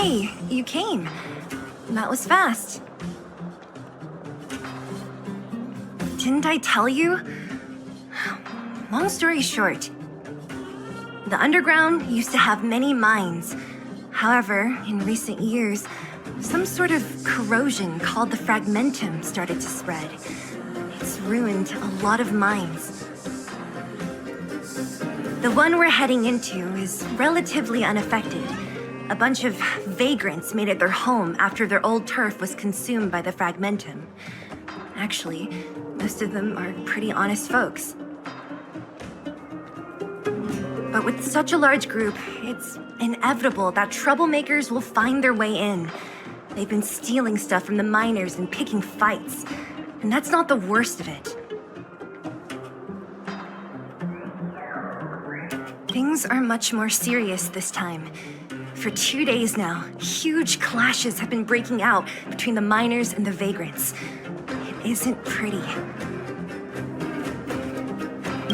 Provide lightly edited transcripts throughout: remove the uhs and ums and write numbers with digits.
Hey, you came. That was fast. Didn't I tell you? Long story short, the underground used to have many mines. However, in recent years, some sort of corrosion called the fragmentum started to spread. It's ruined a lot of mines. The one we're heading into is relatively unaffected. A bunch of vagrants made it their home after their old turf was consumed by the fragmentum. Actually, most of them are pretty honest folks. But with such a large group, it's inevitable that troublemakers will find their way in. They've been stealing stuff from the miners and picking fights. And that's not the worst of it. Things are much more serious this time. For 2 days now, huge clashes have been breaking out between the miners and the vagrants. It isn't pretty.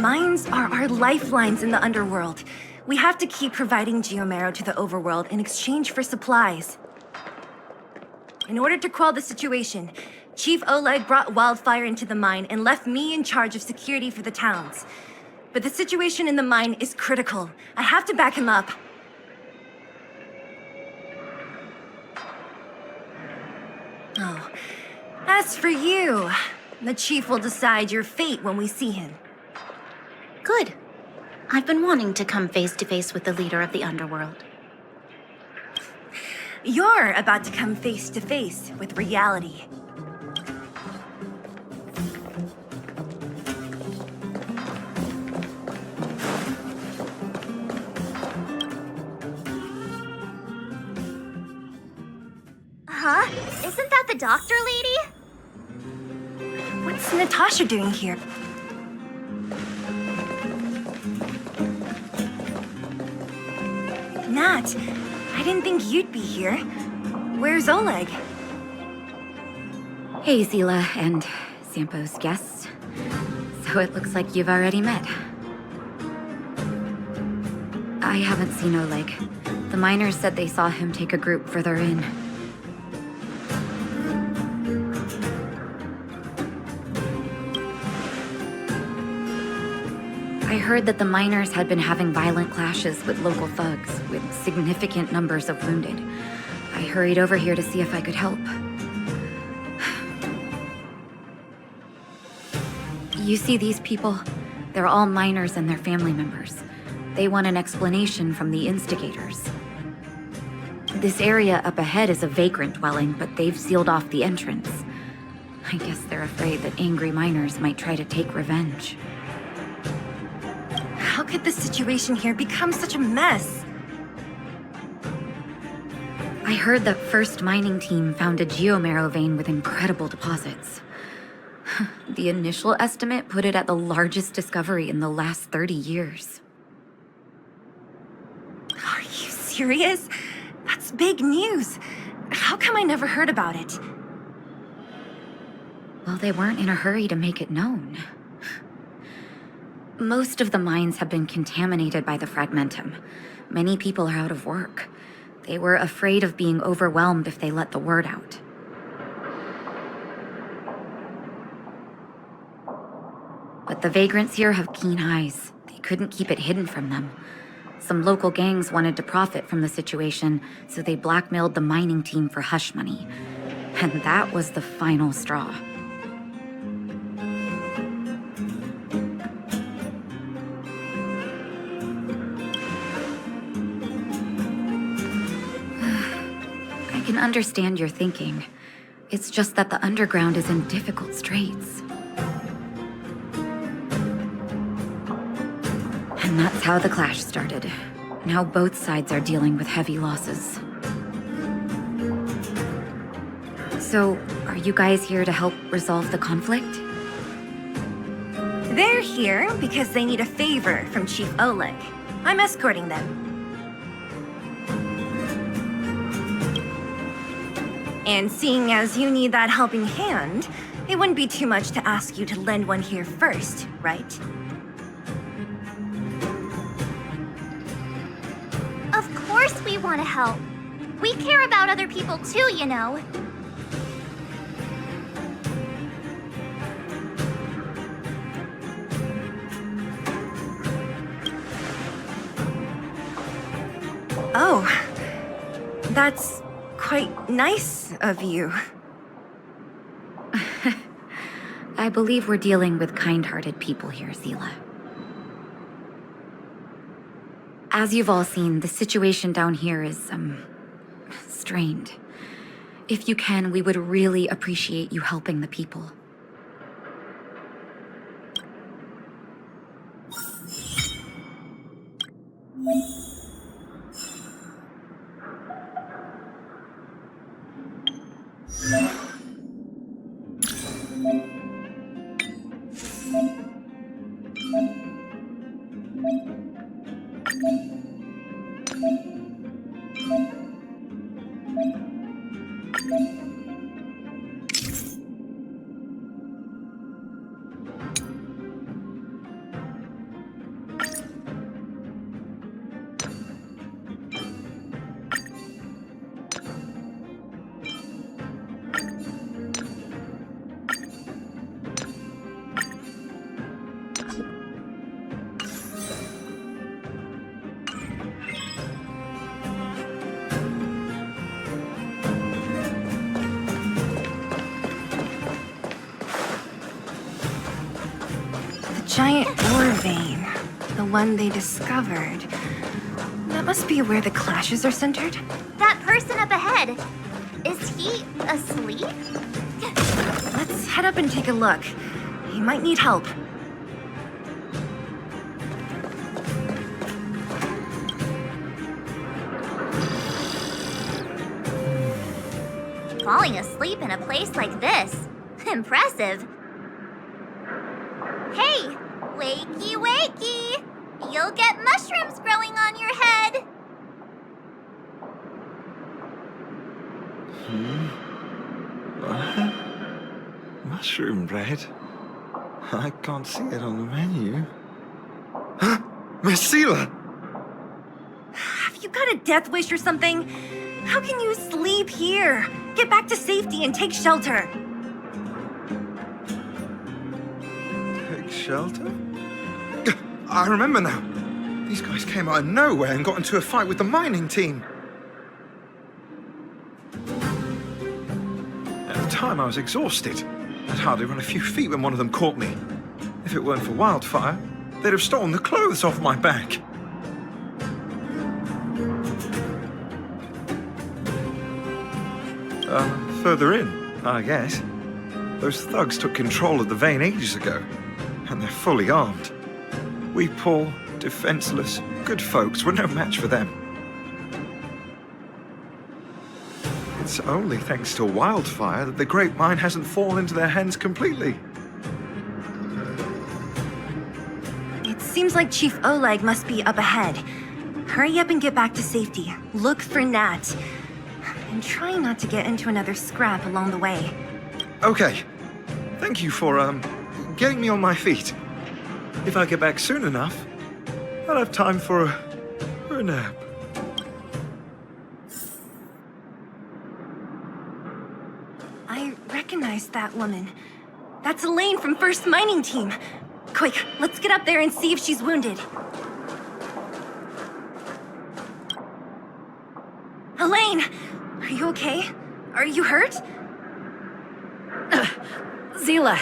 Mines are our lifelines in the underworld. We have to keep providing geomarrow to the overworld in exchange for supplies. In order to quell the situation, Chief Oleg brought wildfire into the mine and left me in charge of security for the towns. But the situation in the mine is critical. I have to back him up. Oh, as for you, the Chief will decide your fate when we see him. Good. I've been wanting to come face to face with the leader of the underworld. You're about to come face to face with reality. Huh? Isn't that the doctor lady? What's Natasha doing here? Nat, I didn't think you'd be here. Where's Oleg? Hey, Zila and Sampo's guests. So it looks like you've already met. I haven't seen Oleg. The miners said they saw him take a group further in. I heard that the miners had been having violent clashes with local thugs, with significant numbers of wounded. I hurried over here to see if I could help. You see these people? They're all miners and their family members. They want an explanation from the instigators. This area up ahead is a vagrant dwelling, but they've sealed off the entrance. I guess they're afraid that angry miners might try to take revenge. How could the situation here become such a mess? I heard the first mining team found a geomarrow vein with incredible deposits. The initial estimate put it at the largest discovery in the last 30 years. Are you serious? That's big news. How come I never heard about it? Well, they weren't in a hurry to make it known. Most of the mines have been contaminated by the fragmentum. Many people are out of work. They were afraid of being overwhelmed if they let the word out. But the vagrants here have keen eyes. They couldn't keep it hidden from them. Some local gangs wanted to profit from the situation, so they blackmailed the mining team for hush money. And that was the final straw. I can understand your thinking. It's just that the underground is in difficult straits. And that's how the clash started. Now both sides are dealing with heavy losses. So, are you guys here to help resolve the conflict? They're here because they need a favor from Chief Oleg. I'm escorting them. And seeing as you need that helping hand, it wouldn't be too much to ask you to lend one here first, right? Of course we want to help. We care about other people too, you know. Oh, that's quite nice of you. I believe we're dealing with kind-hearted people here, Zila. As you've all seen, the situation down here is, strained. If you can, we would really appreciate you helping the people. Giant ore vein. The one they discovered. That must be where the clashes are centered. That person up ahead. Is he asleep? Let's head up and take a look. He might need help. Falling asleep in a place like this. Impressive. Hey, wakey wakey! You'll get mushrooms growing on your head! Mushroom bread? I can't see it on the menu. Miss Zila! Have you got a death wish or something? How can you sleep here? Get back to safety and take shelter. Take shelter? I remember now. These guys came out of nowhere and got into a fight with the mining team. At the time, I was exhausted. I'd hardly run a few feet when one of them caught me. If it weren't for Wildfire, they'd have stolen the clothes off my back. Further in, I guess. Those thugs took control of the vein ages ago, and they're fully armed. We poor, defenseless, good folks were no match for them. It's only thanks to Wildfire that the Great Mine hasn't fallen into their hands completely. It seems like Chief Oleg must be up ahead. Hurry up and get back to safety. Look for Nat. And try not to get into another scrap along the way. Okay. Thank you for, getting me on my feet. If I get back soon enough, I'll have time for a nap. I recognize that woman. That's Elaine from First Mining Team. Quick, let's get up there and see if she's wounded. Elaine! Are you okay? Are you hurt? Zila,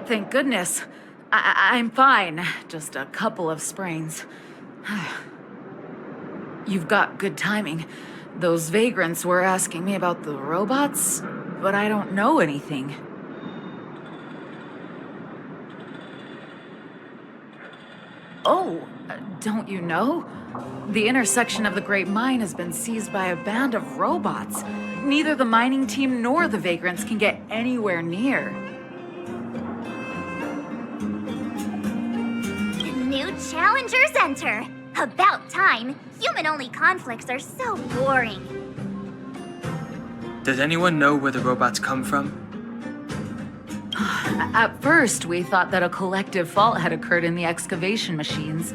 thank goodness. I'm fine. Just a couple of sprains. You've got good timing. Those vagrants were asking me about the robots, but I don't know anything. Oh, don't you know? The intersection of the Great Mine has been seized by a band of robots. Neither the mining team nor the vagrants can get anywhere near. New challengers enter. About time. Human-only conflicts are so boring. Does anyone know where the robots come from? At first, we thought that a collective fault had occurred in the excavation machines,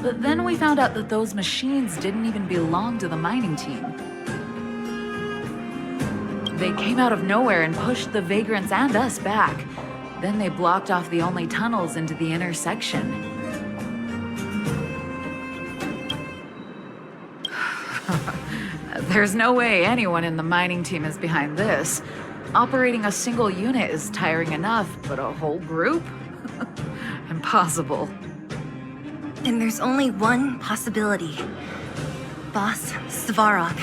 but then we found out that those machines didn't even belong to the mining team. They came out of nowhere and pushed the vagrants and us back. Then they blocked off the only tunnels into the intersection. There's no way anyone in the mining team is behind this. Operating a single unit is tiring enough, but a whole group? Impossible. And there's only one possibility. Boss Svarog.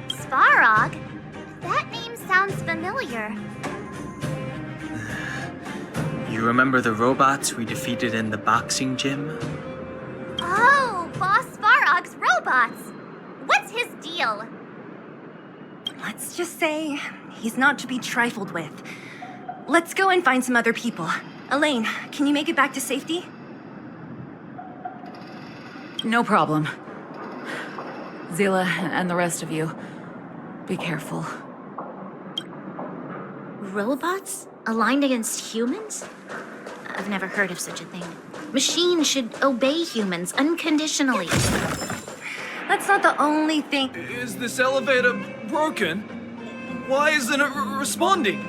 Svarog? That name sounds familiar. You remember the robots we defeated in the boxing gym? Oh, Boss Svarog's robots! What's his deal? Let's just say he's not to be trifled with. Let's go and find some other people. Elaine, can you make it back to safety? No problem. Zila and the rest of you, be careful. Robots? Aligned against humans? I've never heard of such a thing. Machines should obey humans unconditionally. That's not the only thing. Is this elevator broken? Why isn't it responding?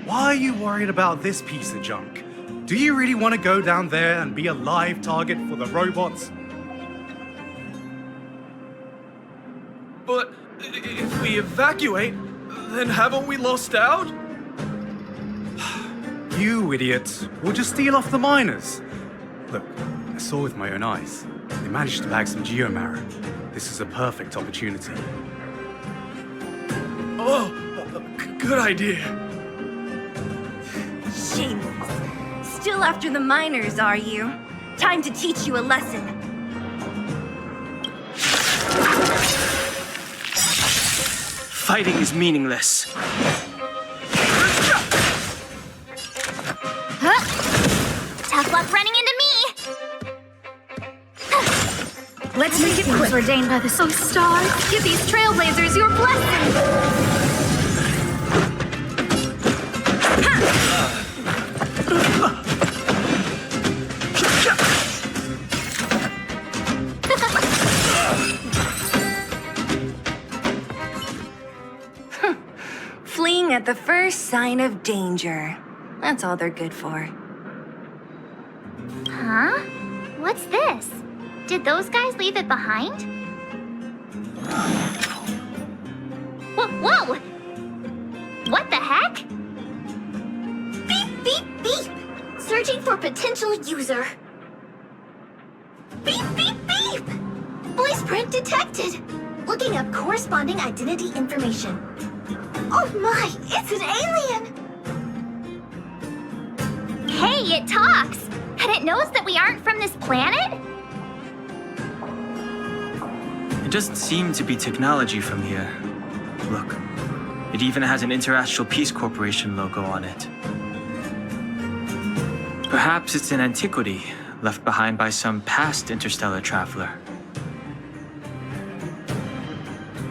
Why are you worried about this piece of junk? Do you really want to go down there and be a live target for the robots? But if we evacuate, then haven't we lost out? You idiots. We'll just steal off the miners. Look, I saw with my own eyes. They managed to bag some geomarrow. This is a perfect opportunity. Oh, good idea. Shameless. Still after the miners, are you? Time to teach you a lesson. Fighting is meaningless. Tough luck running into me! Let's make it quick. Ordained by the sun stars. Give these trailblazers your blessing! Fleeing at the first sign of danger. That's all they're good for. Huh? What's this? Did those guys leave it behind? Whoa! What the heck? Beep, beep, beep! Searching for potential user. Beep, beep, beep! Voice print detected. Looking up corresponding identity information. Oh my, it's an alien! Hey, it talks! And it knows that we aren't from this planet? It doesn't seem to be technology from here. Look, it even has an Interastral Peace Corporation logo on it. Perhaps it's an antiquity left behind by some past interstellar traveler.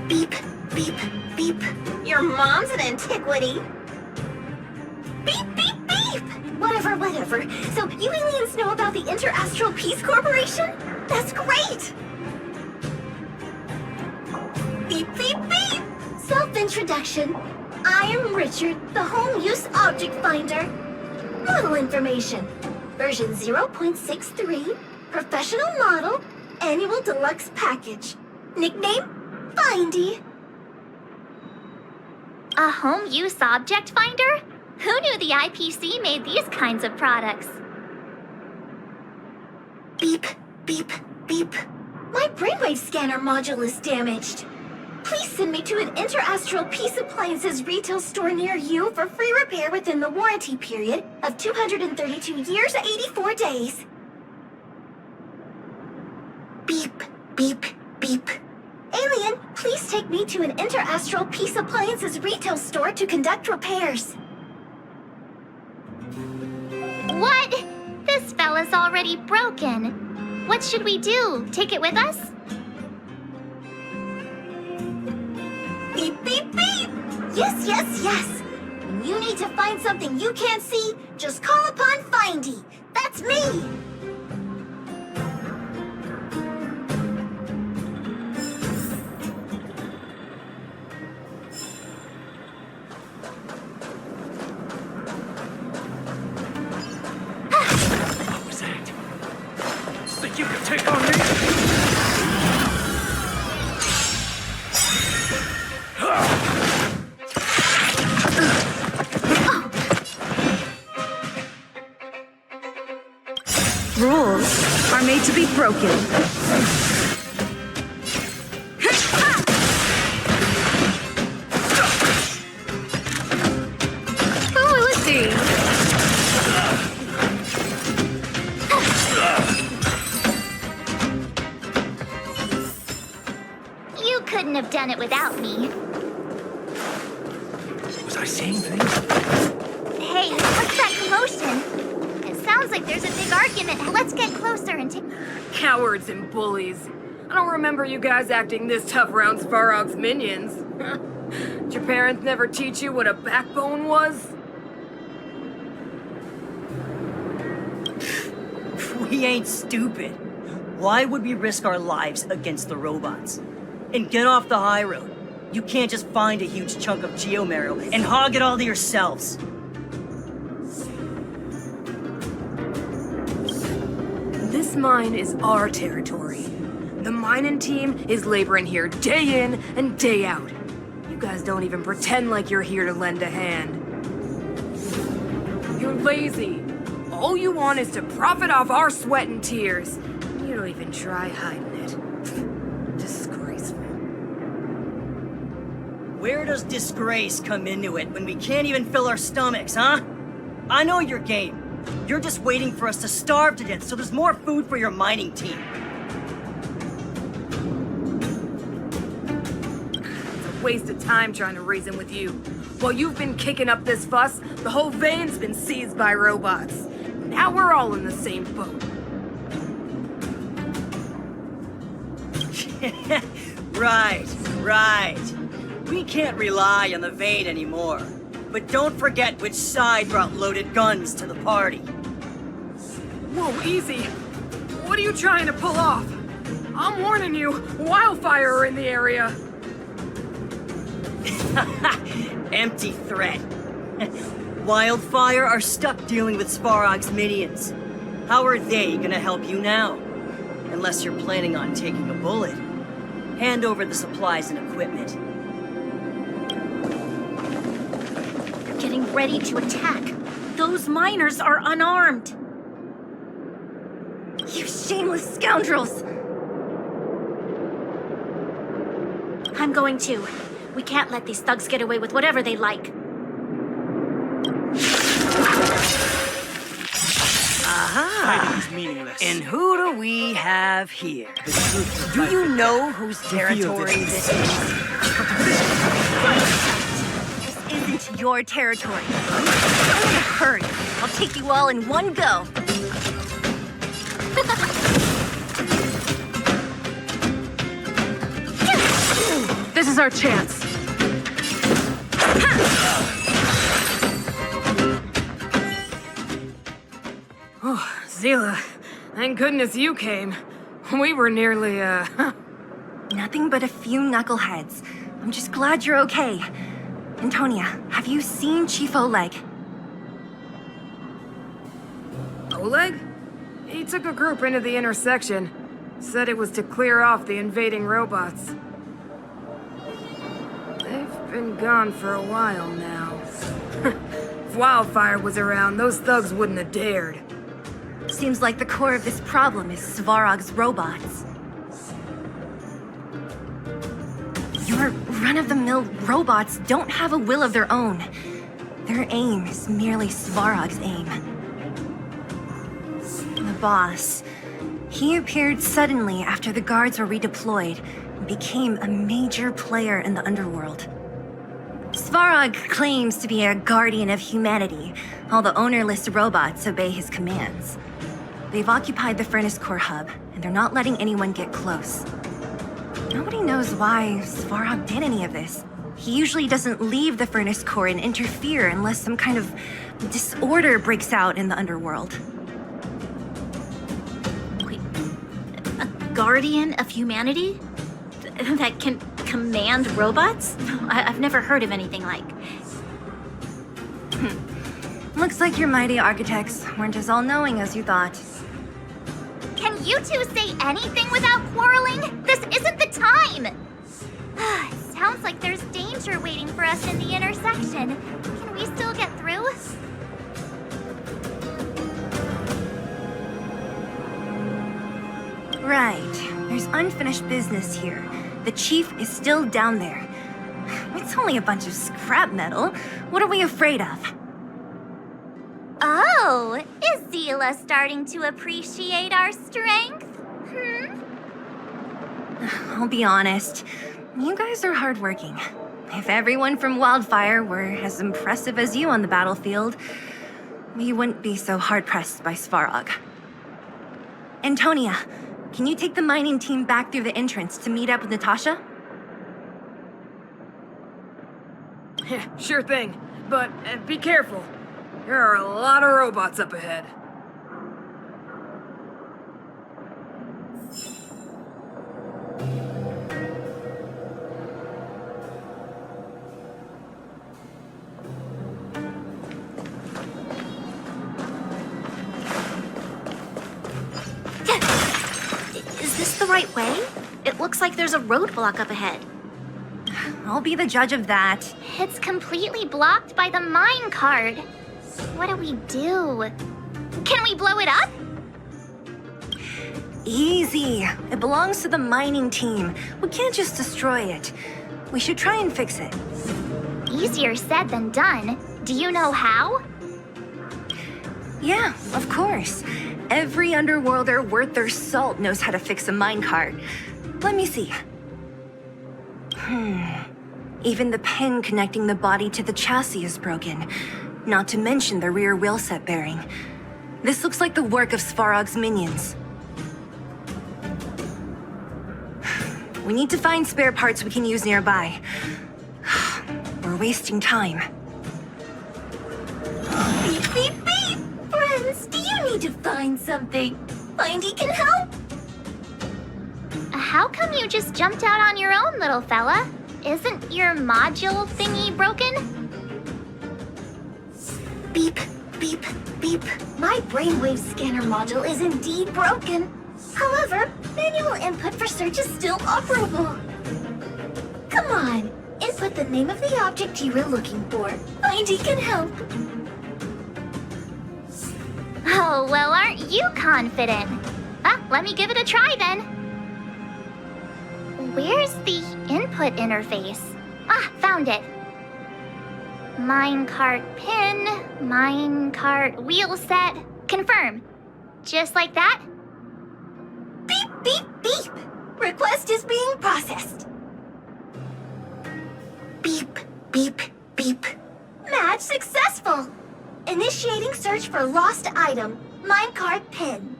Beep, beep, beep. Your mom's an antiquity. Beep, beep, beep! Whatever. So you aliens know about the Interastral Peace Corporation? That's great! Beep, beep, beep! Self-introduction. I am Richard, the Home Use Object Finder. Model information. Version 0.63, professional model, annual deluxe package. Nickname, Findy. A home use object finder? Who knew the IPC made these kinds of products? Beep, beep, beep. My brainwave scanner module is damaged. Please send me to an Interastral Peace Appliances retail store near you for free repair within the warranty period of 232 years, 84 days. Beep, beep, beep. Alien, please take me to an Interastral Peace Appliances retail store to conduct repairs. What? This fella's already broken. What should we do? Take it with us? Beep, beep, beep! Yes! When you need to find something you can't see, just call upon Findy. That's me! think you can take on me? Rules are made to be broken. Oh, let's see. You couldn't have done it without me. Was I saying things? Hey, what's that commotion? It sounds like there's a big argument. Let's get closer and take... Cowards and bullies. I don't remember you guys acting this tough around Svarog's minions. Did your parents never teach you what a backbone was? We ain't stupid. Why would we risk our lives against the robots? And get off the high road. You can't just find a huge chunk of geomarrow and hog it all to yourselves. This mine is our territory. The mining team is laboring here day in and day out. You guys don't even pretend like you're here to lend a hand. You're lazy. All you want is to profit off our sweat and tears. You don't even try hiding it. Disgraceful. Where does disgrace come into it when we can't even fill our stomachs, huh? I know your game. You're just waiting for us to starve to death so there's more food for your mining team. It's a waste of time trying to reason with you. While you've been kicking up this fuss, the whole vein's been seized by robots. Now we're all in the same boat. Right. We can't rely on the vein anymore. But don't forget which side brought loaded guns to the party. Whoa, easy. What are you trying to pull off? I'm warning you, wildfire are in the area. Empty threat. Wildfire are stuck dealing with Svarog's minions. How are they gonna help you now? Unless you're planning on taking a bullet. Hand over the supplies and equipment. They're getting ready to attack. Those miners are unarmed. You shameless scoundrels! I'm going to. We can't let these thugs get away with whatever they like. Aha! Meaningless. And who do we have here? Do you know whose territory this is? This isn't your territory. Go in a hurry. I'll take you all in one go. This is our chance. Oh, Zila, thank goodness you came. We were nearly, Nothing but a few knuckleheads. I'm just glad you're okay. Antonia, have you seen Chief Oleg? Oleg? He took a group into the intersection. Said it was to clear off the invading robots. They've been gone for a while now. If Wildfire was around, those thugs wouldn't have dared. Seems like the core of this problem is Svarog's robots. Your run-of-the-mill robots don't have a will of their own. Their aim is merely Svarog's aim. The boss, he appeared suddenly after the guards were redeployed and became a major player in the underworld. Svarog claims to be a guardian of humanity, while the ownerless robots obey his commands. They've occupied the Furnace Core hub, and they're not letting anyone get close. Nobody knows why Svarog did any of this. He usually doesn't leave the Furnace Core and interfere unless some kind of disorder breaks out in the underworld. Wait, a guardian of humanity? That can command robots? I've never heard of anything like. Looks like your mighty architects weren't as all-knowing as you thought. Can you two say anything without quarreling? This isn't the time! Sounds like there's danger waiting for us in the intersection. Can we still get through? Right. There's unfinished business here. The chief is still down there. It's only a bunch of scrap metal. What are we afraid of? Oh, is Zila starting to appreciate our strength? I'll be honest. You guys are hardworking. If everyone from Wildfire were as impressive as you on the battlefield, we wouldn't be so hard-pressed by Svarog. Antonia, can you take the mining team back through the entrance to meet up with Natasha? Sure thing. But be careful. There are a lot of robots up ahead. Is this the right way? It looks like there's a roadblock up ahead. I'll be the judge of that. It's completely blocked by the mine cart. What do we do? Can we blow it up? Easy. It belongs to the mining team. We can't just destroy it. We should try and fix it. Easier said than done. Do you know how? Yeah, of course. Every underworlder worth their salt knows how to fix a minecart. Let me see. Even the pin connecting the body to the chassis is broken. Not to mention the rear wheel set bearing. This looks like the work of Svarog's minions. We need to find spare parts we can use nearby. We're wasting time. Beep, beep, beep! Friends, do you need to find something? Findy can help? How come you just jumped out on your own, little fella? Isn't your module thingy broken? Beep, beep, beep. My brainwave scanner module is indeed broken. However, manual input for search is still operable. Come on, input the name of the object you were looking for. Findy can help. Oh, well, aren't you confident? Let me give it a try then. Where's the input interface? Found it. Minecart pin, minecart wheel set, confirm. Just like that? Beep, beep, beep. Request is being processed. Beep, beep, beep. Match successful. Initiating search for lost item, minecart pin.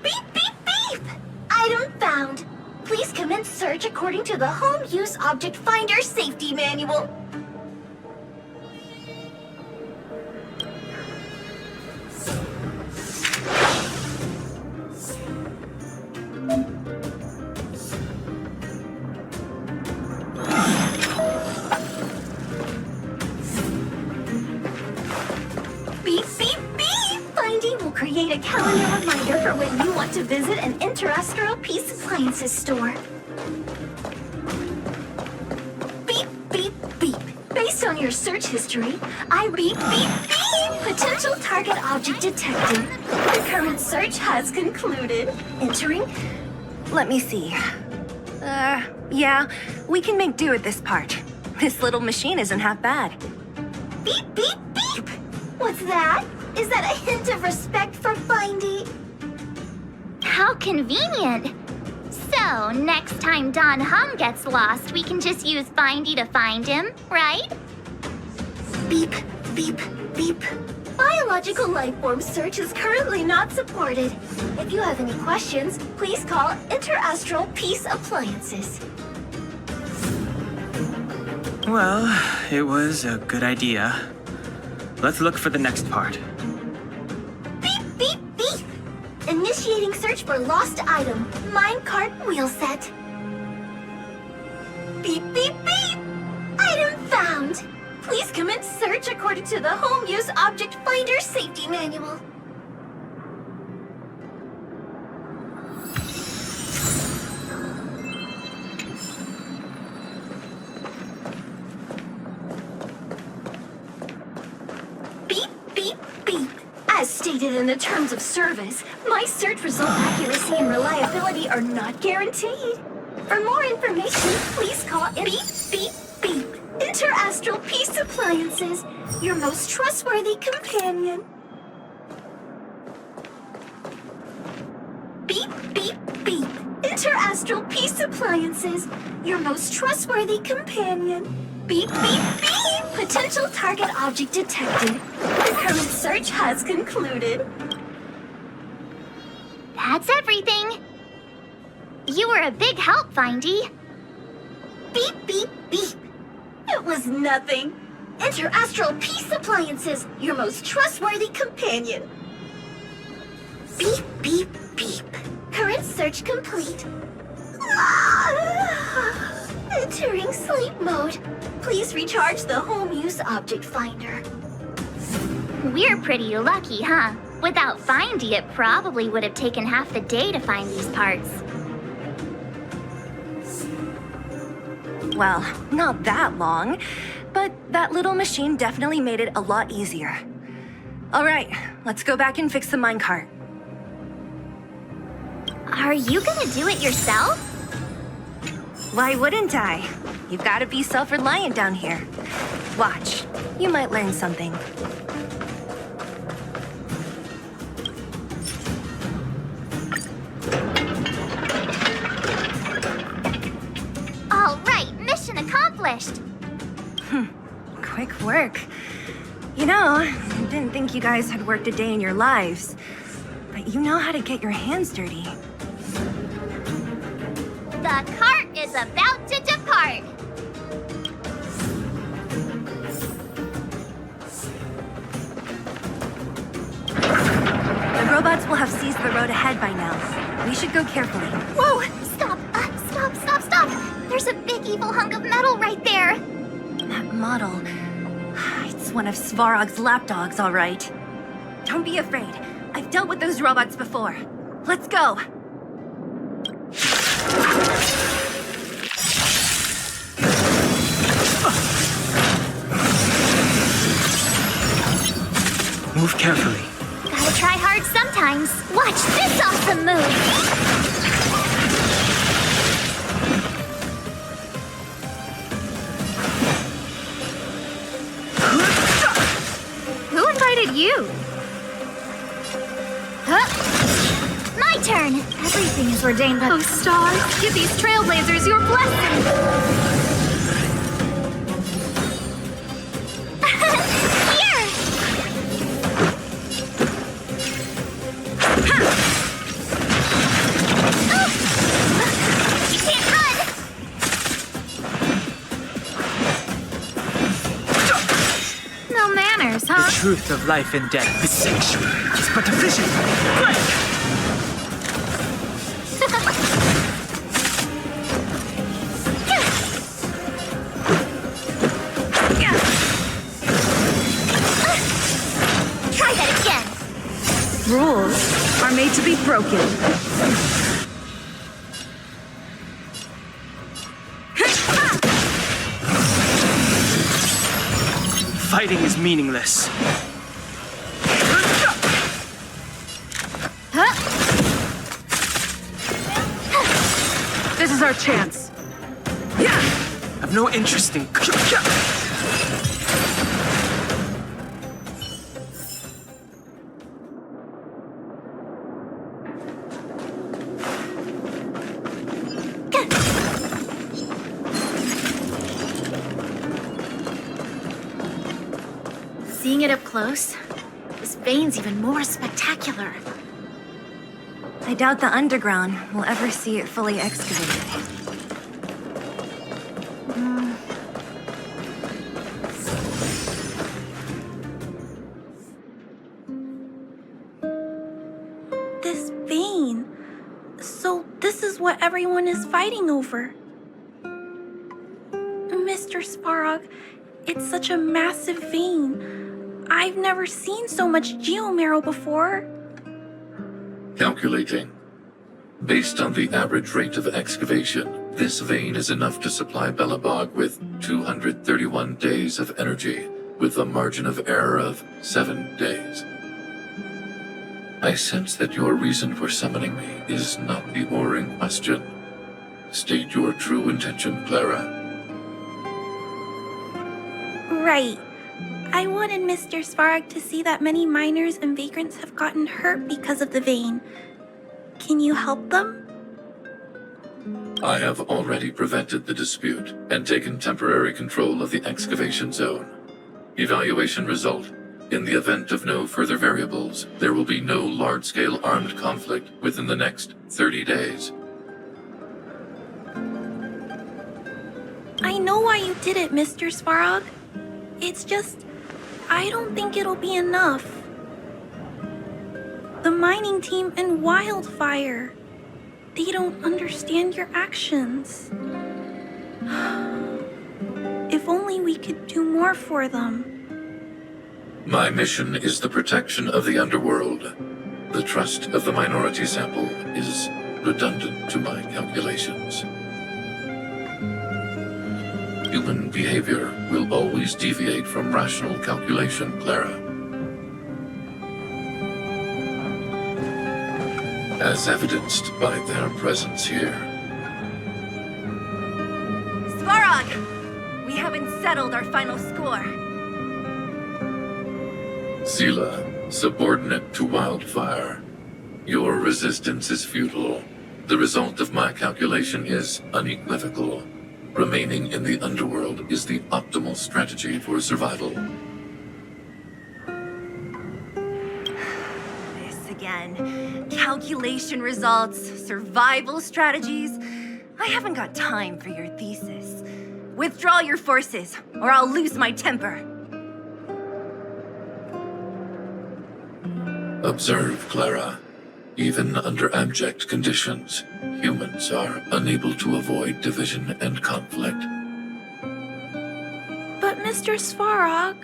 Beep, beep, beep. Item found. Please commence search according to the Home Use Object Finder Safety Manual. Beep, beep, beep! Finding will create a calendar reminder for when you want to visit an Interastral Peace Appliances store. Beep, beep, beep. Based on your search history, I beep, beep, beep! Potential target object detected. The current search has concluded. Entering. Let me see. Yeah, we can make do with this part. This little machine isn't half bad. Beep, beep, beep! What's that? Is that a hint of respect for Findy? How convenient! So, next time Don Hum gets lost, we can just use Findy to find him, right? Beep, beep, beep. Biological life form search is currently not supported. If you have any questions, please call Interastral Peace Appliances. Well, it was a good idea. Let's look for the next part. Beep, beep, beep! Initiating search for lost item, minecart wheel set. Beep, beep, beep! Item found! Please commence search according to the Home Use Object Finder Safety Manual. stated in the terms of service, my search result accuracy and reliability are not guaranteed. For more information, please call beep, beep, beep. Interastral Peace Appliances, your most trustworthy companion. Beep, beep, beep. Interastral Peace Appliances, your most trustworthy companion. Beep, beep, beep. Potential target object detected. The current search has concluded. That's everything. You were a big help, Findy. Beep, beep, beep. It was nothing. Interastral Peace Appliances, your most trustworthy companion. Beep, beep, beep. Current search complete. Entering sleep mode. Please recharge the home use object finder. We're pretty lucky, huh? Without Findy, it probably would have taken half the day to find these parts. Well, not that long, but that little machine definitely made it a lot easier. All right, let's go back and fix the minecart. Are you gonna do it yourself? Why wouldn't I? You've got to be self-reliant down here. Watch, you might learn something. All right, mission accomplished. Quick work. You know, I didn't think you guys had worked a day in your lives, but you know how to get your hands dirty. The cart is about to depart. The robots will have seized the road ahead by now. We should go carefully. Whoa! Stop! Stop! There's a big evil hunk of metal right there. That model... It's one of Svarog's lapdogs, all right. Don't be afraid. I've dealt with those robots before. Let's go! Move carefully. Gotta try hard sometimes. Watch this awesome move! Who invited you? Huh? My turn! Everything is ordained by... Oh, Star, give these trailblazers your blessing! The truth of life and death. The sanctuary is but a vision. Try that again. Rules are made to be broken. Fighting is meaningless. This is our chance. I've no interest in... Seeing it up close, this vein's even more spectacular. I doubt the underground will ever see it fully excavated. This vein. So this is what everyone is fighting over. Mr. Svarog, it's such a massive vein. I've never seen so much geomarrow before. Calculating. Based on the average rate of excavation, this vein is enough to supply Belobog with 231 days of energy, with a margin of error of 7 days. I sense that your reason for summoning me is not the ore in question. State your true intention, Clara. Right. I wanted Mr. Svarog to see that many miners and vagrants have gotten hurt because of the vein. Can you help them? I have already prevented the dispute and taken temporary control of the excavation zone. Evaluation result. In the event of no further variables, there will be no large-scale armed conflict within the next 30 days. I know why you did it, Mr. Svarog. It's just, I don't think it'll be enough. The mining team and Wildfire, they don't understand your actions. If only we could do more for them. My mission is the protection of the underworld. The trust of the minority sample is redundant to my calculations. Human behavior will always deviate from rational calculation, Clara. As evidenced by their presence here. Svarog! We haven't settled our final score. Sela, subordinate to Wildfire. Your resistance is futile. The result of my calculation is unequivocal. Remaining in the underworld is the optimal strategy for survival. This again. Calculation results, survival strategies. I haven't got time for your thesis. Withdraw your forces, or I'll lose my temper. Observe, Clara. Even under abject conditions, humans are unable to avoid division and conflict. But Mr. Svarog...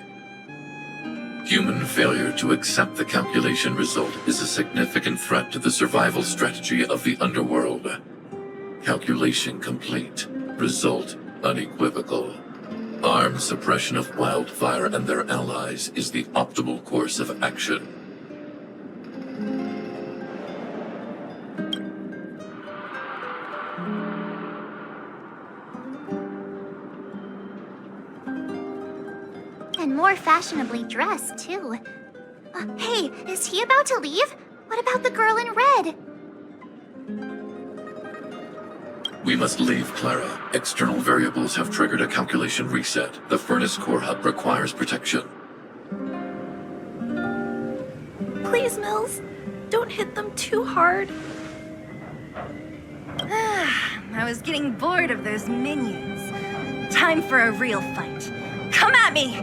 Human failure to accept the calculation result is a significant threat to the survival strategy of the underworld. Calculation complete. Result unequivocal. Armed suppression of Wildfire and their allies is the optimal course of action. And more fashionably dressed, too. Hey, is he about to leave? What about the girl in red? We must leave, Clara. External variables have triggered a calculation reset. The furnace core hub requires protection. Please, Mills, don't hit them too hard. I was getting bored of those minions. Time for a real fight. Come at me!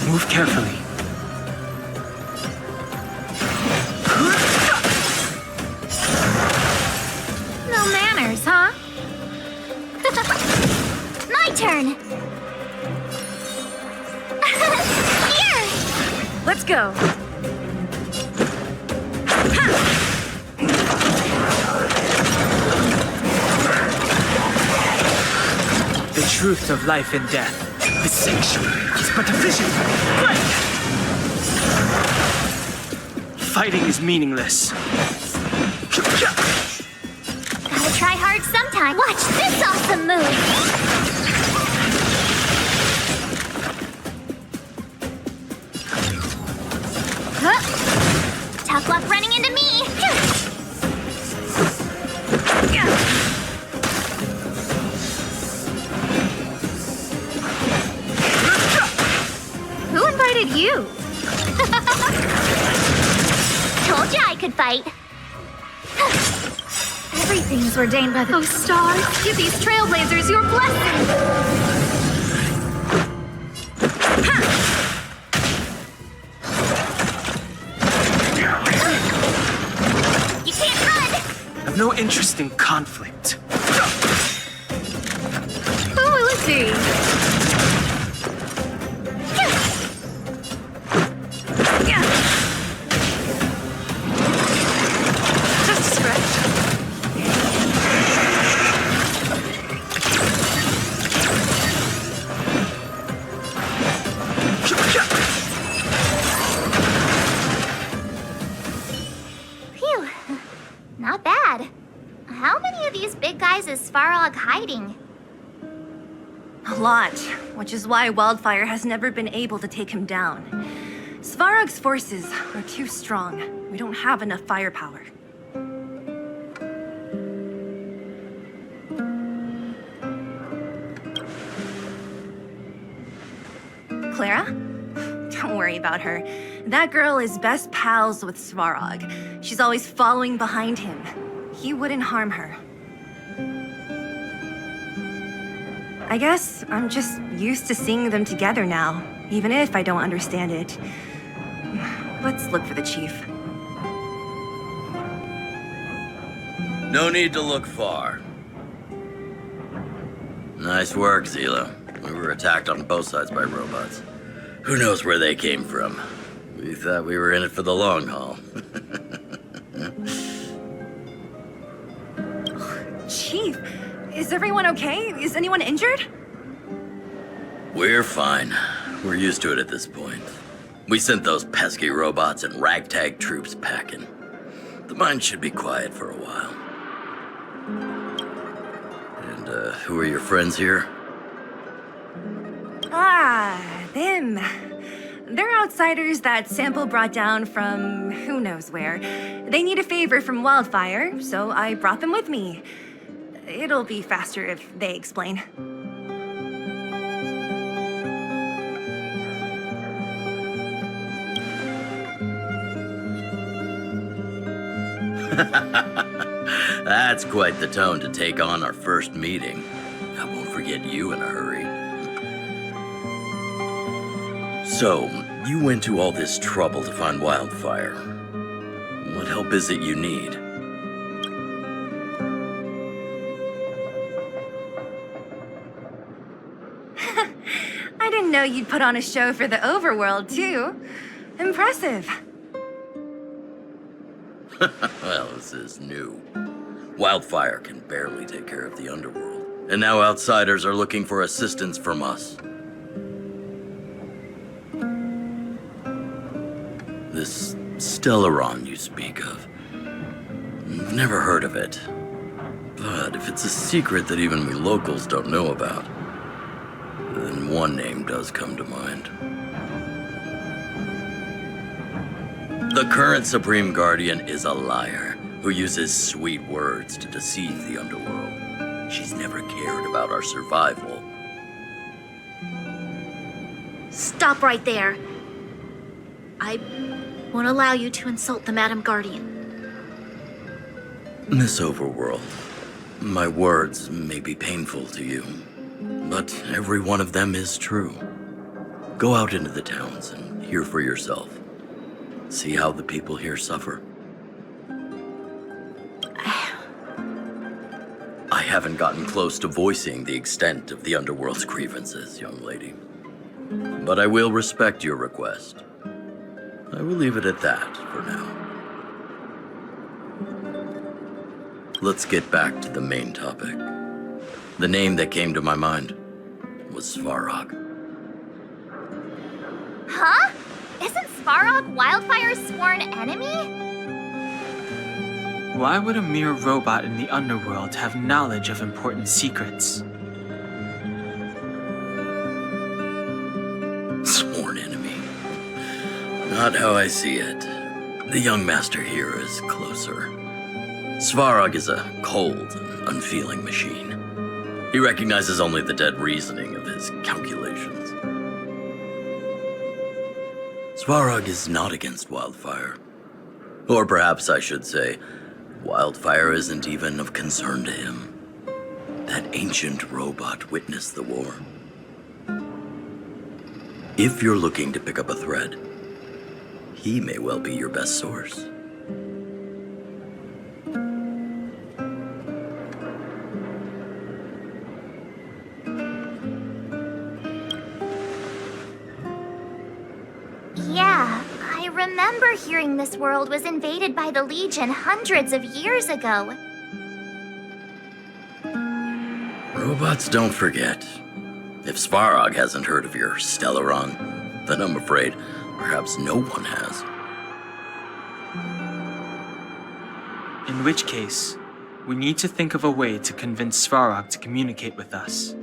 Move carefully. No manners, huh? My turn! Here! Let's go! The truth of life and death. The sanctuary is but a vision. Fight! Fighting is meaningless. Gotta try hard sometime. Watch this awesome move! Huh? Tough luck running into me! Who invited you? Told you I could fight. Everything's ordained by those stars. Give these trailblazers your blessing. You can't run. I've no interest in conflict. Who is he? these big guys is Svarog hiding? A lot, which is why Wildfire has never been able to take him down. Svarog's forces are too strong. We don't have enough firepower. Clara? Don't worry about her. That girl is best pals with Svarog. She's always following behind him. He wouldn't harm her. I guess I'm just used to seeing them together now, even if I don't understand it. Let's look for the chief. No need to look far. Nice work, Zila. We were attacked on both sides by robots. Who knows where they came from? We thought we were in it for the long haul. Chief, is everyone okay? Is anyone injured? We're fine. We're used to it at this point. We sent those pesky robots and ragtag troops packing. The mine should be quiet for a while. And, who are your friends here? Ah, them. They're outsiders that Sample brought down from who knows where. They need a favor from Wildfire, so I brought them with me. It'll be faster if they explain. That's quite the tone to take on our first meeting. I won't forget you in a hurry. So, you went to all this trouble to find Wildfire. What help is it you need? I didn't know you'd put on a show for the overworld, too. Impressive. Well, this is new. Wildfire can barely take care of the underworld. And now outsiders are looking for assistance from us. This Stellaron you speak of. I've never heard of it. But if it's a secret that even we locals don't know about, then one name does come to mind. The current Supreme Guardian is a liar who uses sweet words to deceive the underworld. She's never cared about our survival. Stop right there. I won't allow you to insult the Madam Guardian. Miss Overworld, my words may be painful to you, but every one of them is true. Go out into the towns and hear for yourself. See how the people here suffer. I haven't gotten close to voicing the extent of the underworld's grievances, young lady. But I will respect your request. I will leave it at that for now. Let's get back to the main topic. The name that came to my mind was Svarog. Huh? Isn't Svarog Wildfire's sworn enemy? Why would a mere robot in the underworld have knowledge of important secrets? Sworn enemy. Not how I see it. The young master here is closer. Svarog is a cold and unfeeling machine. He recognizes only the dead reasoning of his calculations. Svarog is not against Wildfire. Or perhaps I should say, Wildfire isn't even of concern to him. That ancient robot witnessed the war. If you're looking to pick up a thread, he may well be your best source. Yeah, I remember hearing this world was invaded by the Legion hundreds of years ago. Robots don't forget. If Svarog hasn't heard of your Stellaron, then I'm afraid perhaps no one has. In which case, We need to think of a way to convince Svarog to communicate with us.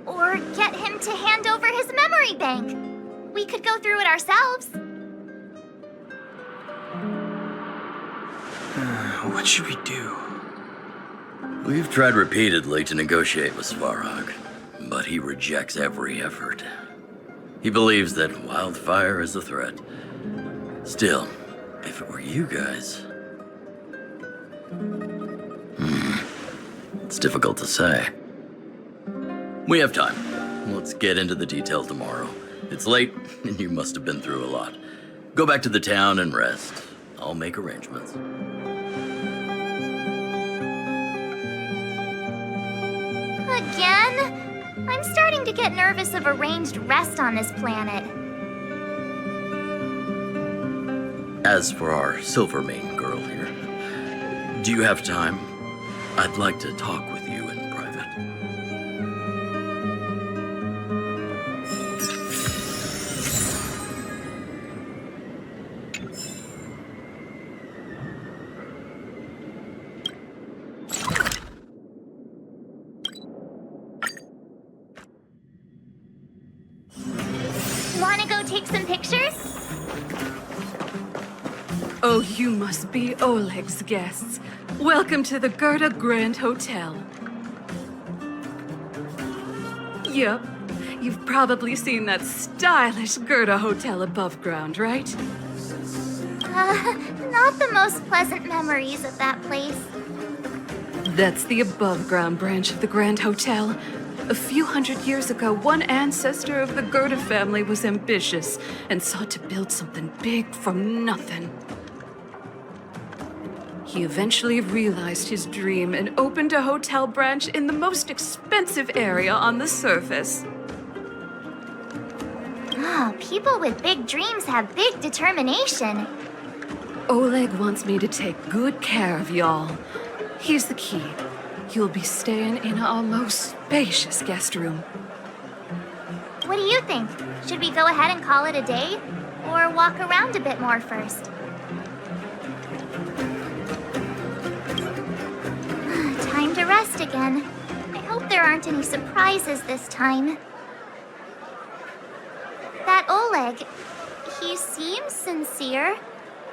Or get him to hand over his memory bank. We could go through it ourselves. What should we do? We've tried repeatedly to negotiate with Svarog, but he rejects every effort. He believes that wildfire is a threat. Still, if it were you guys... It's difficult to say. We have time. Let's get into the details tomorrow. It's late, and you must have been through a lot. Go back to the town and rest. I'll make arrangements. Again? I'm starting to get nervous of arranged rest on this planet. As for our Silvermane girl here, do you have time? I'd like to talk with you in private. Wanna go take some pictures? Oh, you must be Oleg's guests. Welcome to the Gerda Grand Hotel. Yep, you've probably seen that stylish Gerda Hotel above ground, right? Not the most pleasant memories of that place. That's the above ground branch of the Grand Hotel. A few hundred years ago, one ancestor of the Gerda family was ambitious and sought to build something big from nothing. He eventually realized his dream and opened a hotel branch in the most expensive area on the surface. Oh, people with big dreams have big determination. Oleg wants me to take good care of y'all. Here's the key. You'll be staying in our most spacious guest room. What do you think? Should we go ahead and call it a day? Or walk around a bit more first? Time to rest again. I hope there aren't any surprises this time. That Oleg, he seems sincere.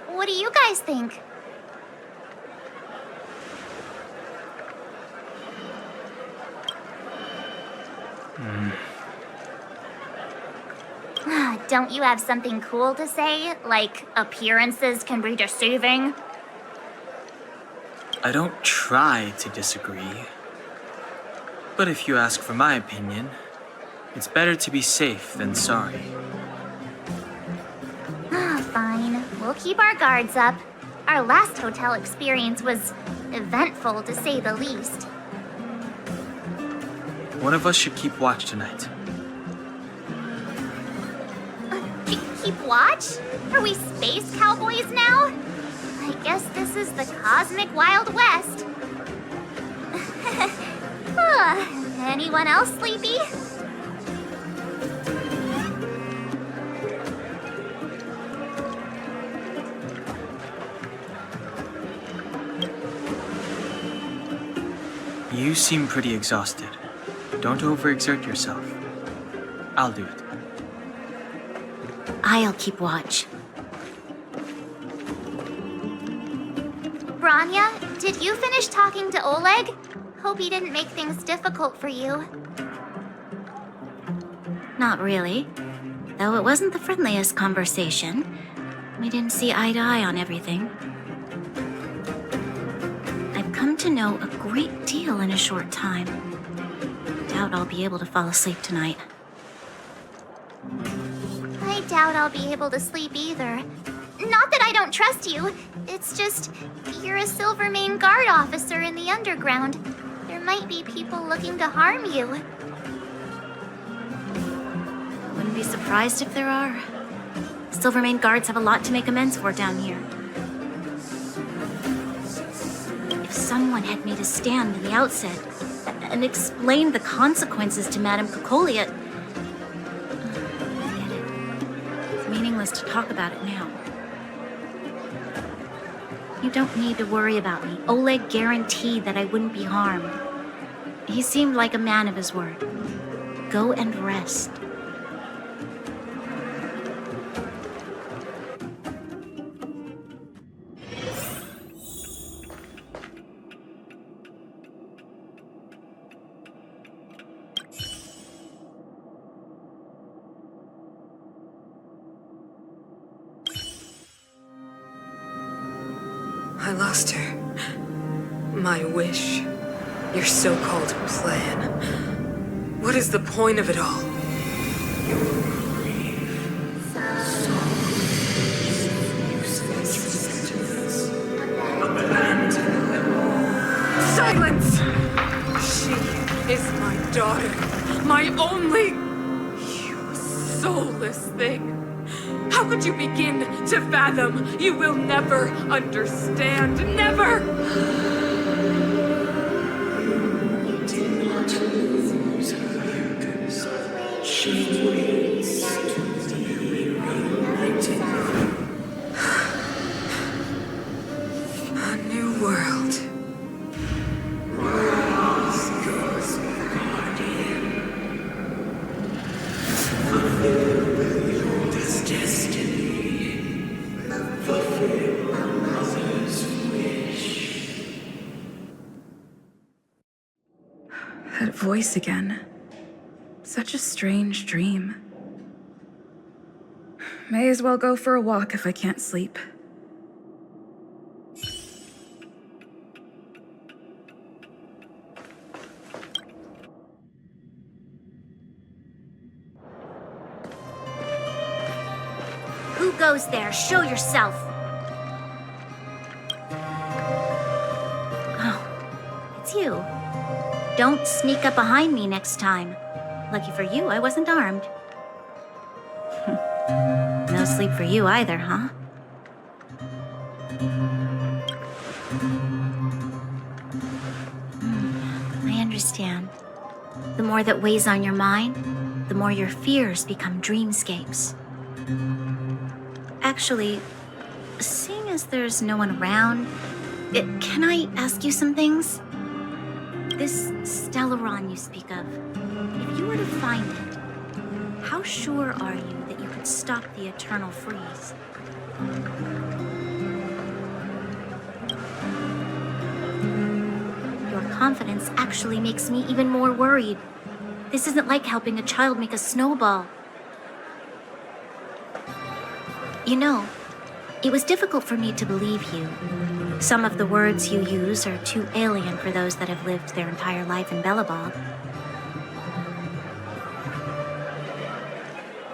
What do you guys think? Don't you have something cool to say? Like, appearances can be deceiving? I don't try to disagree. But if you ask for my opinion, it's better to be safe than sorry. Fine. We'll keep our guards up. Our last hotel experience was eventful, to say the least. One of us should keep watch tonight. Keep watch? Are we space cowboys now? I guess this is the cosmic Wild West. Anyone else sleepy? You seem pretty exhausted. Don't overexert yourself. I'll do it. I'll keep watch. Branya, did you finish talking to Oleg? Hope he didn't make things difficult for you. Not really. Though it wasn't the friendliest conversation. We didn't see eye to eye on everything. I've come to know a great deal in a short time. Doubt I'll be able to fall asleep tonight. I doubt I'll be able to sleep either. Not that I don't trust you. It's just, you're a Silvermane guard officer in the underground. There might be people looking to harm you. Wouldn't be surprised if there are. Silvermane guards have a lot to make amends for down here. If someone had made a stand in the outset and explained the consequences to Madame Cocolia, forget it. It's meaningless to talk about it now. You don't need to worry about me. Oleg guaranteed that I wouldn't be harmed. He seemed like a man of his word. Go and rest. I lost her. My wish. Your so-called plan. What is the point of it all? Silence! She is my daughter. My only... You soulless thing. How could you begin to fathom? You will never understand. Never! You did not lose her. She waits to be reunited. A new world. Rise, God's guardian. Fulfill your destiny. Fulfill a mother's wish. That voice again. Such a strange dream. May as well go for a walk if I can't sleep. Who goes there? Show yourself! Oh, it's you. Don't sneak up behind me next time. Lucky for you, I wasn't armed. No sleep for you either, huh? I understand. The more that weighs on your mind, the more your fears become dreamscapes. Actually, seeing as there's no one around, can I ask you some things? This Stellaron you speak of, if you were to find it, how sure are you that you could stop the eternal freeze? Your confidence actually makes me even more worried. This isn't like helping a child make a snowball. You know, it was difficult for me to believe you. Some of the words you use are too alien for those that have lived their entire life in Belobog.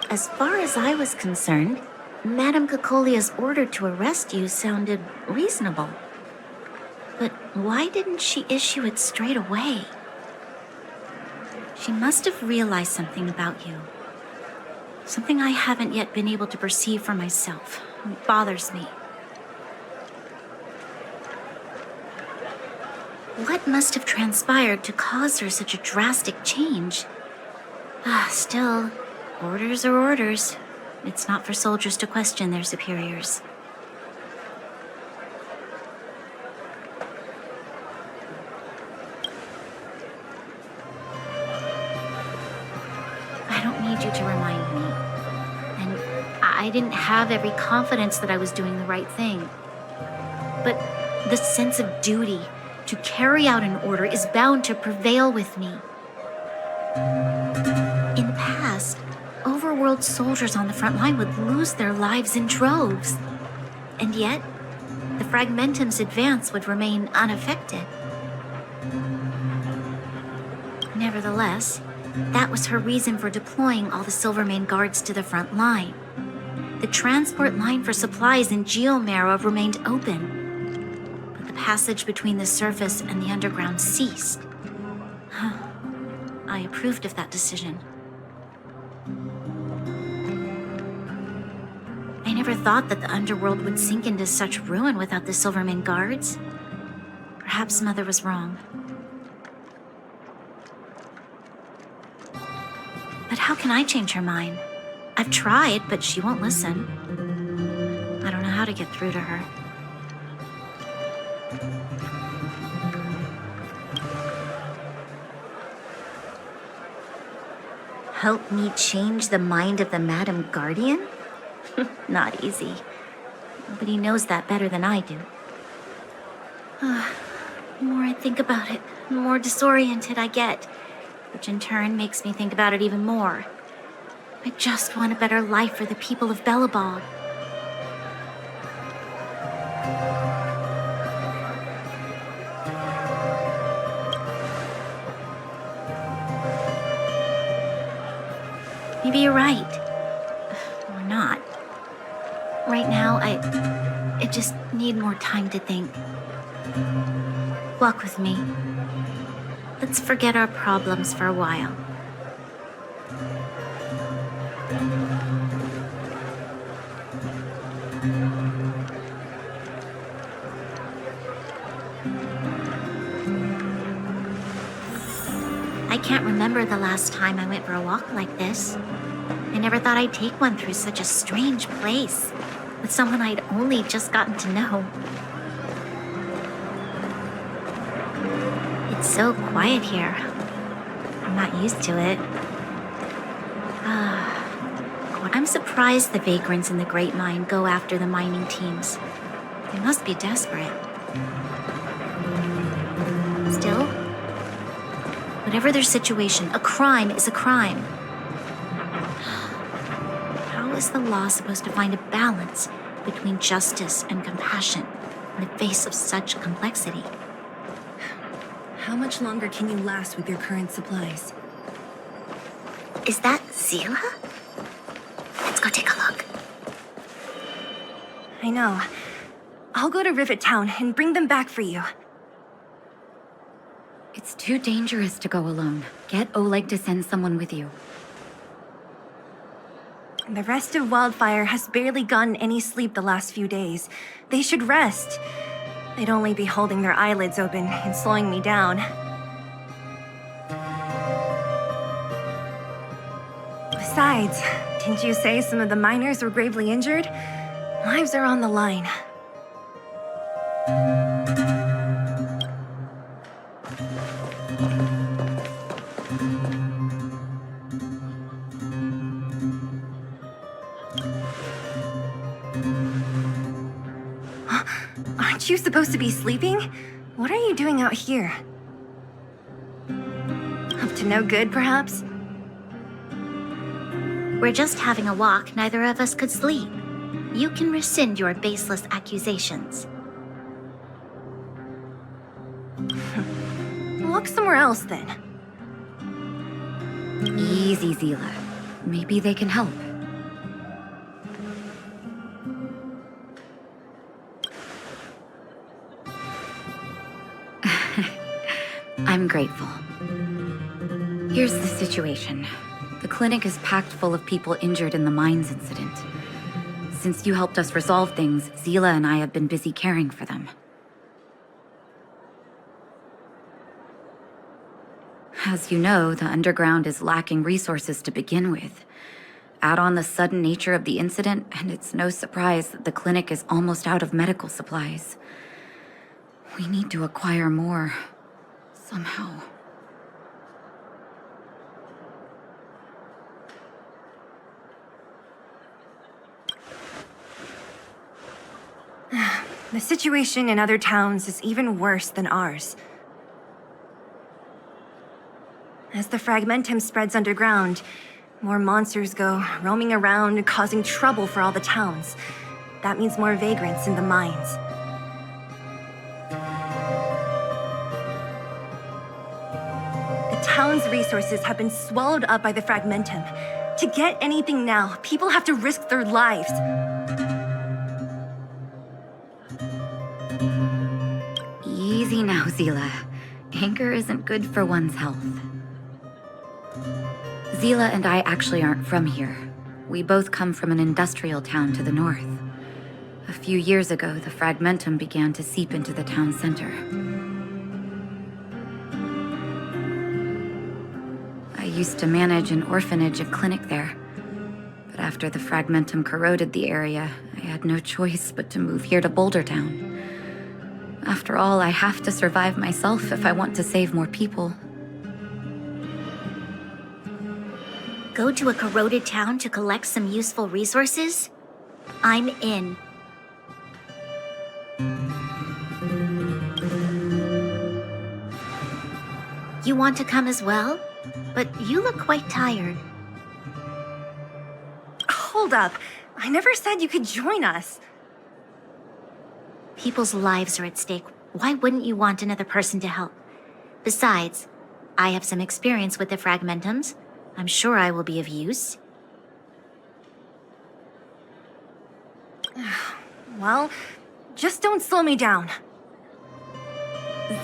As far as I was concerned, Madame Cocolia's order to arrest you sounded reasonable. But why didn't she issue it straight away? She must have realized something about you. Something I haven't yet been able to perceive for myself. It bothers me. What must have transpired to cause her such a drastic change? Still, orders are orders. It's not for soldiers to question their superiors. I don't need you to remind me. And I didn't have every confidence that I was doing the right thing. But the sense of duty to carry out an order is bound to prevail with me. In the past, overworld soldiers on the front line would lose their lives in droves. And yet, the Fragmentum's advance would remain unaffected. Nevertheless, that was her reason for deploying all the Silvermane guards to the front line. The transport line for supplies in Geomera remained open. Passage between the surface and the underground ceased. I approved of that decision. I never thought that the underworld would sink into such ruin without the Silvermane guards. Perhaps Mother was wrong. But how can I change her mind? I've tried, but she won't listen. I don't know how to get through to her. Help me change the mind of the Madam Guardian? Not easy. Nobody knows that better than I do. The more I think about it, the more disoriented I get, which in turn makes me think about it even more. I just want a better life for the people of Bellabog. Maybe you're right. Or not. Right now, I just need more time to think. Walk with me. Let's forget our problems for a while. I can't remember the last time I went for a walk like this. I never thought I'd take one through such a strange place, with someone I'd only just gotten to know. It's so quiet here. I'm not used to it. I'm surprised the vagrants in the Great Mine go after the mining teams. They must be desperate. Still, whatever their situation, a crime is a crime. How is the law supposed to find a balance between justice and compassion in the face of such complexity? How much longer can you last with your current supplies? Is that Zila? Let's go take a look. I know. I'll go to Rivet Town and bring them back for you. It's too dangerous to go alone. Get Oleg to send someone with you. The rest of Wildfire has barely gotten any sleep the last few days. They should rest. They'd only be holding their eyelids open and slowing me down. Besides, didn't you say some of the miners were gravely injured? Lives are on the line. Aren't you supposed to be sleeping? What are you doing out here? Up to no good, perhaps? We're just having a walk. Neither of us could sleep. You can rescind your baseless accusations. Walk somewhere else, then. Easy, Zila. Maybe they can help. I'm grateful. Here's the situation. The clinic is packed full of people injured in the mines incident. Since you helped us resolve things, Zila and I have been busy caring for them. As you know, the underground is lacking resources to begin with. Add on the sudden nature of the incident, and it's no surprise that the clinic is almost out of medical supplies. We need to acquire more. Somehow. The situation in other towns is even worse than ours. As the fragmentum spreads underground, more monsters go roaming around, causing trouble for all the towns. That means more vagrants in the mines. The town's resources have been swallowed up by the fragmentum. To get anything now, people have to risk their lives. Easy now, Zila. Anger isn't good for one's health. Zila and I actually aren't from here. We both come from an industrial town to the north. A few years ago, the fragmentum began to seep into the town center. I used to manage an orphanage and clinic there. But after the fragmentum corroded the area, I had no choice but to move here to Boulder Town. After all, I have to survive myself if I want to save more people. Go to a corroded town to collect some useful resources? I'm in. You want to come as well? But you look quite tired. Hold up. I never said you could join us. People's lives are at stake. Why wouldn't you want another person to help? Besides, I have some experience with the fragmentums. I'm sure I will be of use. Well, just don't slow me down.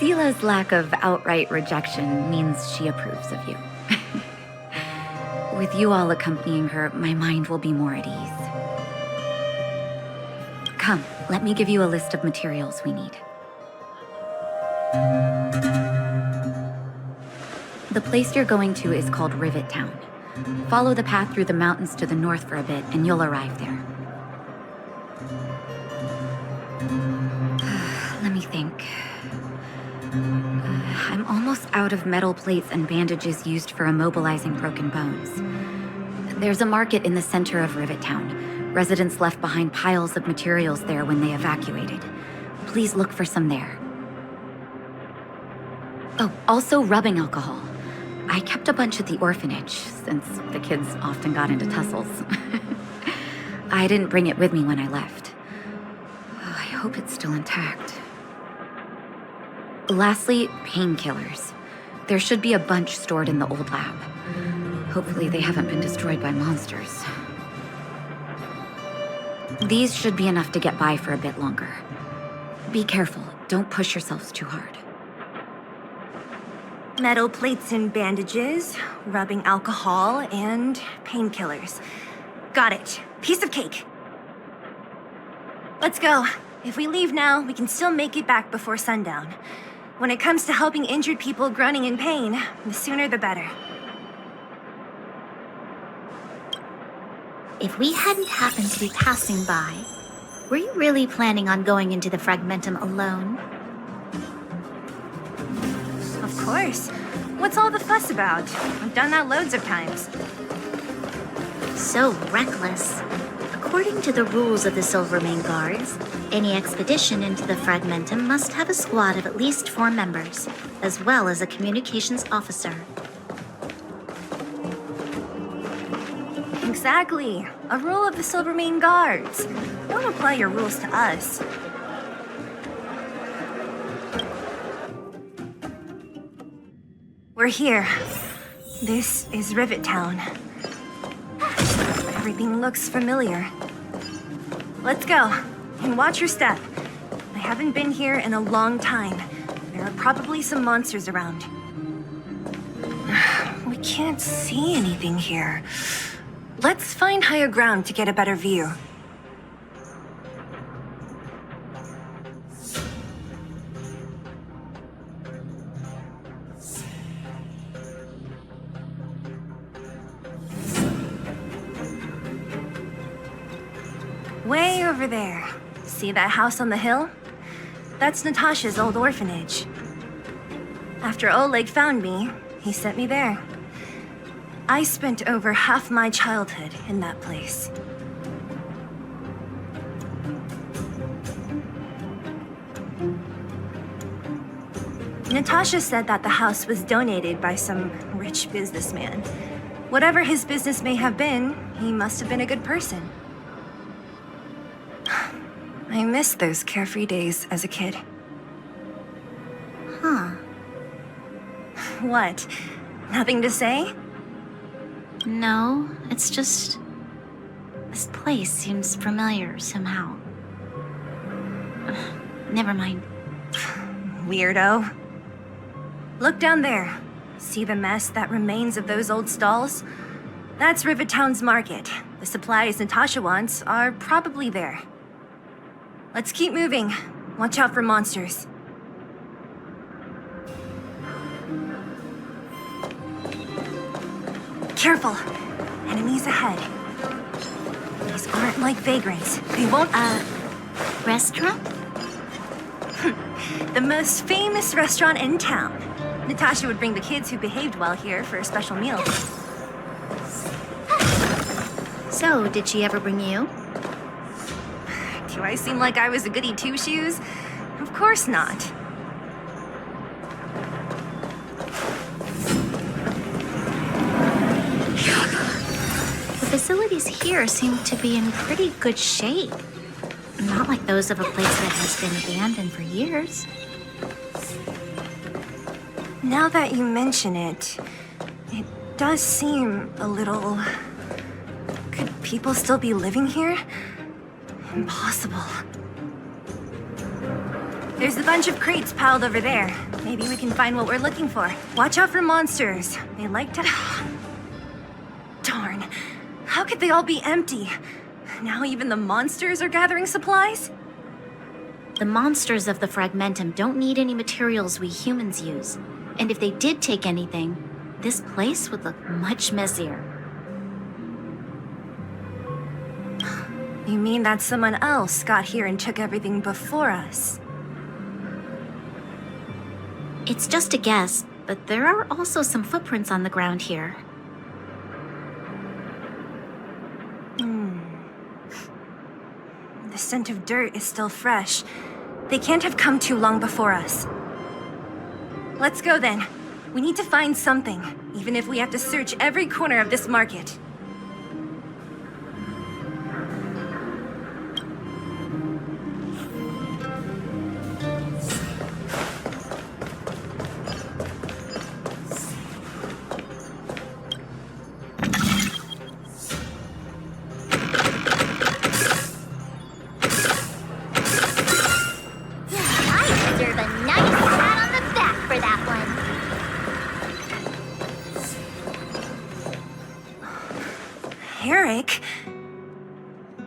Zila's lack of outright rejection means she approves of you. With you all accompanying her, my mind will be more at ease. Come, let me give you a list of materials we need. The place you're going to is called Rivet Town. Follow the path through the mountains to the north for a bit, and you'll arrive there. Let me think. I'm almost out of metal plates and bandages used for immobilizing broken bones. There's a market in the center of Rivet Town. Residents left behind piles of materials there when they evacuated. Please look for some there. Oh, also rubbing alcohol. I kept a bunch at the orphanage, since the kids often got into tussles. I didn't bring it with me when I left. Oh, I hope it's still intact. Lastly, painkillers. There should be a bunch stored in the old lab. Hopefully they haven't been destroyed by monsters. These should be enough to get by for a bit longer. Be careful, don't push yourselves too hard. Metal plates and bandages, rubbing alcohol, and painkillers. Got it. Piece of cake. Let's go. If we leave now, we can still make it back before sundown. When it comes to helping injured people groaning in pain, the sooner the better. If we hadn't happened to be passing by, were you really planning on going into the Fragmentum alone? Of course. What's all the fuss about? I've done that loads of times. So reckless. According to the rules of the Silvermane Guards, any expedition into the Fragmentum must have a squad of at least 4 members, as well as a communications officer. Exactly. A rule of the Silvermane Guards. Don't apply your rules to us. We're here. This is Rivet Town. Everything looks familiar. Let's go. And watch your step. I haven't been here in a long time. There are probably some monsters around. We can't see anything here. Let's find higher ground to get a better view. Way over there. See that house on the hill? That's Natasha's old orphanage. After Oleg found me, he sent me there. I spent over half my childhood in that place. Natasha said that the house was donated by some rich businessman. Whatever his business may have been, he must have been a good person. I miss those carefree days as a kid. Huh. What? Nothing to say? No, it's just... this place seems familiar somehow. Never mind. Weirdo. Look down there. See the mess that remains of those old stalls? That's Rivet Town's market. The supplies Natasha wants are probably there. Let's keep moving. Watch out for monsters. Careful. Enemies ahead. These aren't like vagrants. They won't, Restaurant? The most famous restaurant in town. Natasha would bring the kids who behaved well here for a special meal. So, did she ever bring you? Do I seem like I was a goody two-shoes? Of course not. The facilities here seem to be in pretty good shape. Not like those of a place that has been abandoned for years. Now that you mention it, it does seem a little... Could people still be living here? Impossible. There's a bunch of crates piled over there. Maybe we can find what we're looking for. Watch out for monsters. They like to... Darn. How could they all be empty? Now even the monsters are gathering supplies? The monsters of the Fragmentum don't need any materials we humans use. And if they did take anything, this place would look much messier. You mean that someone else got here and took everything before us? It's just a guess, but there are also some footprints on the ground here. The scent of dirt is still fresh. They can't have come too long before us. Let's go then. We need to find something, even if we have to search every corner of this market. Eric?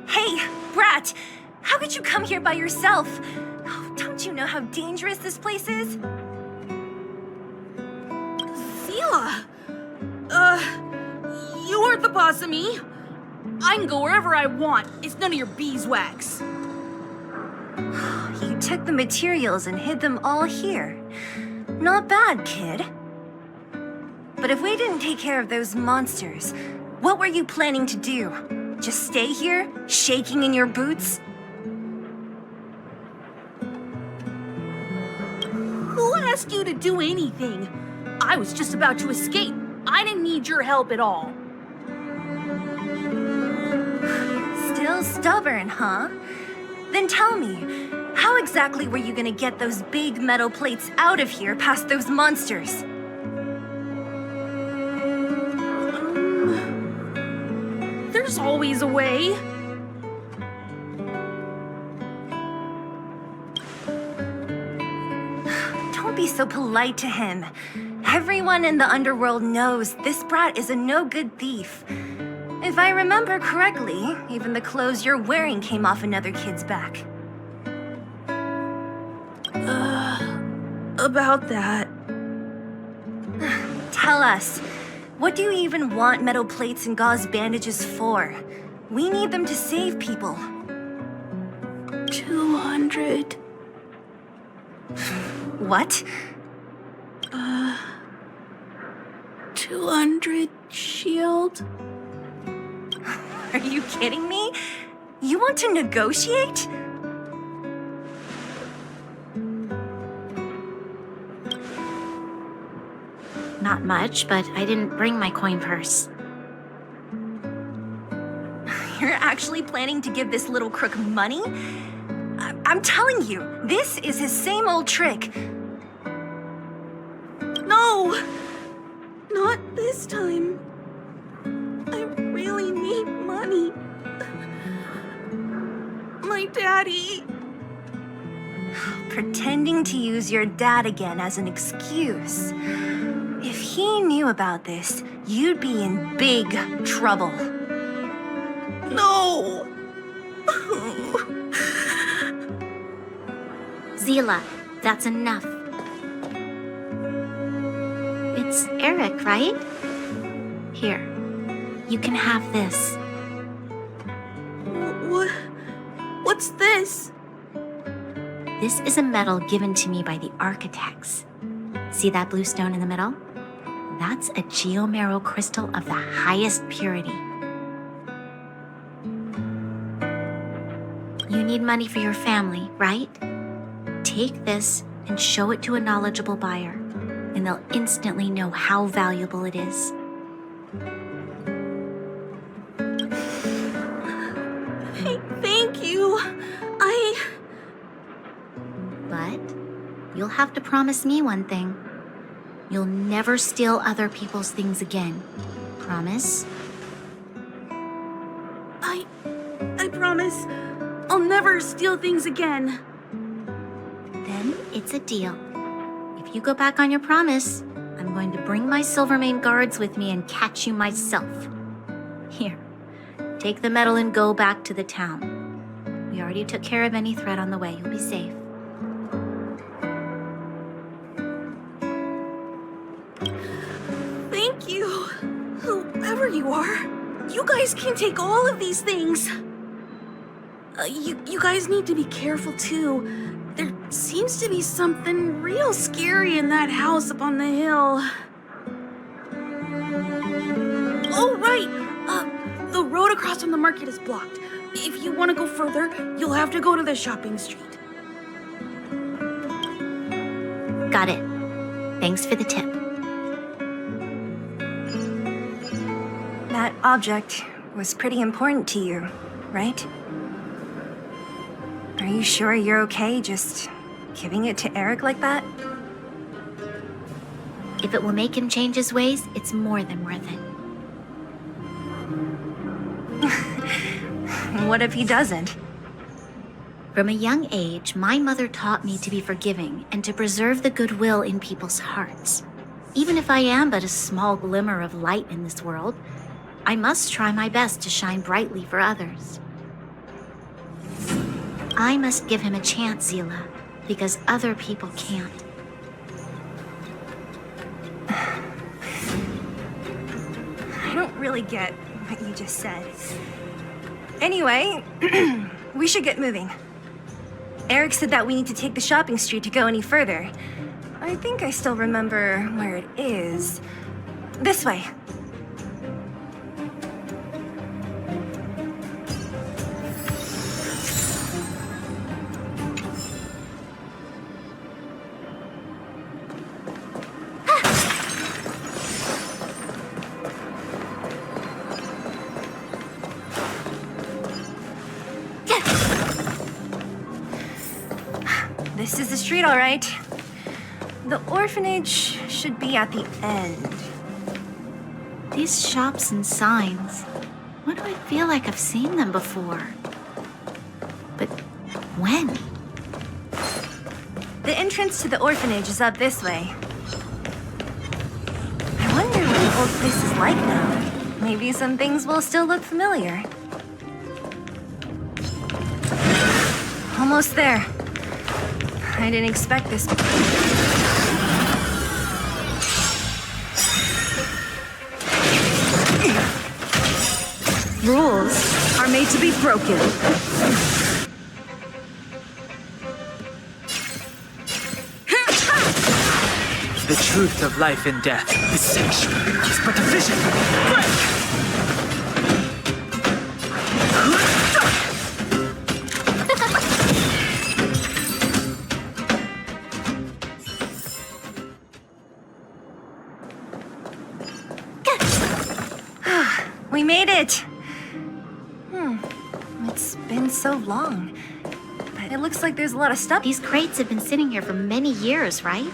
Hey, Brat! How could you come here by yourself? Oh, don't you know how dangerous this place is? Zila! You aren't the boss of me. I can go wherever I want. It's none of your beeswax. You took the materials and hid them all here. Not bad, kid. But if we didn't take care of those monsters, what were you planning to do? Just stay here, shaking in your boots? Who asked you to do anything? I was just about to escape. I didn't need your help at all. Still stubborn, huh? Then tell me, how exactly were you gonna get those big metal plates out of here past those monsters? There's always a way. Don't be so polite to him. Everyone in the underworld knows this brat is a no-good thief. If I remember correctly, even the clothes you're wearing came off another kid's back. About that. Tell us, what do you even want metal plates and gauze bandages for? We need them to save people. 200. What? 200 shield. Are you kidding me? You want to negotiate? Not much, but I didn't bring my coin purse. You're actually planning to give this little crook money? I'm telling you, this is his same old trick. No! Not this time. I really need money. My daddy. Pretending to use your dad again as an excuse. If he knew about this, you'd be in big trouble. No! Zila, that's enough. It's Eric, right? Here, you can have this. What's this? This is a medal given to me by the architects. See that blue stone in the middle? That's a geomarrow crystal of the highest purity. You need money for your family, right? Take this and show it to a knowledgeable buyer, and they'll instantly know how valuable it is. Thank you. But you'll have to promise me one thing. You'll never steal other people's things again. Promise? I promise. I'll never steal things again. Then it's a deal. If you go back on your promise, I'm going to bring my Silvermane guards with me and catch you myself. Here, take the medal and go back to the town. We already took care of any threat on the way. You'll be safe. Thank you. Whoever you are, you guys can take all of these things. You guys need to be careful too. There seems to be something real scary in that house up on the hill. Oh, right! The road across from the market is blocked. If you want to go further, you'll have to go to the shopping street. Got it. Thanks for the tip. That object was pretty important to you, right? Are you sure you're okay just giving it to Eric like that? If it will make him change his ways, it's more than worth it. What if he doesn't? From a young age, my mother taught me to be forgiving and to preserve the goodwill in people's hearts. Even if I am but a small glimmer of light in this world, I must try my best to shine brightly for others. I must give him a chance, Zila, because other people can't. I don't really get what you just said. Anyway, we should get moving. Eric said that we need to take the shopping street to go any further. I think I still remember where it is. This way. This is the street, all right. The orphanage should be at the end. These shops and signs, why do I feel like I've seen them before? But when? The entrance to the orphanage is up this way. I wonder what the old place is like now. Maybe some things will still look familiar. Almost there. I didn't expect this. Rules are made to be broken. The truth of life and death is sanctuary is but a vision. Break! We made it! It's been so long. But it looks like there's a lot of stuff. These crates have been sitting here for many years, right?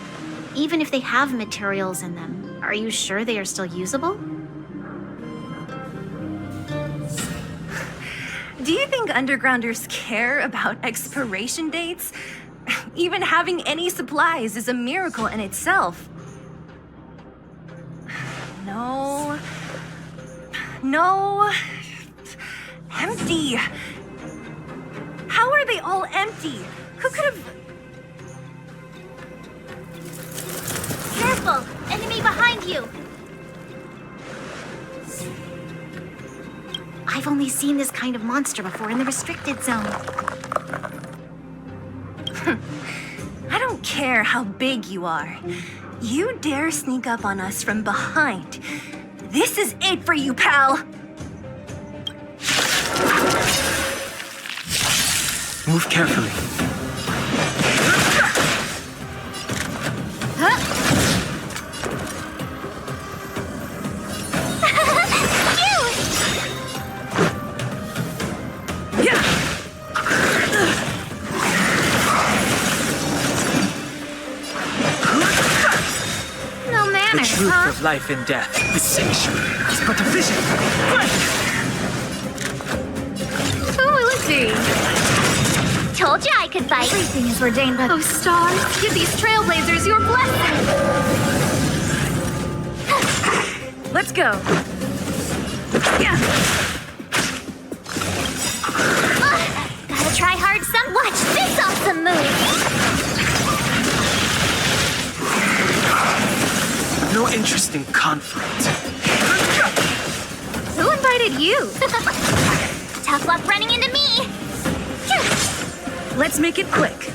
Even if they have materials in them, are you sure they are still usable? Do you think undergrounders care about expiration dates? Even having any supplies is a miracle in itself. No. No. Empty. How are they all empty? Who could have... Careful! Enemy behind you! I've only seen this kind of monster before in the restricted zone. care how big you are. You dare sneak up on us from behind. This is it for you, pal! Move carefully. No The manners, truth huh? of life and death, the sanctuary, is but a vision. Who is he? Told you I could fight. Everything is ordained by those stars. Give these trailblazers your blessing. Let's go. Yeah. Gotta try hard some. Watch this awesome move. No interest in conflict. Who invited you? Tough luck running into me. Let's make it quick.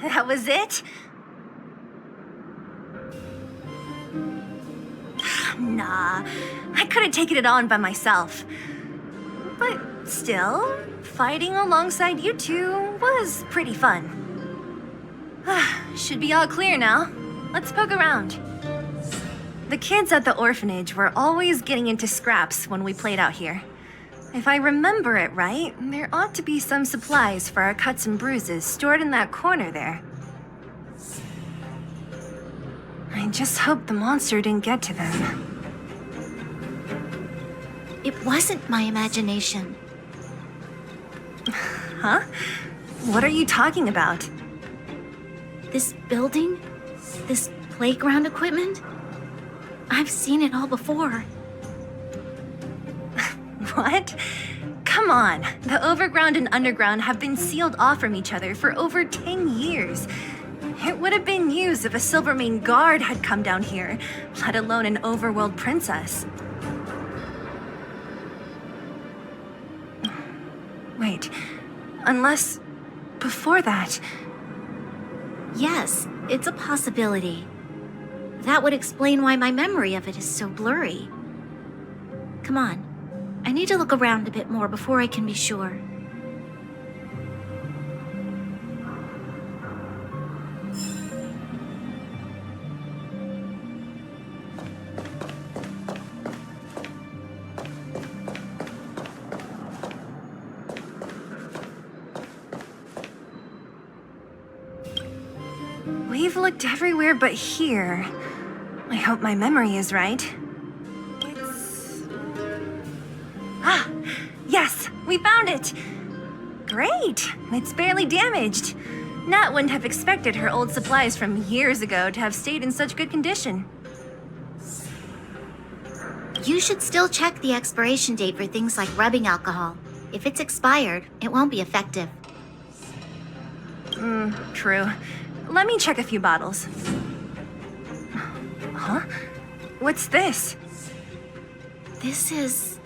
That was it? Nah, I could have taken it on by myself. But still, fighting alongside you two was pretty fun. Should be all clear now. Let's poke around. The kids at the orphanage were always getting into scraps when we played out here. If I remember it right, there ought to be some supplies for our cuts and bruises stored in that corner there. I just hope the monster didn't get to them. It wasn't my imagination. Huh? What are you talking about? This building? This playground equipment? I've seen it all before. What? Come on. The overground and underground have been sealed off from each other for over 10 years. It would have been used if a Silvermane guard had come down here, let alone an overworld princess. Wait, unless before that... Yes, it's a possibility. That would explain why my memory of it is so blurry. Come on. I need to look around a bit more before I can be sure. We've looked everywhere but here. I hope my memory is right. Ah, yes, we found it! Great, it's barely damaged. Nat wouldn't have expected her old supplies from years ago to have stayed in such good condition. You should still check the expiration date for things like rubbing alcohol. If it's expired, it won't be effective. True. Let me check a few bottles. Huh? What's this? This is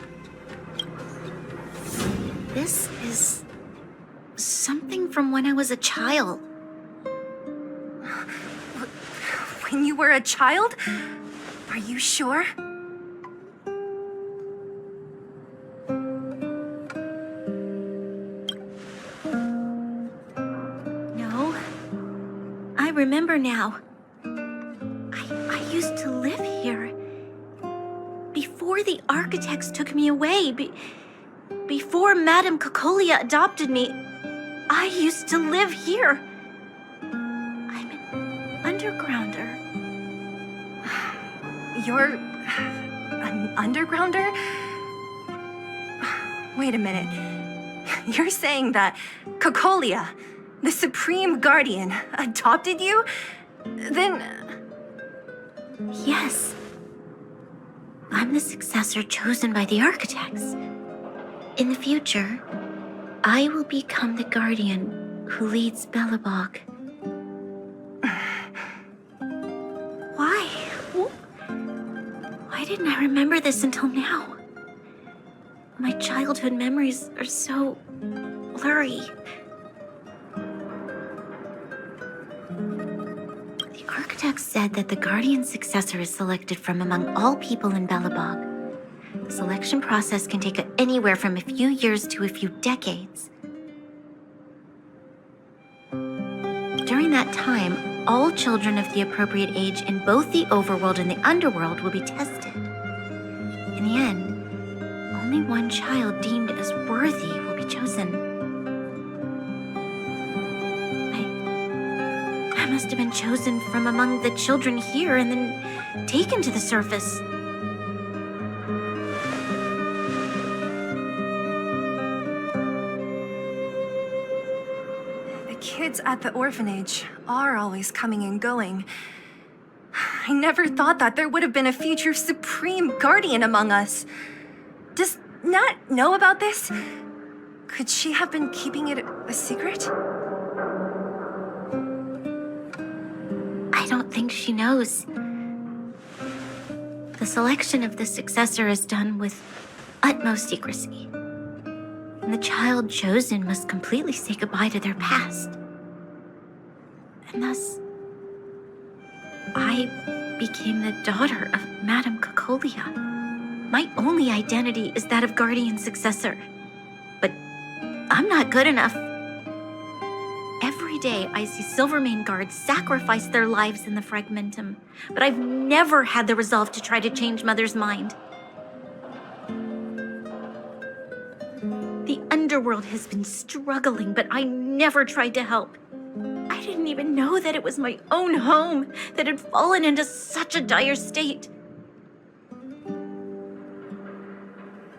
something from when I was a child. When you were a child? Are you sure? No. I remember now. I used to live here. Before the architects took me away, before Madame Cocolia adopted me, I used to live here. I'm an undergrounder. You're an undergrounder? Wait a minute. You're saying that Cocolia, the Supreme Guardian, adopted you? Then... Yes. I'm the successor chosen by the architects. In the future, I will become the guardian who leads Belobog. Why? Why didn't I remember this until now? My My childhood memories are so blurry. The architect said that the guardian successor is selected from among all people in Belobog. The selection process can take anywhere from a few years to a few decades. During that time, all children of the appropriate age in both the overworld and the underworld will be tested. In the end, only one child deemed as worthy will be chosen. I must have been chosen from among the children here and then taken to the surface. The kids at the orphanage are always coming and going. I never thought that there would have been a future Supreme Guardian among us. Does Nat know about this? Could she have been keeping it a secret? I don't think she knows. The selection of the successor is done with utmost secrecy. And the child chosen must completely say goodbye to their past. And thus, I became the daughter of Madame Cocolia. My only identity is that of guardian successor. But I'm not good enough. Every day I see Silvermane guards sacrifice their lives in the Fragmentum, but I've never had the resolve to try to change Mother's mind. The underworld has been struggling, but I never tried to help. I didn't even know that it was my own home that had fallen into such a dire state.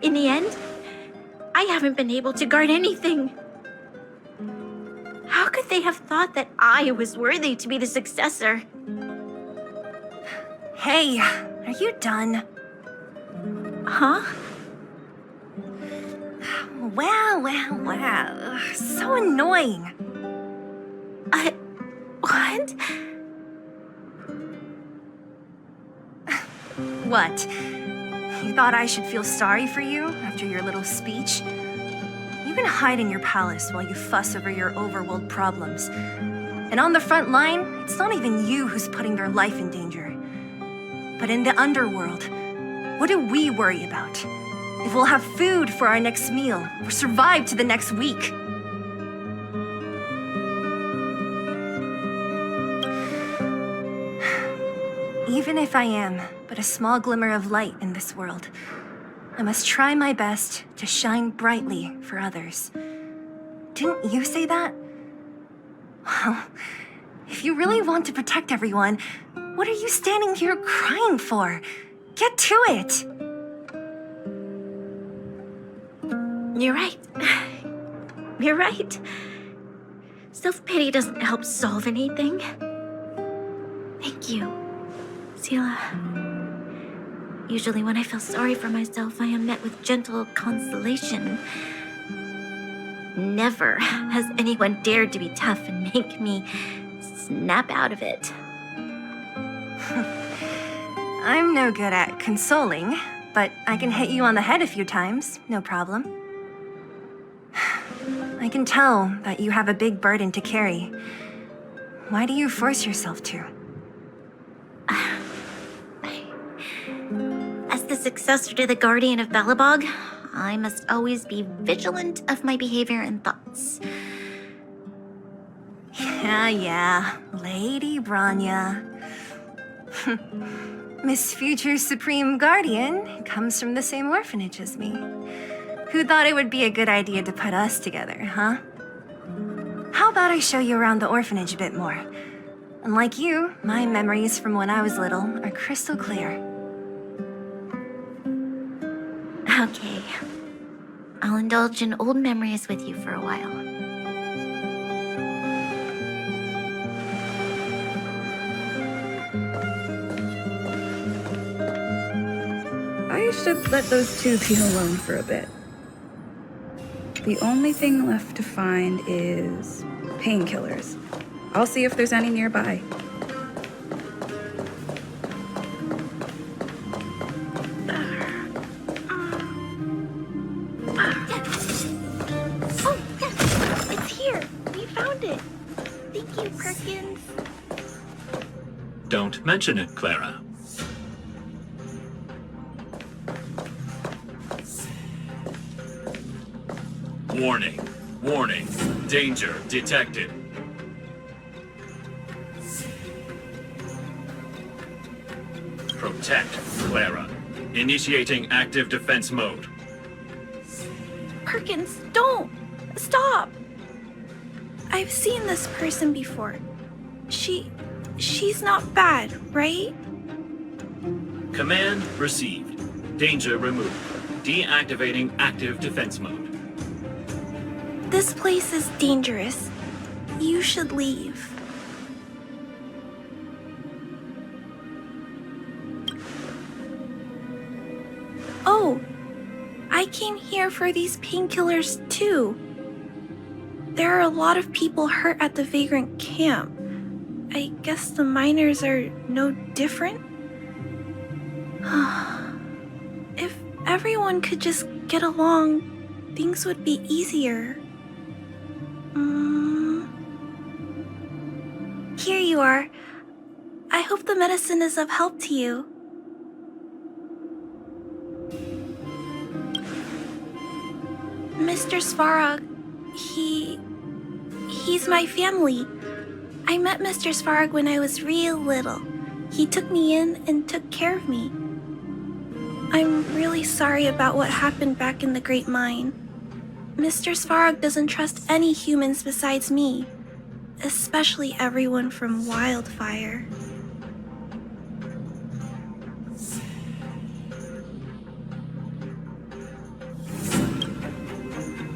In the end, I haven't been able to guard anything. How could they have thought that I was worthy to be the successor? Hey, are you done? Huh? Wow. So annoying. What? What? You thought I should feel sorry for you after your little speech? You can hide in your palace while you fuss over your overworld problems. And on the front line, it's not even you who's putting their life in danger. But in the underworld, what do we worry about? If we'll have food for our next meal, or survive to the next week. Even if I am but a small glimmer of light in this world, I must try my best to shine brightly for others. Didn't you say that? Well, if you really want to protect everyone, what are you standing here crying for? Get to it! You're right. You're right. Self-pity doesn't help solve anything. Thank you, Sela. Usually when I feel sorry for myself, I am met with gentle consolation. Never has anyone dared to be tough and make me snap out of it. I'm no good at consoling, but I can hit you on the head a few times, no problem. I can tell that you have a big burden to carry. Why do you force yourself to? As the successor to the Guardian of Belobog, I must always be vigilant of my behavior and thoughts. Yeah, Lady Branya. Miss Future Supreme Guardian comes from the same orphanage as me. Who thought it would be a good idea to put us together, huh? How about I show you around the orphanage a bit more? Unlike you, my memories from when I was little are crystal clear. Okay. I'll indulge in old memories with you for a while. I should let those two be alone for a bit. The only thing left to find is painkillers. I'll see if there's any nearby. Perkins. Don't mention it, Clara. Warning. Warning. Danger detected. Protect Clara. Initiating active defense mode. Perkins, don't! Stop! I've seen this person before. She's not bad, right? Command received. Danger removed. Deactivating active defense mode. This place is dangerous. You should leave. Oh, I came here for these painkillers too. There are a lot of people hurt at the vagrant camp. I guess the miners are no different? If everyone could just get along, things would be easier. Here you are. I hope the medicine is of help to you. Mr. Svarog, he's my family. I met Mr. Svarog when I was real little. He took me in and took care of me. I'm really sorry about what happened back in the Great Mine. Mr. Svarog doesn't trust any humans besides me, especially everyone from Wildfire.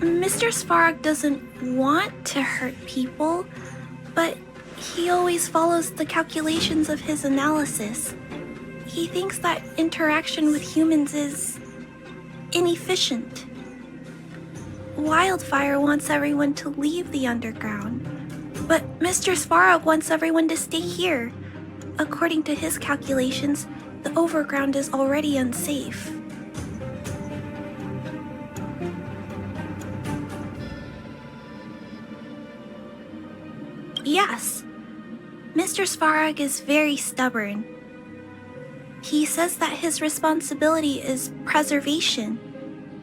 Mr. Svarog doesn't want to hurt people, but he always follows the calculations of his analysis. He thinks that interaction with humans is inefficient. Wildfire wants everyone to leave the underground, but Mr. Svarog wants everyone to stay here. According to his calculations, the overground is already unsafe. Yes, Mr. Svarog is very stubborn. He says that his responsibility is preservation.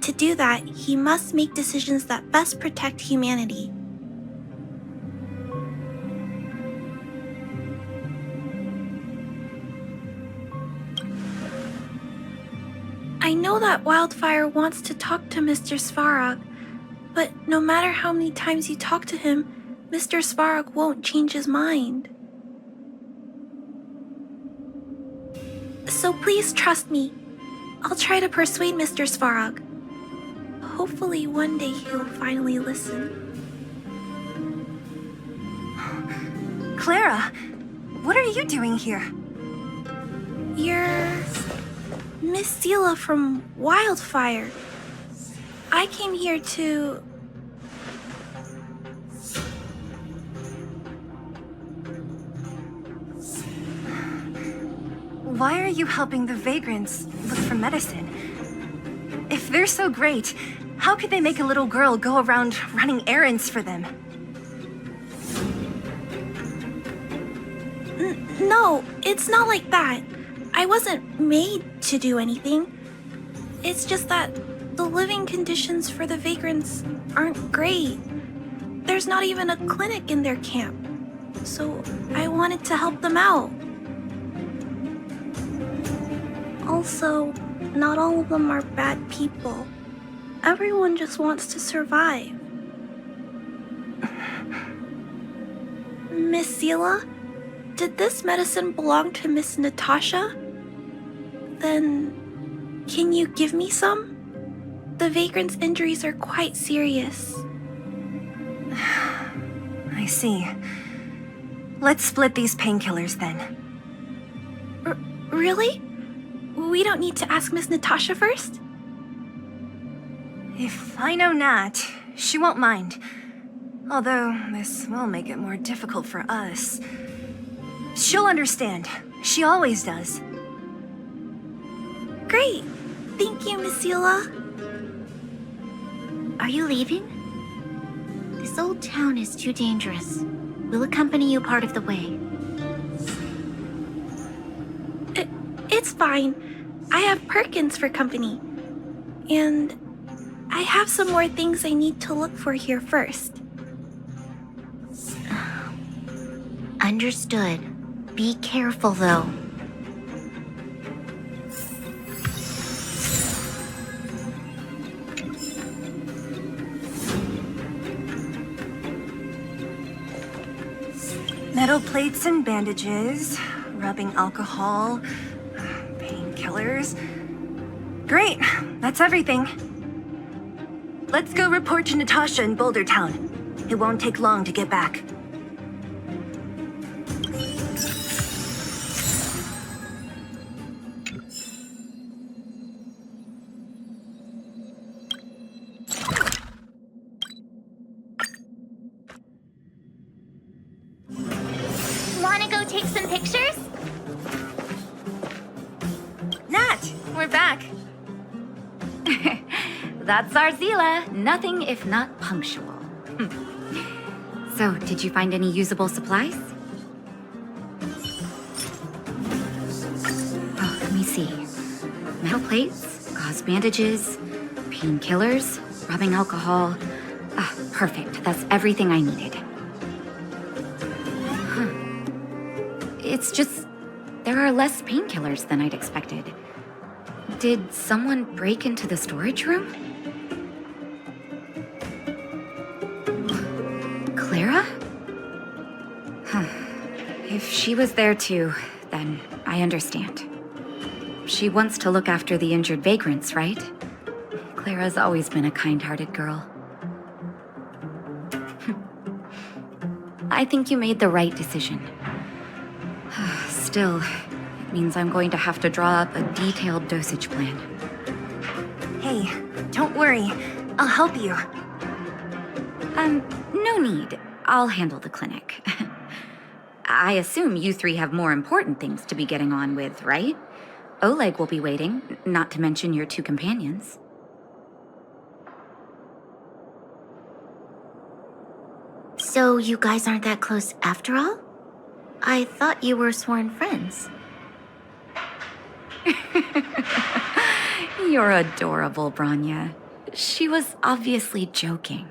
To do that, he must make decisions that best protect humanity. I know that Wildfire wants to talk to Mr. Svarog, but no matter how many times you talk to him, Mr. Svarog won't change his mind. So please trust me. I'll try to persuade Mr. Svarog. Hopefully one day he'll finally listen. Clara, what are you doing here? You're Miss Sela from Wildfire. I came here to... Why are you helping the vagrants look for medicine? If they're so great, how could they make a little girl go around running errands for them? No, it's not like that. I wasn't made to do anything. It's just that the living conditions for the vagrants aren't great. There's not even a clinic in their camp. So I wanted to help them out. Also, not all of them are bad people. Everyone just wants to survive. Miss Sela, did this medicine belong to Miss Natasha? Then, can you give me some? The vagrant's injuries are quite serious. I see. Let's split these painkillers then. Really? We don't need to ask Miss Natasha first? If I know Nat, she won't mind. Although, this will make it more difficult for us. She'll understand. She always does. Great! Thank you, Miss Sela. Are you leaving? This old town is too dangerous. We'll accompany you part of the way. It's fine. I have Perkins for company. And I have some more things I need to look for here first. Understood. Be careful, though. Metal plates and bandages, rubbing alcohol, painkillers. Great, that's everything. Let's go report to Natasha in Boulder Town. It won't take long to get back. Wanna go take some pictures? Nat, we're back. That's our Zila. Nothing if not punctual. So, did you find any usable supplies? Oh, let me see. Metal plates, gauze bandages, painkillers, rubbing alcohol. Ah, perfect. That's everything I needed. It's just, there are less painkillers than I'd expected. Did someone break into the storage room? Clara? Huh. If she was there too, then I understand. She wants to look after the injured vagrants, right? Clara's always been a kind-hearted girl. I think you made the right decision. Still, it means I'm going to have to draw up a detailed dosage plan. Hey, don't worry. I'll help you. No need. I'll handle the clinic. I assume you three have more important things to be getting on with, right? Oleg will be waiting, not to mention your two companions. So you guys aren't that close after all? I thought you were sworn friends. You're adorable, Branya. She was obviously joking.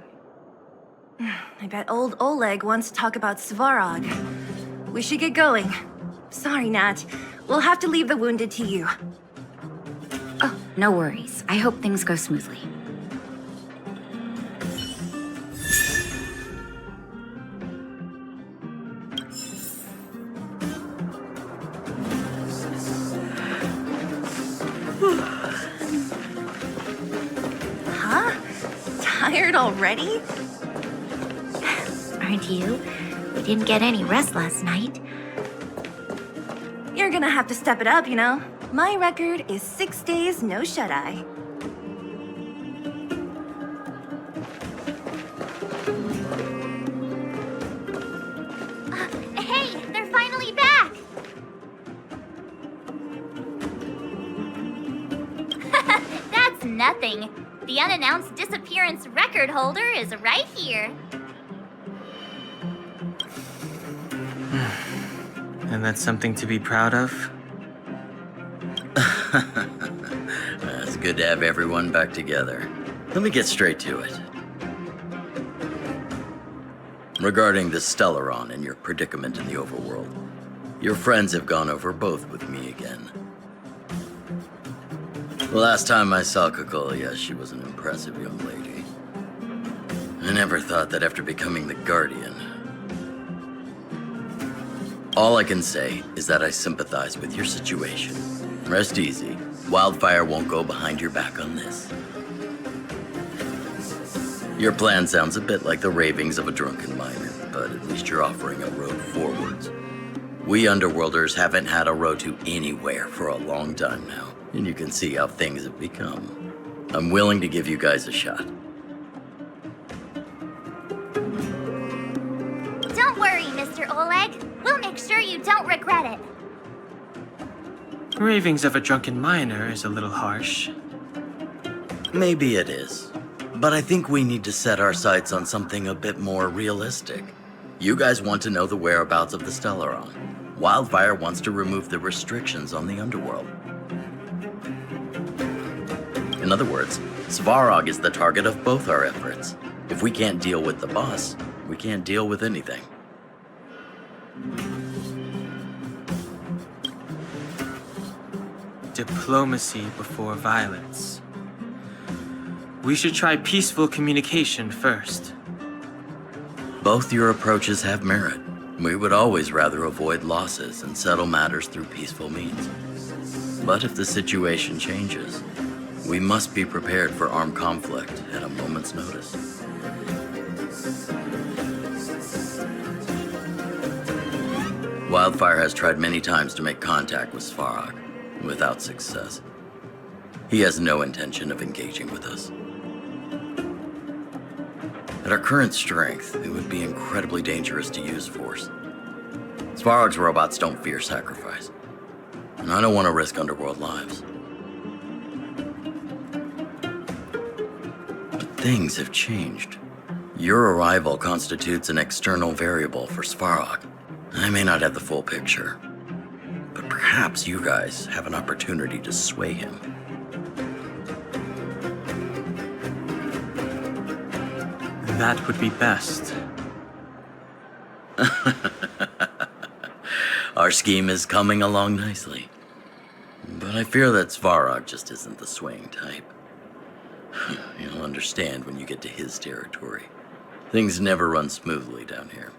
I bet old Oleg wants to talk about Svarog. We should get going. Sorry, Nat. We'll have to leave the wounded to you. Oh, no worries. I hope things go smoothly. Huh? Tired already? Aren't you? We didn't get any rest last night. You're gonna have to step it up, you know? My record is 6 days, no shut-eye. Hey, they're finally back! That's nothing. The unannounced disappearance record holder is right here. And that's something to be proud of? It's good to have everyone back together. Let me get straight to it. Regarding the Stellaron and your predicament in the overworld, your friends have gone over both with me again. The last time I saw Kokolia, she was an impressive young lady. I never thought that after becoming the Guardian. All I can say is that I sympathize with your situation. Rest easy. Wildfire won't go behind your back on this. Your plan sounds a bit like the ravings of a drunken miner, but at least you're offering a road forwards. We Underworlders haven't had a road to anywhere for a long time now, and you can see how things have become. I'm willing to give you guys a shot. Don't worry, Mr. Oleg. We'll make sure you don't regret it. Ravings of a drunken miner is a little harsh. Maybe it is. But I think we need to set our sights on something a bit more realistic. You guys want to know the whereabouts of the Stellaron. Wildfire wants to remove the restrictions on the underworld. In other words, Svarog is the target of both our efforts. If we can't deal with the boss, we can't deal with anything. Diplomacy before violence. We should try peaceful communication first. Both your approaches have merit. We would always rather avoid losses and settle matters through peaceful means. But if the situation changes, we must be prepared for armed conflict at a moment's notice. Wildfire has tried many times to make contact with Svarog, without success. He has no intention of engaging with us. At our current strength, it would be incredibly dangerous to use force. Svarog's robots don't fear sacrifice, and I don't want to risk underworld lives. But things have changed. Your arrival constitutes an external variable for Svarog. I may not have the full picture, but perhaps you guys have an opportunity to sway him. That would be best. Our scheme is coming along nicely. But I fear that Svarog just isn't the swaying type. You'll understand when you get to his territory. Things never run smoothly down here.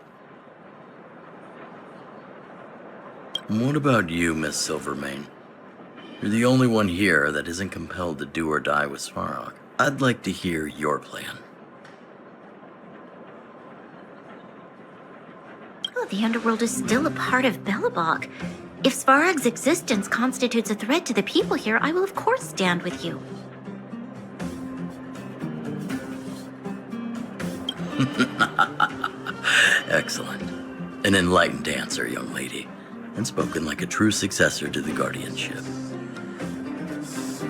And what about you, Miss Silvermane? You're the only one here that isn't compelled to do or die with Svarog. I'd like to hear your plan. Oh, the underworld is still a part of Belobog. If Svarog's existence constitutes a threat to the people here, I will of course stand with you. Excellent. An enlightened answer, young lady, and spoken like a true successor to the guardianship.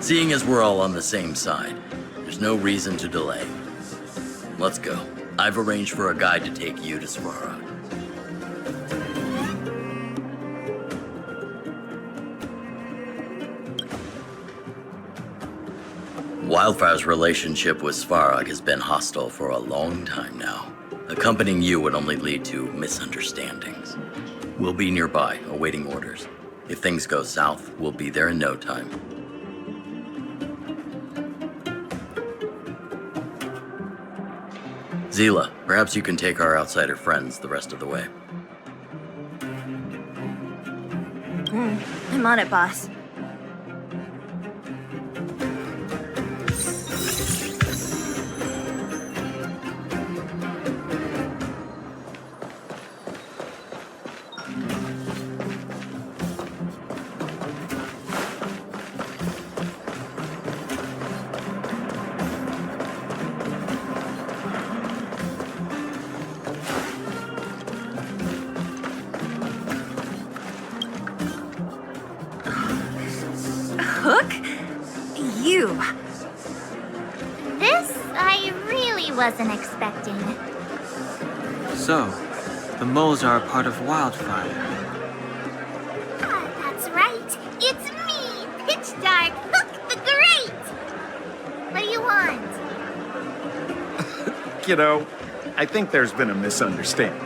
Seeing as we're all on the same side, there's no reason to delay. Let's go. I've arranged for a guide to take you to Svarog. Wildfire's relationship with Svarog has been hostile for a long time now. Accompanying you would only lead to misunderstandings. We'll be nearby, awaiting orders. If things go south, we'll be there in no time. Zila, perhaps you can take our outsider friends the rest of the way. I'm on it, boss. Hook? You. This I really wasn't expecting. So, the moles are a part of Wildfire. Ah, that's right. It's me, Pitch Dark Hook the Great. What do you want? Kiddo, I think there's been a misunderstanding.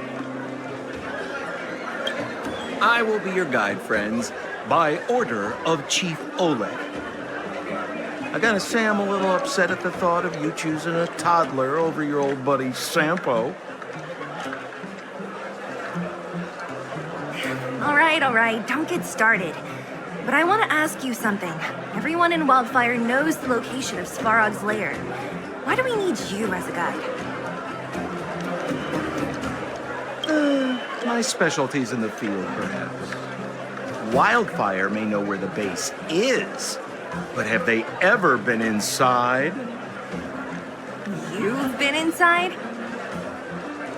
I will be your guide, friends, by order of Chief Oleg. I gotta say I'm a little upset at the thought of you choosing a toddler over your old buddy Sampo. All right, don't get started. But I want to ask you something. Everyone in Wildfire knows the location of Svarog's lair. Why do we need you as a guide? My specialty's in the field, perhaps. Wildfire may know where the base is, but have they ever been inside? You've been inside?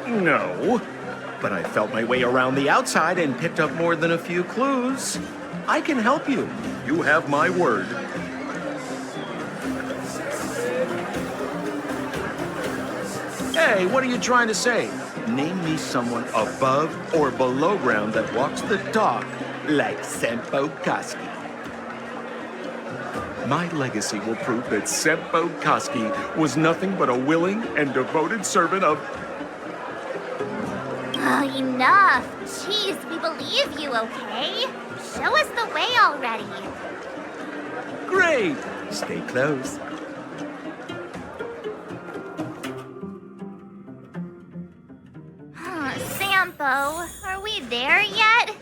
No, but I felt my way around the outside and picked up more than a few clues. I can help you. You have my word. Hey, what are you trying to say? Name me someone above or below ground that walks the talk like Sempo Koski. My legacy will prove that Sempo Koski was nothing but a willing and devoted servant of... Oh, enough. Jeez, we believe you, okay? Show us the way already. Great! Stay close. Sampo, are we there yet?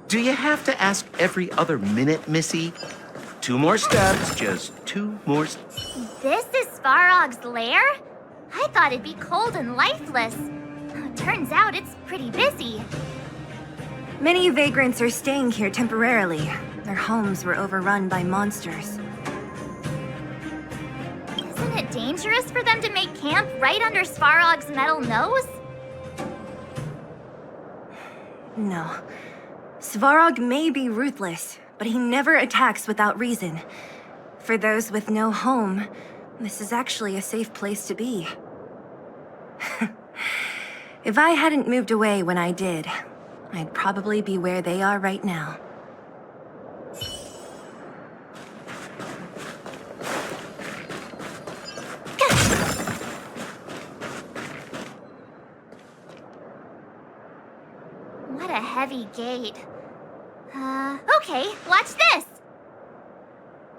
Do you have to ask every other minute, Missy? 2 more steps, just 2 more This is Svarog's lair? I thought it'd be cold and lifeless. Turns out it's pretty busy. Many vagrants are staying here temporarily. Their homes were overrun by monsters. Isn't it dangerous for them to make camp right under Svarog's metal nose? No. Svarog may be ruthless, but he never attacks without reason. For those with no home, this is actually a safe place to be. If I hadn't moved away when I did, I'd probably be where they are right now. What a heavy gate. Okay, watch this!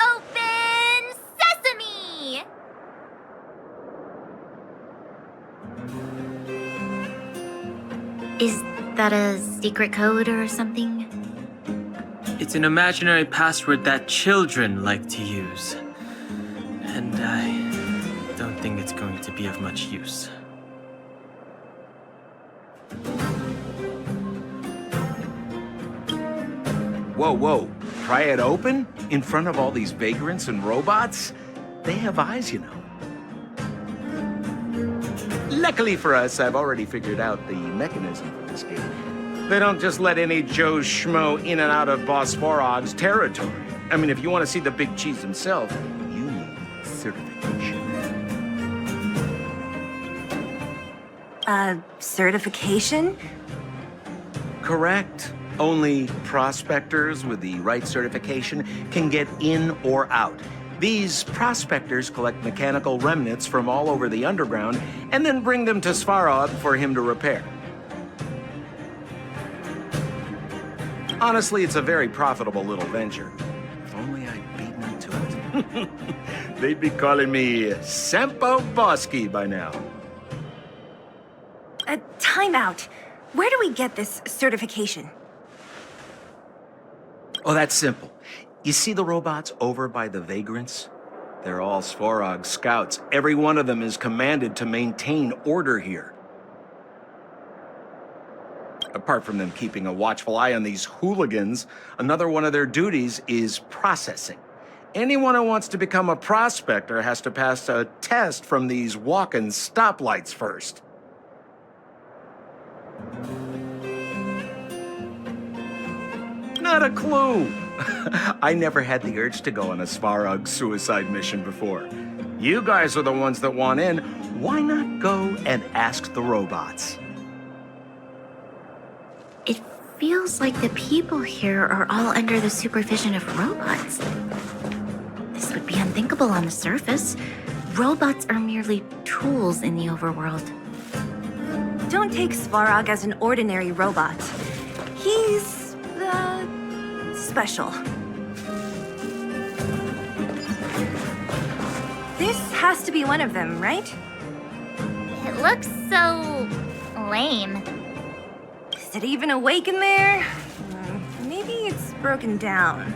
Open sesame! Is that a secret code or something? It's an imaginary password that children like to use. And I don't think it's going to be of much use. Whoa, whoa. Pry it open? In front of all these vagrants and robots? They have eyes, you know. Luckily for us, I've already figured out the mechanism for this gate. They don't just let any Joe Schmo in and out of Boss Svarog's territory. I mean, if you want to see the big cheese himself, you need certification. Certification? Correct. Only prospectors with the right certification can get in or out. These prospectors collect mechanical remnants from all over the underground and then bring them to Svarog for him to repair. Honestly, it's a very profitable little venture. If only I'd beaten them to it. They'd be calling me Sempo Koski by now. Time out. Where do we get this certification? Oh, that's simple. You see the robots over by the vagrants? They're all Svarog scouts. Every one of them is commanded to maintain order here. Apart from them keeping a watchful eye on these hooligans, another one of their duties is processing. Anyone who wants to become a prospector has to pass a test from these walking stoplights first. Not a clue. I never had the urge to go on a Svarog suicide mission before. You guys are the ones that want in. Why not go and ask the robots? It feels like the people here are all under the supervision of robots. This would be unthinkable on the surface. Robots are merely tools in the overworld. Don't take Svarog as an ordinary robot. He's, special. This has to be one of them, right? It looks so lame. Is it even awake in there? Maybe it's broken down.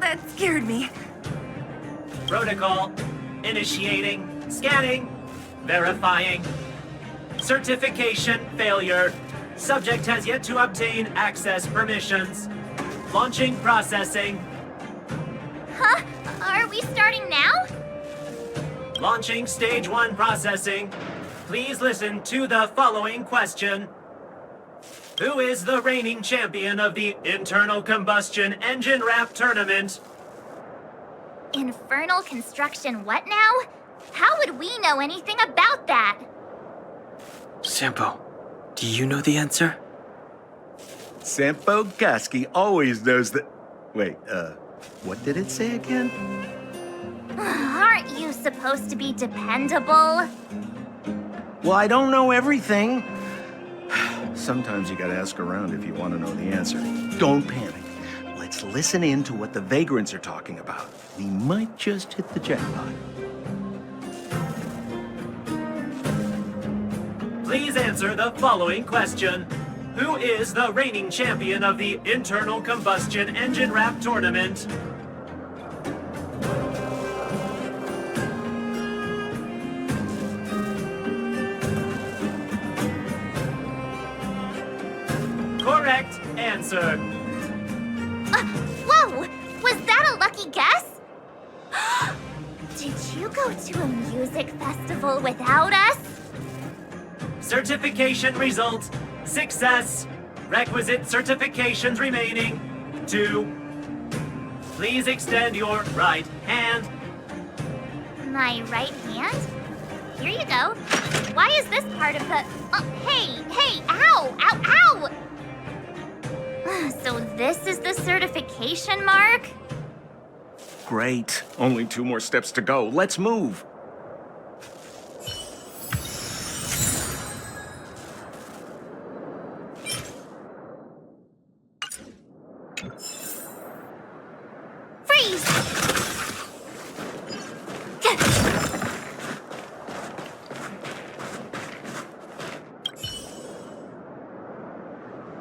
That scared me. Protocol. Initiating. Scanning. Verifying. Certification failure. Subject has yet to obtain access permissions. Launching processing. Huh? Are we starting now? Launching stage 1 processing. Please listen to the following question. Who is the reigning champion of the internal combustion engine wrap tournament? Infernal construction what now? How would we know anything about that? Sampo, do you know the answer? Sampo Gaski always knows that. Wait, what did it say again? Aren't you supposed to be dependable? Well, I don't know everything. Sometimes you gotta ask around if you want to know the answer. Don't panic. Let's listen in to what the vagrants are talking about. We might just hit the jackpot. Please answer the following question. Who is the reigning champion of the Internal Combustion Engine Wrap Tournament? Correct answer. Whoa! Was that a lucky guess? Did you go to a music festival without us? Certification result. Success. Requisite certifications remaining. 2. Please extend your right hand. My right hand? Here you go. Why is this part of the... hey, ow, ow, ow! So this is the certification mark? Great. Only 2 more steps to go. Let's move. Freeze!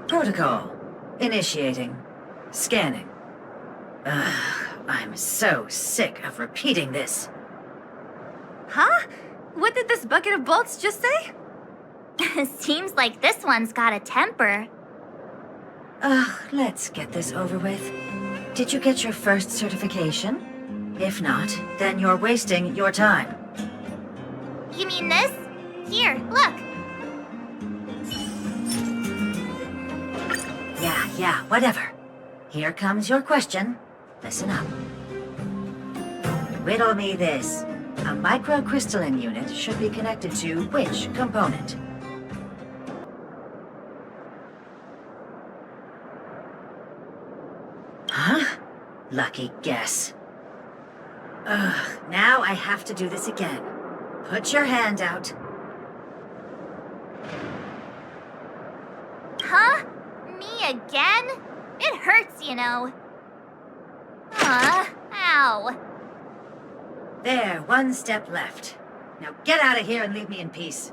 Protocol. Initiating. Scanning. I'm so sick of repeating this. Huh? What did this bucket of bolts just say? Seems like this one's got a temper. Let's get this over with. Did you get your first certification? If not, then you're wasting your time. You mean this? Here, look. Yeah, whatever. Here comes your question. Listen up. Riddle me this. A microcrystalline unit should be connected to which component? Huh? Lucky guess. Now I have to do this again. Put your hand out. Huh? Me again? It hurts, you know. Ow. There, 1 step left. Now get out of here and leave me in peace.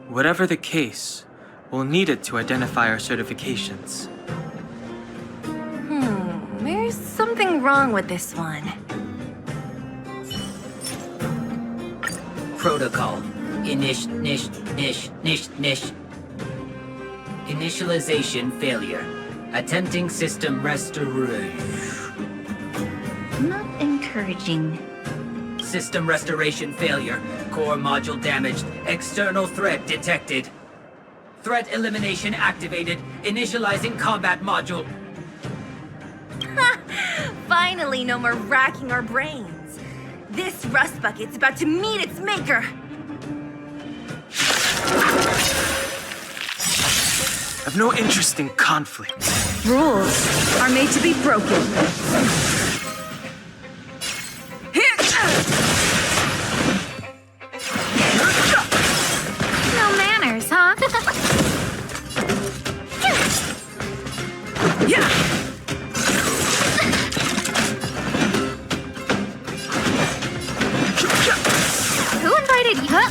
Whatever the case, we'll need it to identify our certifications. There's something wrong with this one. Protocol. Initialization failure. Attempting system restoration. Not encouraging. System restoration failure. Core module damaged. External threat detected. Threat elimination activated. Initializing combat module. Finally, no more racking our brains. This rust bucket's about to meet its maker. I've no interest in conflict. Rules are made to be broken. No manners, huh? Who invited you?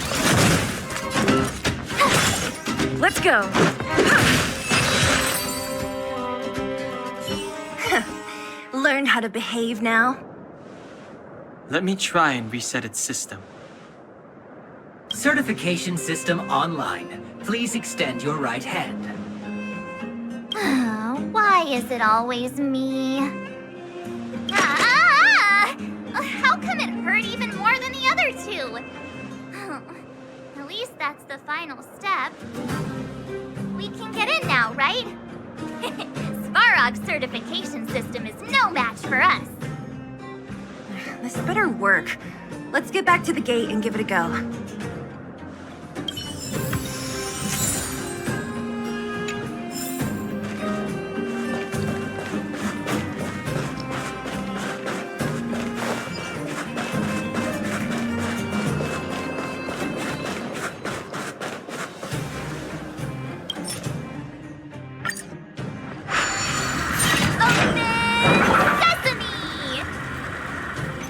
Let's go. Learn how to behave now. Let me try and reset its system. Certification system online. Please extend your right hand. Why is it always me? Ah! How come it hurt even more than the other two? At least that's the final step. We can get in now, right? Svarog's certification system is no match for us. This better work. Let's get back to the gate and give it a go.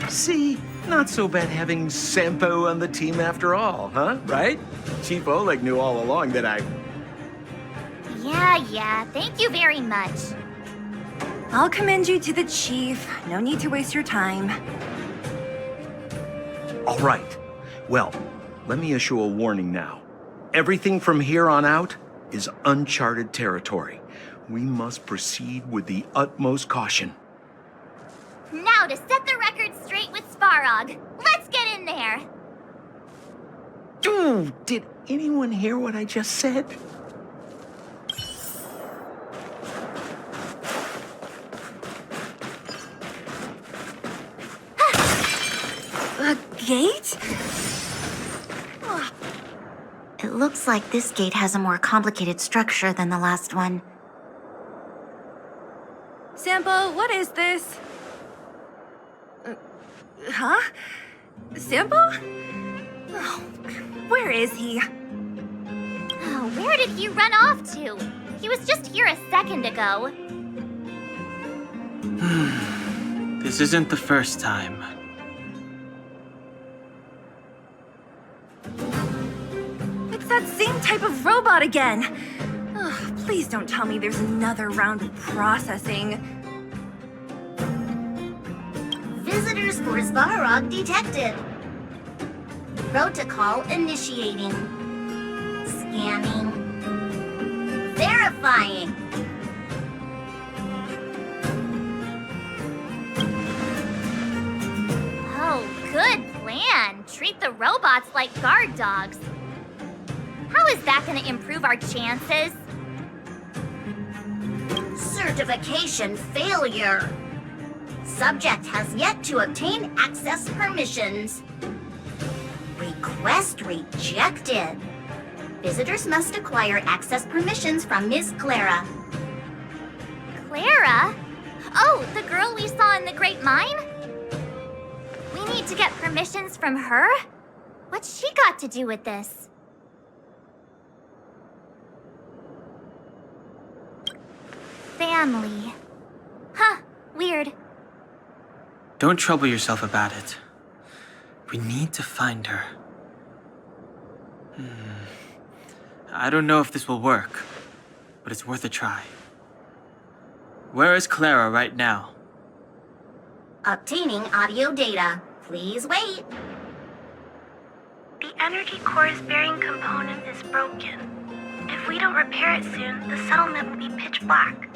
See? Not so bad having Sampo on the team after all, huh? Right? Chief Oleg knew all along that I... Yeah, thank you very much. I'll commend you to the chief. No need to waste your time. All right. Well, let me issue a warning now. Everything from here on out is uncharted territory. We must proceed with the utmost caution. Now to set the record straight with Svarog. Let's get in there. Ooh, did anyone hear what I just said? A gate? It looks like this gate has a more complicated structure than the last one. Sampo, what is this? Huh? Sampo? Oh, where is he? Oh, where did he run off to? He was just here a second ago. This isn't the first time. It's that same type of robot again. Ugh, please don't tell me there's another round of processing. Visitors for Svarog detected. Protocol initiating. Scanning. Verifying. Oh, good plan. Treat the robots like guard dogs. How is that going to improve our chances? Certification failure. Subject has yet to obtain access permissions. Request rejected. Visitors must acquire access permissions from Ms. Clara. Clara? Oh, the girl we saw in the Great Mine? We need to get permissions from her? What's she got to do with this? Family. Huh, weird. Don't trouble yourself about it. We need to find her. I don't know if this will work, but it's worth a try. Where is Clara right now? Obtaining audio data. Please wait. The energy core's bearing component is broken. If we don't repair it soon, the settlement will be pitch black.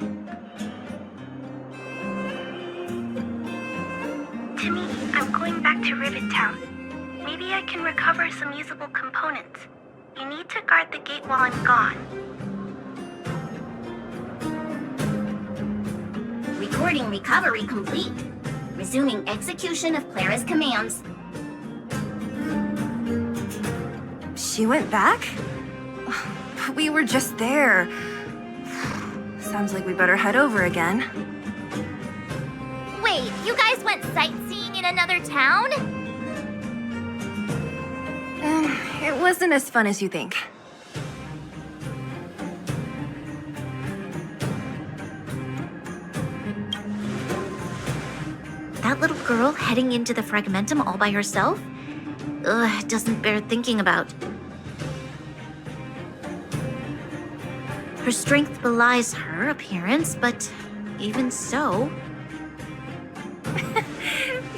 To me, I'm going back to Rivet Town. Maybe I can recover some usable components. You need to guard the gate while I'm gone. Recording recovery complete. Resuming execution of Clara's commands. She went back? We were just there. Sounds like we better head over again. Wait, you guys went sightseeing in another town? It wasn't as fun as you think. That little girl heading into the Fragmentum all by herself? Ugh, it doesn't bear thinking about. Her strength belies her appearance, but even so...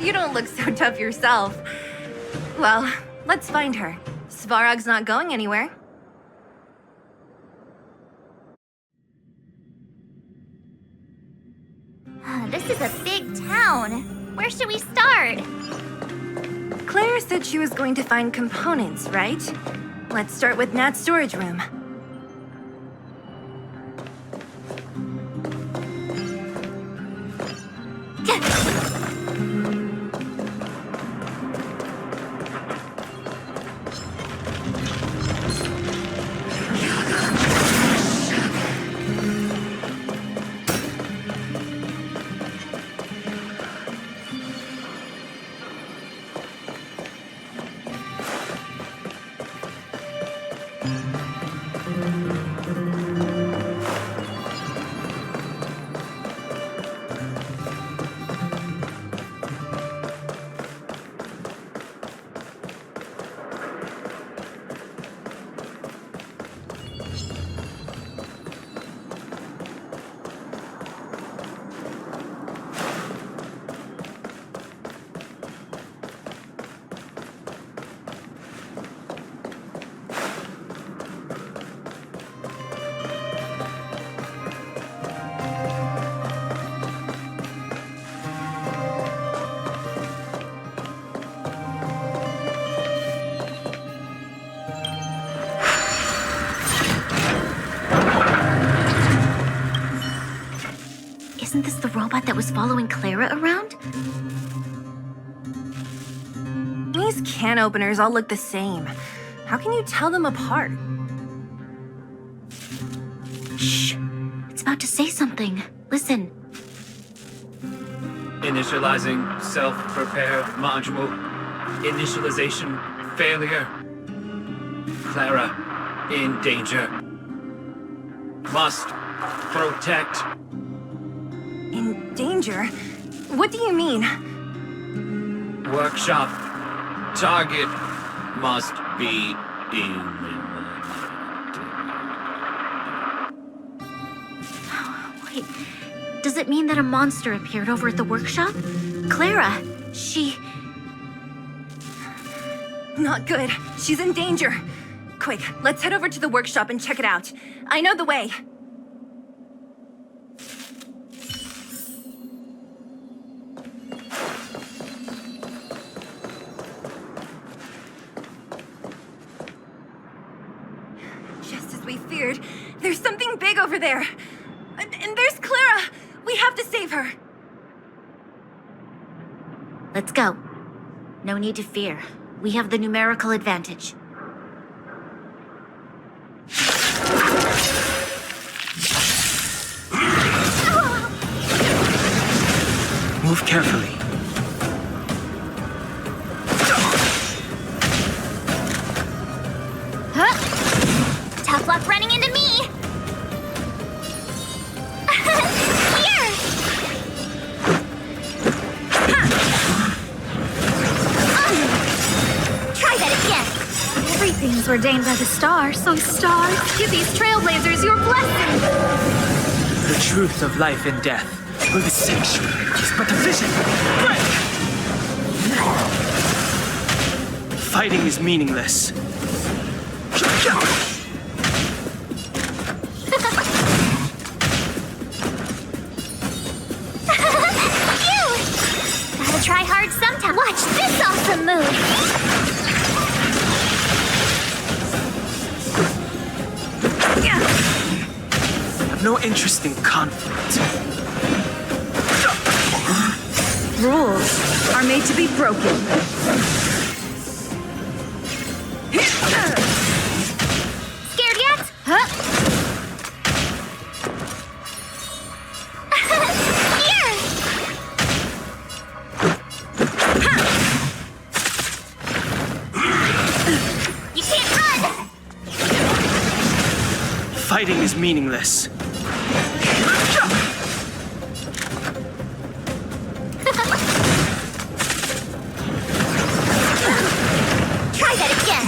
You don't look so tough yourself. Well, let's find her. Svarog's not going anywhere. This is a big town. Where should we start? Claire said she was going to find components, right? Let's start with Nat's storage room. Isn't this the robot that was following Clara around? These can openers all look the same. How can you tell them apart? Shh. It's about to say something. Listen. Initializing self-repair module. Initialization failure. Clara in danger. Must protect. In danger? What do you mean? Workshop. Target must be eliminated. Wait, does it mean that a monster appeared over at the workshop? Clara, she... Not good. She's in danger. Quick, let's head over to the workshop and check it out. I know the way. Just as we feared, there's something big over there. And there's Clara. We have to save her. Let's go. No need to fear. We have the numerical advantage. Move carefully. Huh? Tough luck running into me! Here! Try that again! Everything's ordained by the stars, so stars, give these trailblazers your blessing! The truth of life and death. Will the sanctuary is but a vision. Fighting is meaningless. Gotta try hard sometime. Watch this awesome move! I've no interest in conflict. Rules are made to be broken. Scared yet? Huh? Here! You can't run! Fighting is meaningless. Try that again!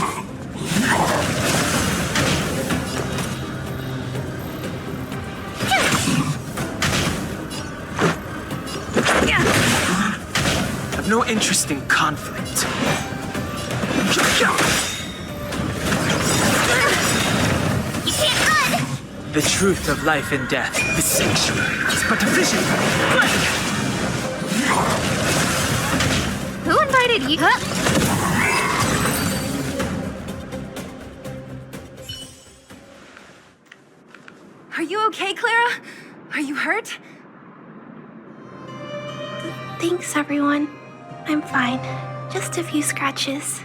I've no interest in conflict. You can't run! The truth of life and death. The sanctuary is but a vision. Kid, you... Are you okay, Clara? Are you hurt? Thanks, everyone. I'm fine. Just a few scratches.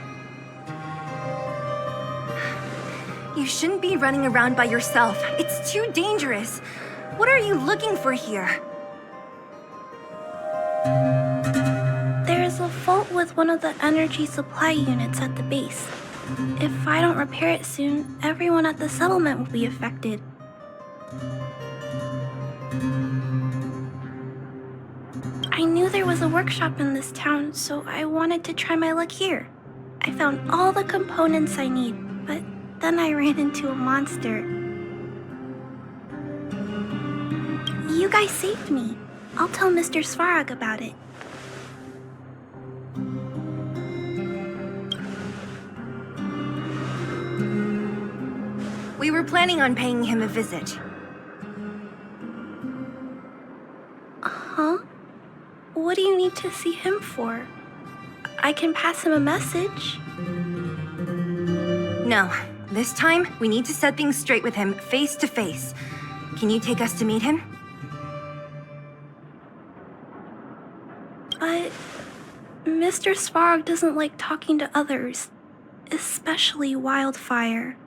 You shouldn't be running around by yourself. It's too dangerous. What are you looking for here? There's a fault with one of the energy supply units at the base. If I don't repair it soon, everyone at the settlement will be affected. I knew there was a workshop in this town, so I wanted to try my luck here. I found all the components I need, but then I ran into a monster. You guys saved me. I'll tell Mr. Svarog about it. We were planning on paying him a visit. Huh? What do you need to see him for? I can pass him a message. No. This time, we need to set things straight with him, face to face. Can you take us to meet him? But Mr. Svarog doesn't like talking to others, especially Wildfire.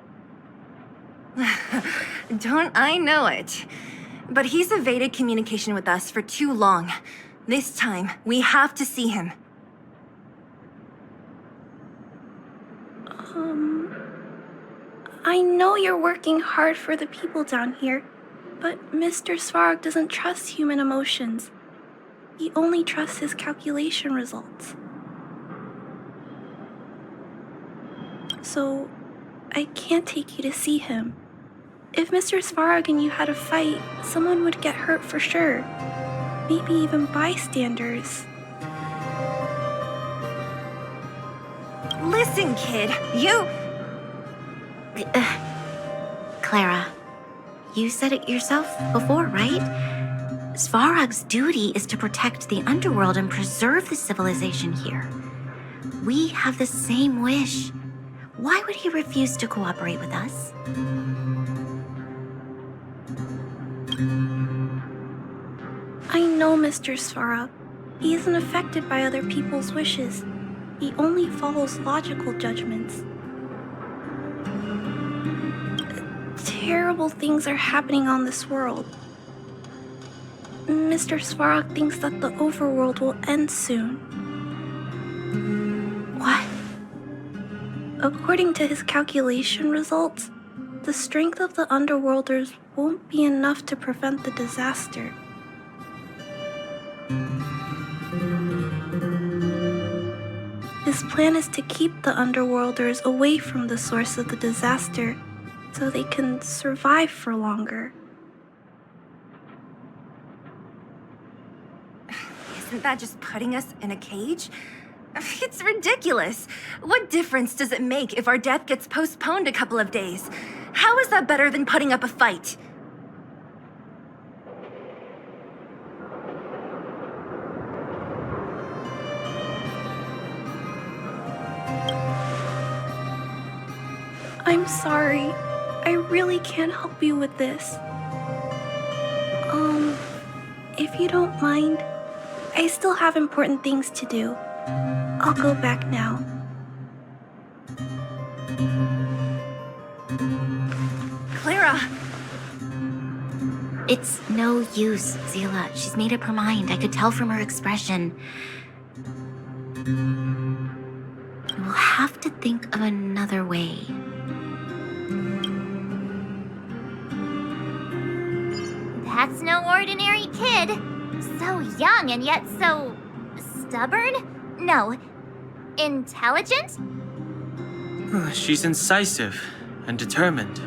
Don't I know it? But he's evaded communication with us for too long. This time, we have to see him. I know you're working hard for the people down here, but Mr. Svarog doesn't trust human emotions. He only trusts his calculation results. So, I can't take you to see him. If Mr. Svarog and you had a fight, someone would get hurt for sure. Maybe even bystanders. Listen, kid, you... Clara, you said it yourself before, right? Svarog's duty is to protect the underworld and preserve the civilization here. We have the same wish. Why would he refuse to cooperate with us? I know Mr. Svarog. He isn't affected by other people's wishes. He only follows logical judgments. Terrible things are happening on this world. Mr. Svarog thinks that the overworld will end soon. What? According to his calculation results, the strength of the underworlders won't be enough to prevent the disaster. His plan is to keep the underworlders away from the source of the disaster so they can survive for longer. Isn't that just putting us in a cage? It's ridiculous. What difference does it make if our death gets postponed a couple of days? How is that better than putting up a fight? I'm sorry. I really can't help you with this. If you don't mind, I still have important things to do. I'll go back now. Clara! It's no use, Zila. She's made up her mind. I could tell from her expression. We'll have to think of another way. That's no ordinary kid. So young and yet so... stubborn? No. Intelligent? She's incisive and determined.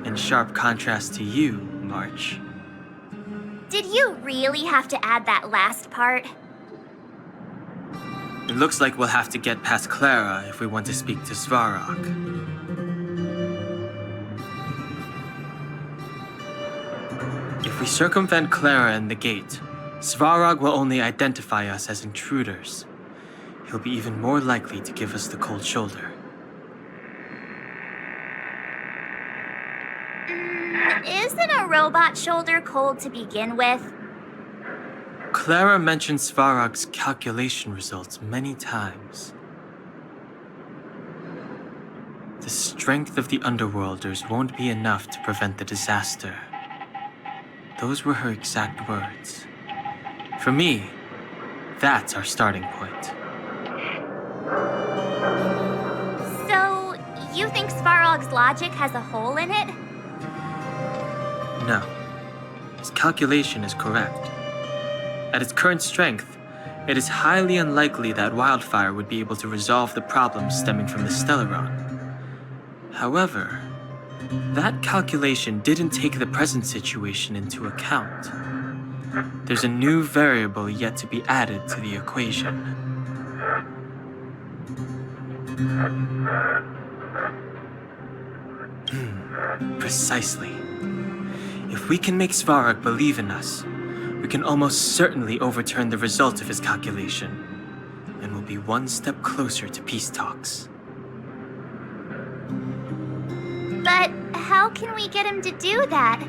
In sharp contrast to you, March. Did you really have to add that last part? It looks like we'll have to get past Clara if we want to speak to Svarog. If we circumvent Clara and the gate, Svarog will only identify us as intruders. he'll be even more likely to give us the cold shoulder. Isn't a robot shoulder cold to begin with? Clara mentioned Svarog's calculation results many times. The strength of the Underworlders won't be enough to prevent the disaster. Those were her exact words. For me, that's our starting point. So, you think Svarog's logic has a hole in it? No. His calculation is correct. At its current strength, it is highly unlikely that Wildfire would be able to resolve the problems stemming from the Stellaron. However, that calculation didn't take the present situation into account. There's a new variable yet to be added to the equation. Precisely. If we can make Svarog believe in us, we can almost certainly overturn the result of his calculation, and we'll be one step closer to peace talks. But how can we get him to do that?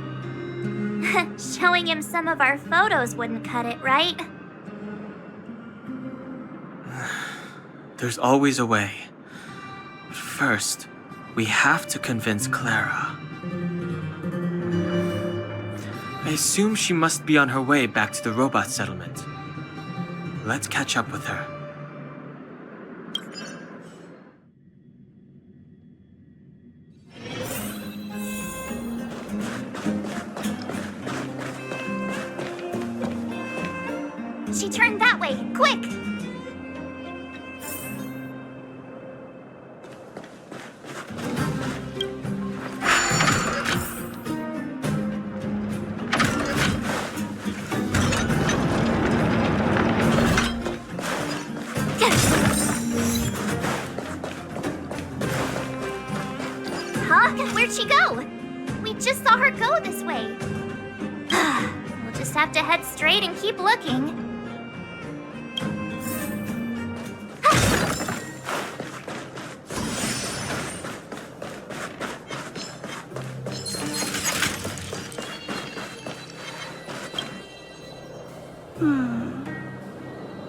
Showing him some of our photos wouldn't cut it, right? There's always a way. But first, we have to convince Clara. I assume she must be on her way back to the robot settlement. Let's catch up with her. She turned that way, quick! Where'd she go? We just saw her go this way. We'll just have to head straight and keep looking.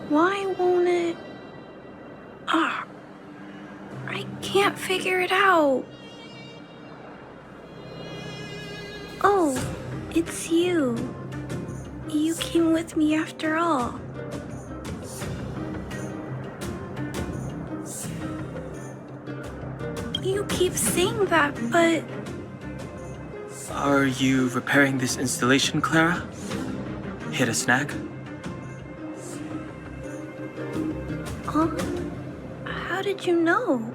Why won't it... Ah, I can't figure it out. Oh, it's you. You came with me after all. You keep saying that, but... Are you repairing this installation, Clara? Hit a snag? Huh? How did you know?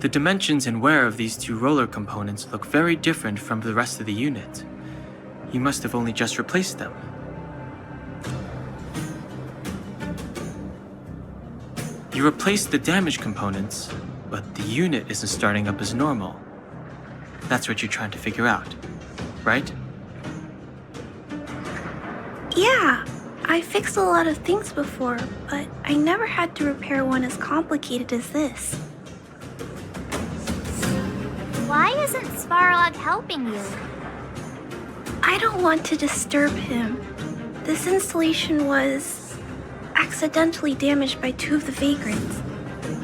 The dimensions and wear of these two roller components look very different from the rest of the unit. You must have only just replaced them. You replaced the damaged components, but the unit isn't starting up as normal. That's what you're trying to figure out, right? Yeah, I fixed a lot of things before, but I never had to repair one as complicated as this. Why isn't Svarog helping you? I don't want to disturb him. This installation was accidentally damaged by two of the vagrants.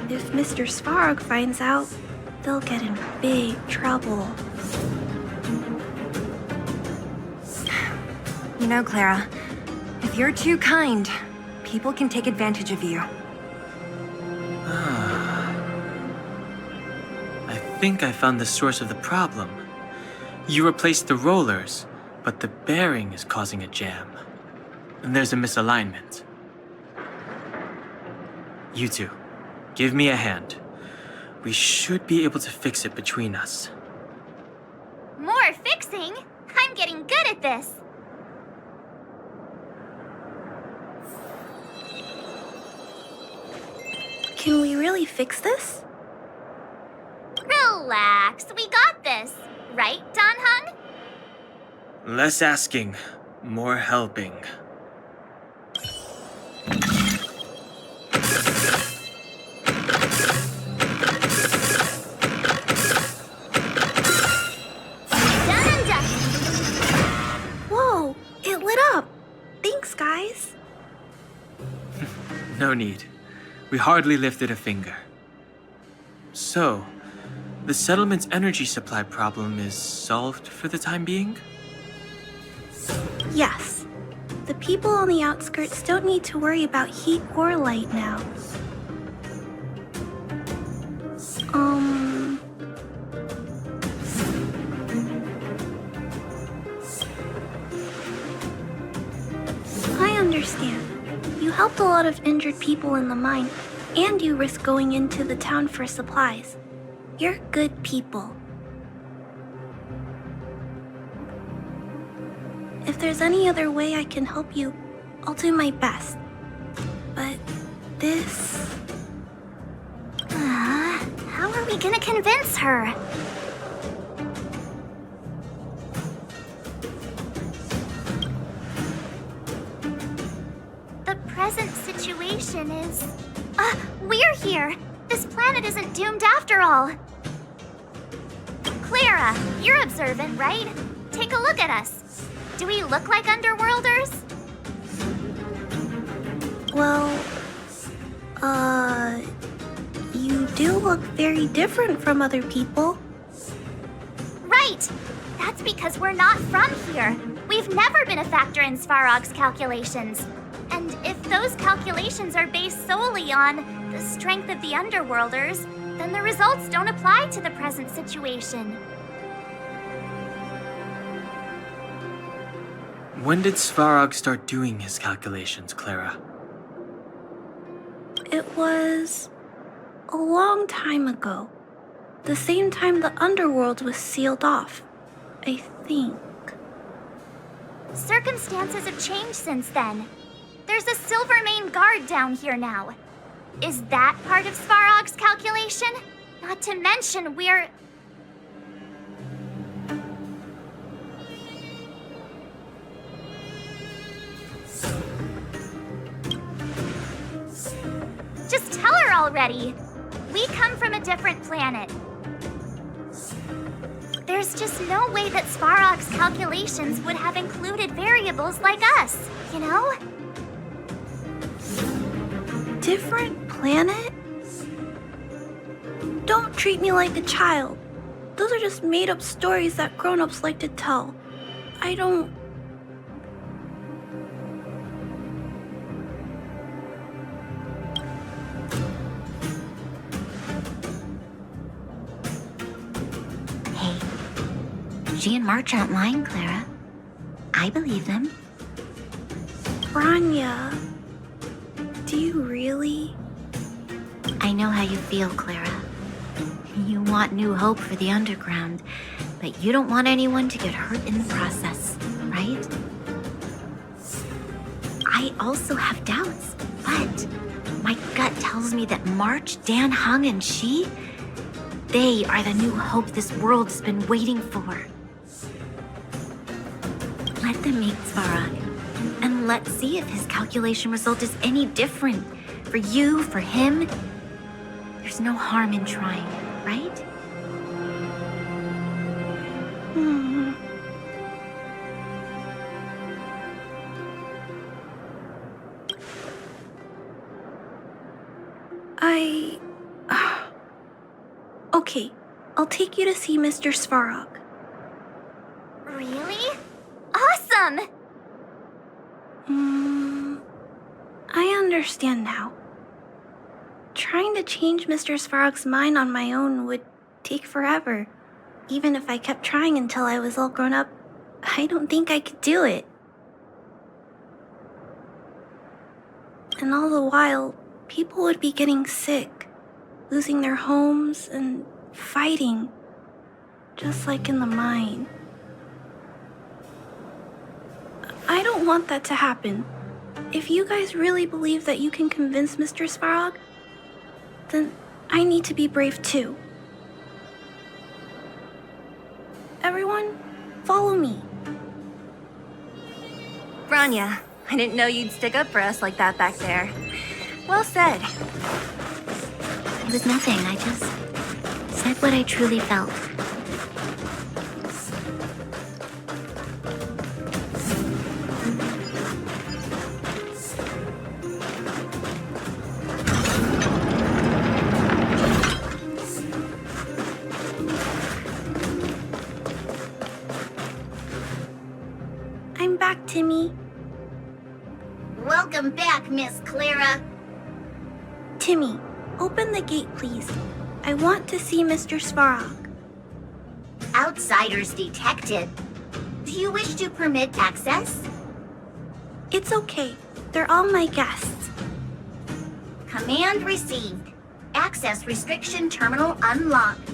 If Mr. Svarog finds out, they'll get in big trouble. You know, Clara, if you're too kind, people can take advantage of you. I think I found the source of the problem. You replaced the rollers, but the bearing is causing a jam. And there's a misalignment. You two, give me a hand. We should be able to fix it between us. More fixing? I'm getting good at this. Can we really fix this? Relax, we got this. Right, Don Hung? Less asking, more helping. No need. We hardly lifted a finger. So, the settlement's energy supply problem is solved for the time being? Yes. The people on the outskirts don't need to worry about heat or light now. I understand. You helped a lot of injured people in the mine, and you risked going into the town for supplies. You're good people. If there's any other way I can help you, I'll do my best. But this... How are we gonna convince her? The present situation is... we're here! This planet isn't doomed after all! Clara, you're observant, right? Take a look at us. Do we look like Underworlders? Well, you do look very different from other people. Right! That's because we're not from here. We've never been a factor in Svarog's calculations. And if those calculations are based solely on the strength of the Underworlders, then the results don't apply to the present situation. When did Svarog start doing his calculations, Clara? It was a long time ago. The same time the underworld was sealed off, I think. Circumstances have changed since then. There's a Silvermane guard down here now. Is that part of Svarog's calculation? Not to mention we're... Just tell her already! We come from a different planet. There's just no way that Svarog's calculations would have included variables like us, you know? Different planet? Don't treat me like a child. Those are just made-up stories that grown-ups like to tell. I don't... She and March aren't lying, Clara. I believe them. Branya, do you really? I know how you feel, Clara. You want new hope for the underground, but you don't want anyone to get hurt in the process, right? I also have doubts, but my gut tells me that March, Dan Hung, and she, they are the new hope this world's been waiting for. Let them meet Svarog, and let's see if his calculation result is any different. For you, for him, there's no harm in trying, right? Okay, I'll take you to see Mr. Svarog. Really? Awesome! I understand now. Trying to change Mr. Svarog's mind on my own would take forever. Even if I kept trying until I was all grown up, I don't think I could do it. And all the while, people would be getting sick, losing their homes, and fighting, just like in the mine. I don't want that to happen. If you guys really believe that you can convince Mr. Svarog, then I need to be brave too. Everyone, follow me. Branya, I didn't know you'd stick up for us like that back there. Well said. It was nothing. I just said what I truly felt. Timmy, open the gate, please. I want to see Mr. Svarog. Outsiders detected. Do you wish to permit access? It's okay. They're all my guests. Command received. Access restriction terminal unlocked.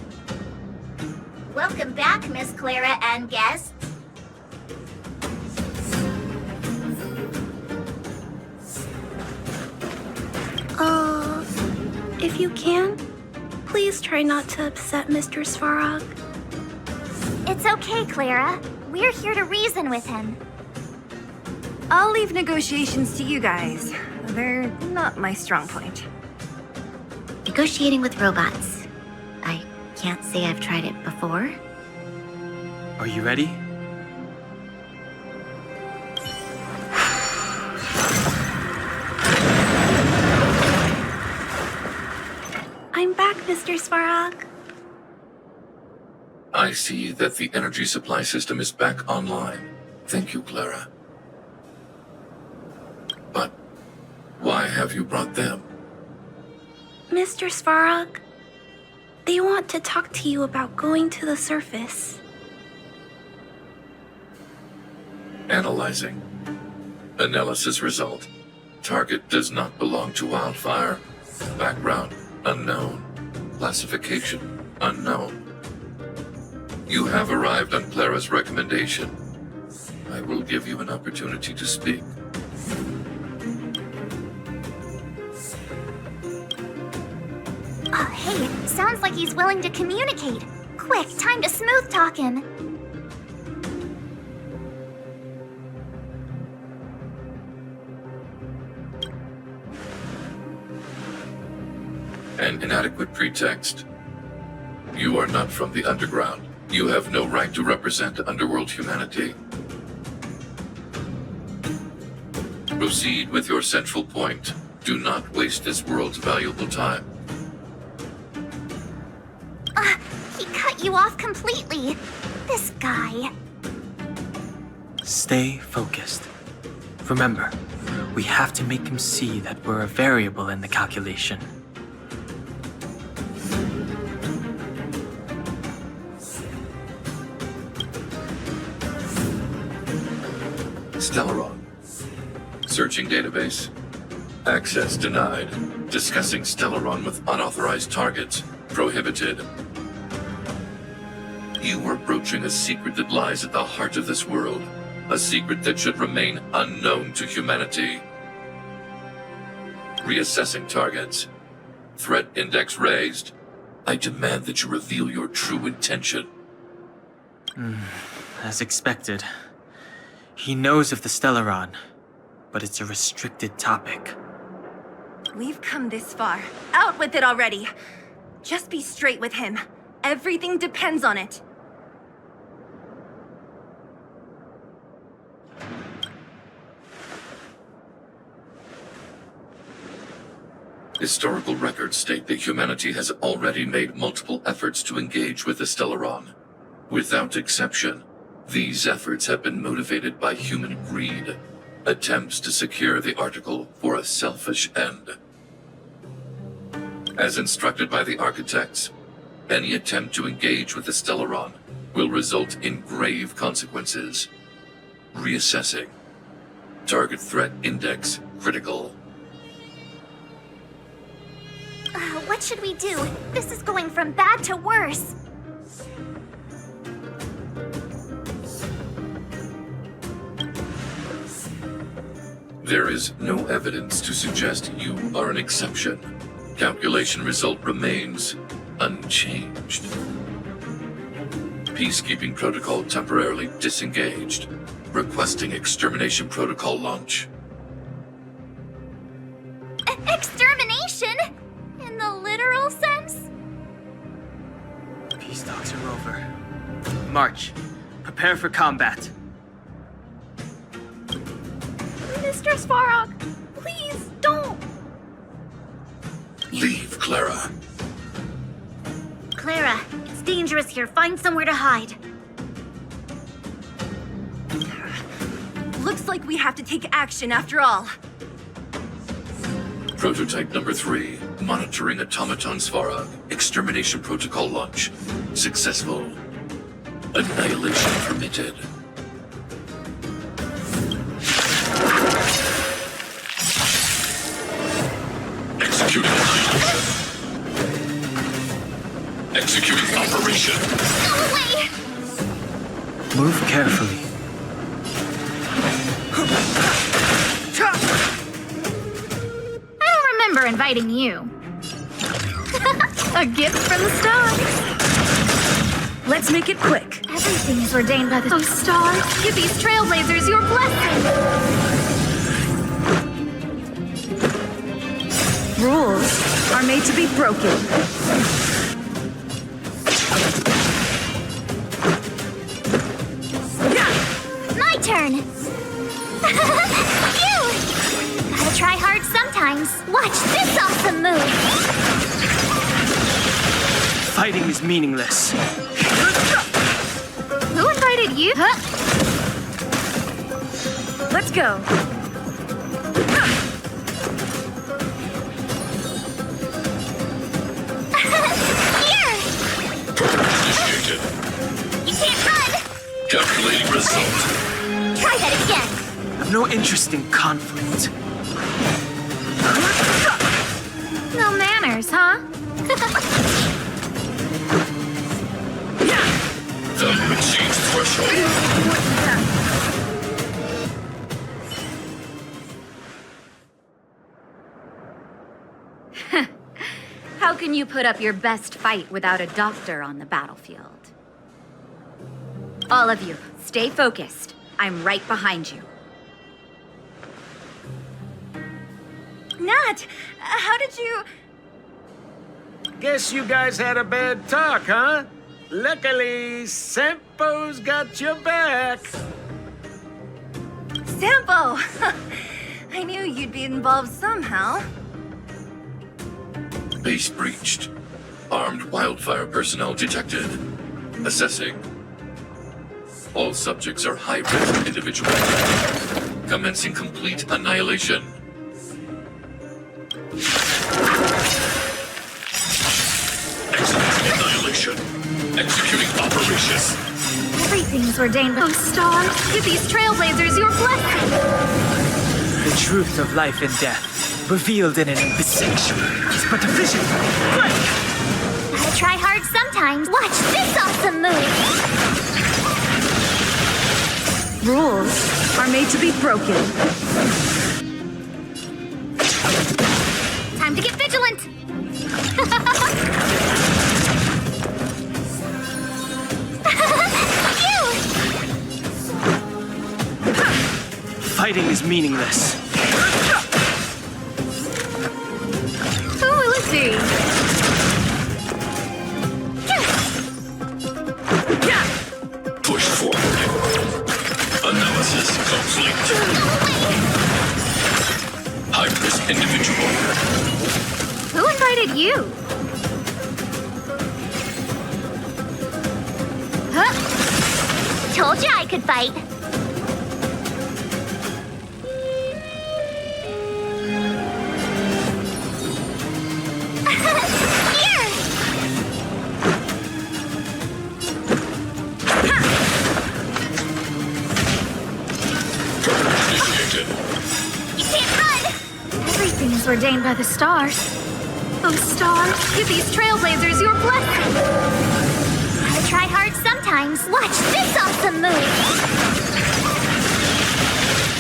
Welcome back, Miss Clara and guests. If you can, please try not to upset Mr. Svarog. It's okay, Clara. We're here to reason with him. I'll leave negotiations to you guys. They're not my strong point. Negotiating with robots. I can't say I've tried it before. Are you ready? I'm back, Mr. Svarog. I see that the energy supply system is back online. Thank you, Clara. But why have you brought them? Mr. Svarog, they want to talk to you about going to the surface. Analyzing. Analysis result. Target does not belong to Wildfire. Background unknown. Classification unknown. You have arrived on Clara's recommendation. I will give you an opportunity to speak. Oh, hey, sounds like he's willing to communicate. Quick, time to smooth talking. An inadequate pretext. You are not from the underground. You have no right to represent underworld humanity. Proceed with your central point. Do not waste this world's valuable time. He cut you off completely. This guy. Stay focused. Remember, we have to make him see that we're a variable in the calculation. Stellaron. Searching database. Access denied. Discussing Stellaron with unauthorized targets. Prohibited. You are broaching a secret that lies at the heart of this world. A secret that should remain unknown to humanity. Reassessing targets. Threat index raised. I demand that you reveal your true intention. As expected. He knows of the Stellaron, but it's a restricted topic. We've come this far. Out with it already! Just be straight with him. Everything depends on it. Historical records state that humanity has already made multiple efforts to engage with the Stellaron. Without exception, these efforts have been motivated by human greed, attempts to secure the article for a selfish end. As instructed by the architects, any attempt to engage with the Stellaron will result in grave consequences. Reassessing. Target threat index critical. What should we do? This is going from bad to worse. There is no evidence to suggest you are an exception. Calculation result remains unchanged. Peacekeeping protocol temporarily disengaged. Requesting extermination protocol launch. Extermination? In the literal sense? Peace talks are over. March. Prepare for combat. Mr. Svarog, please don't. Leave, Clara. Clara, it's dangerous here. Find somewhere to hide. Looks like we have to take action after all. Prototype number 3. Monitoring automaton Svarog. Extermination protocol launch. Successful. Annihilation permitted. Executing annihilation. Executing operation. Go away! Move carefully. I don't remember inviting you. A gift from the stars. Let's make it quick. Everything is ordained by the stars. Give these trailblazers your blessing. Rules are made to be broken. My turn! Phew! Gotta try hard sometimes. Watch this awesome move! Fighting is meaningless. Who invited you? Let's go. Here! Initiated. You can't run! Calculating result. Try that again! I've no interest in conflict. No manners, huh? Value exceeds threshold. How can you put up your best fight without a doctor on the battlefield? All of you, stay focused. I'm right behind you. Nat, how did you... Guess you guys had a bad talk, huh? Luckily, Sampo's got your back. Sampo! I knew you'd be involved somehow. Base breached. Armed wildfire personnel detected. Assessing. All subjects are high-risk individuals. Commencing complete annihilation. Executing annihilation. Executing operation. Everything's ordained by the stars. Give these trailblazers your blessing. The truth of life and death, revealed in an intersection, is but a vision. Gotta try hard sometimes. Watch this awesome move! Rules are made to be broken. Time to get vigilant. Fighting is meaningless. Who will it be? Push forward. Analysis complete. High-risk individual. Who invited you? Huh? Told you I could fight. Everything's ordained by the stars. Those stars, give these trailblazers your blessing. Gotta try hard sometimes. Watch this awesome move!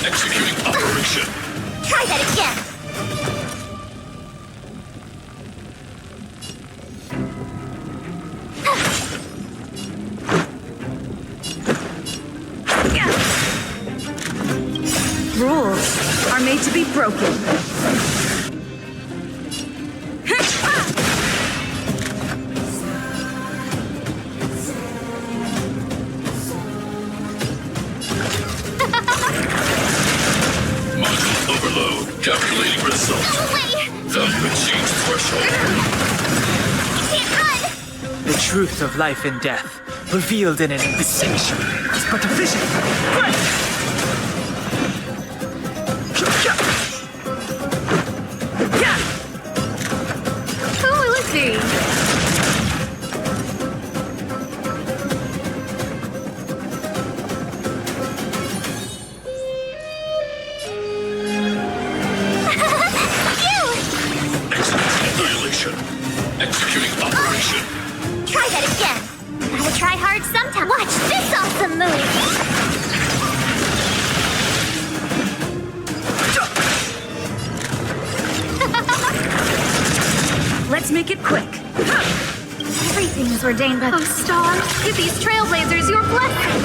Executing operation. Try that again! Rules are made to be broken. Module overload. Calculating result. Value exceeds threshold. You can't run! The truth of life and death, revealed in an intersection, is but a vision. Yeah! see. Annihilation. Executing operation. Try that again. Gotta try hard sometime. Watch this awesome move. Let's make it quick. Everything is ordained by the stars. Give these trailblazers your blessing.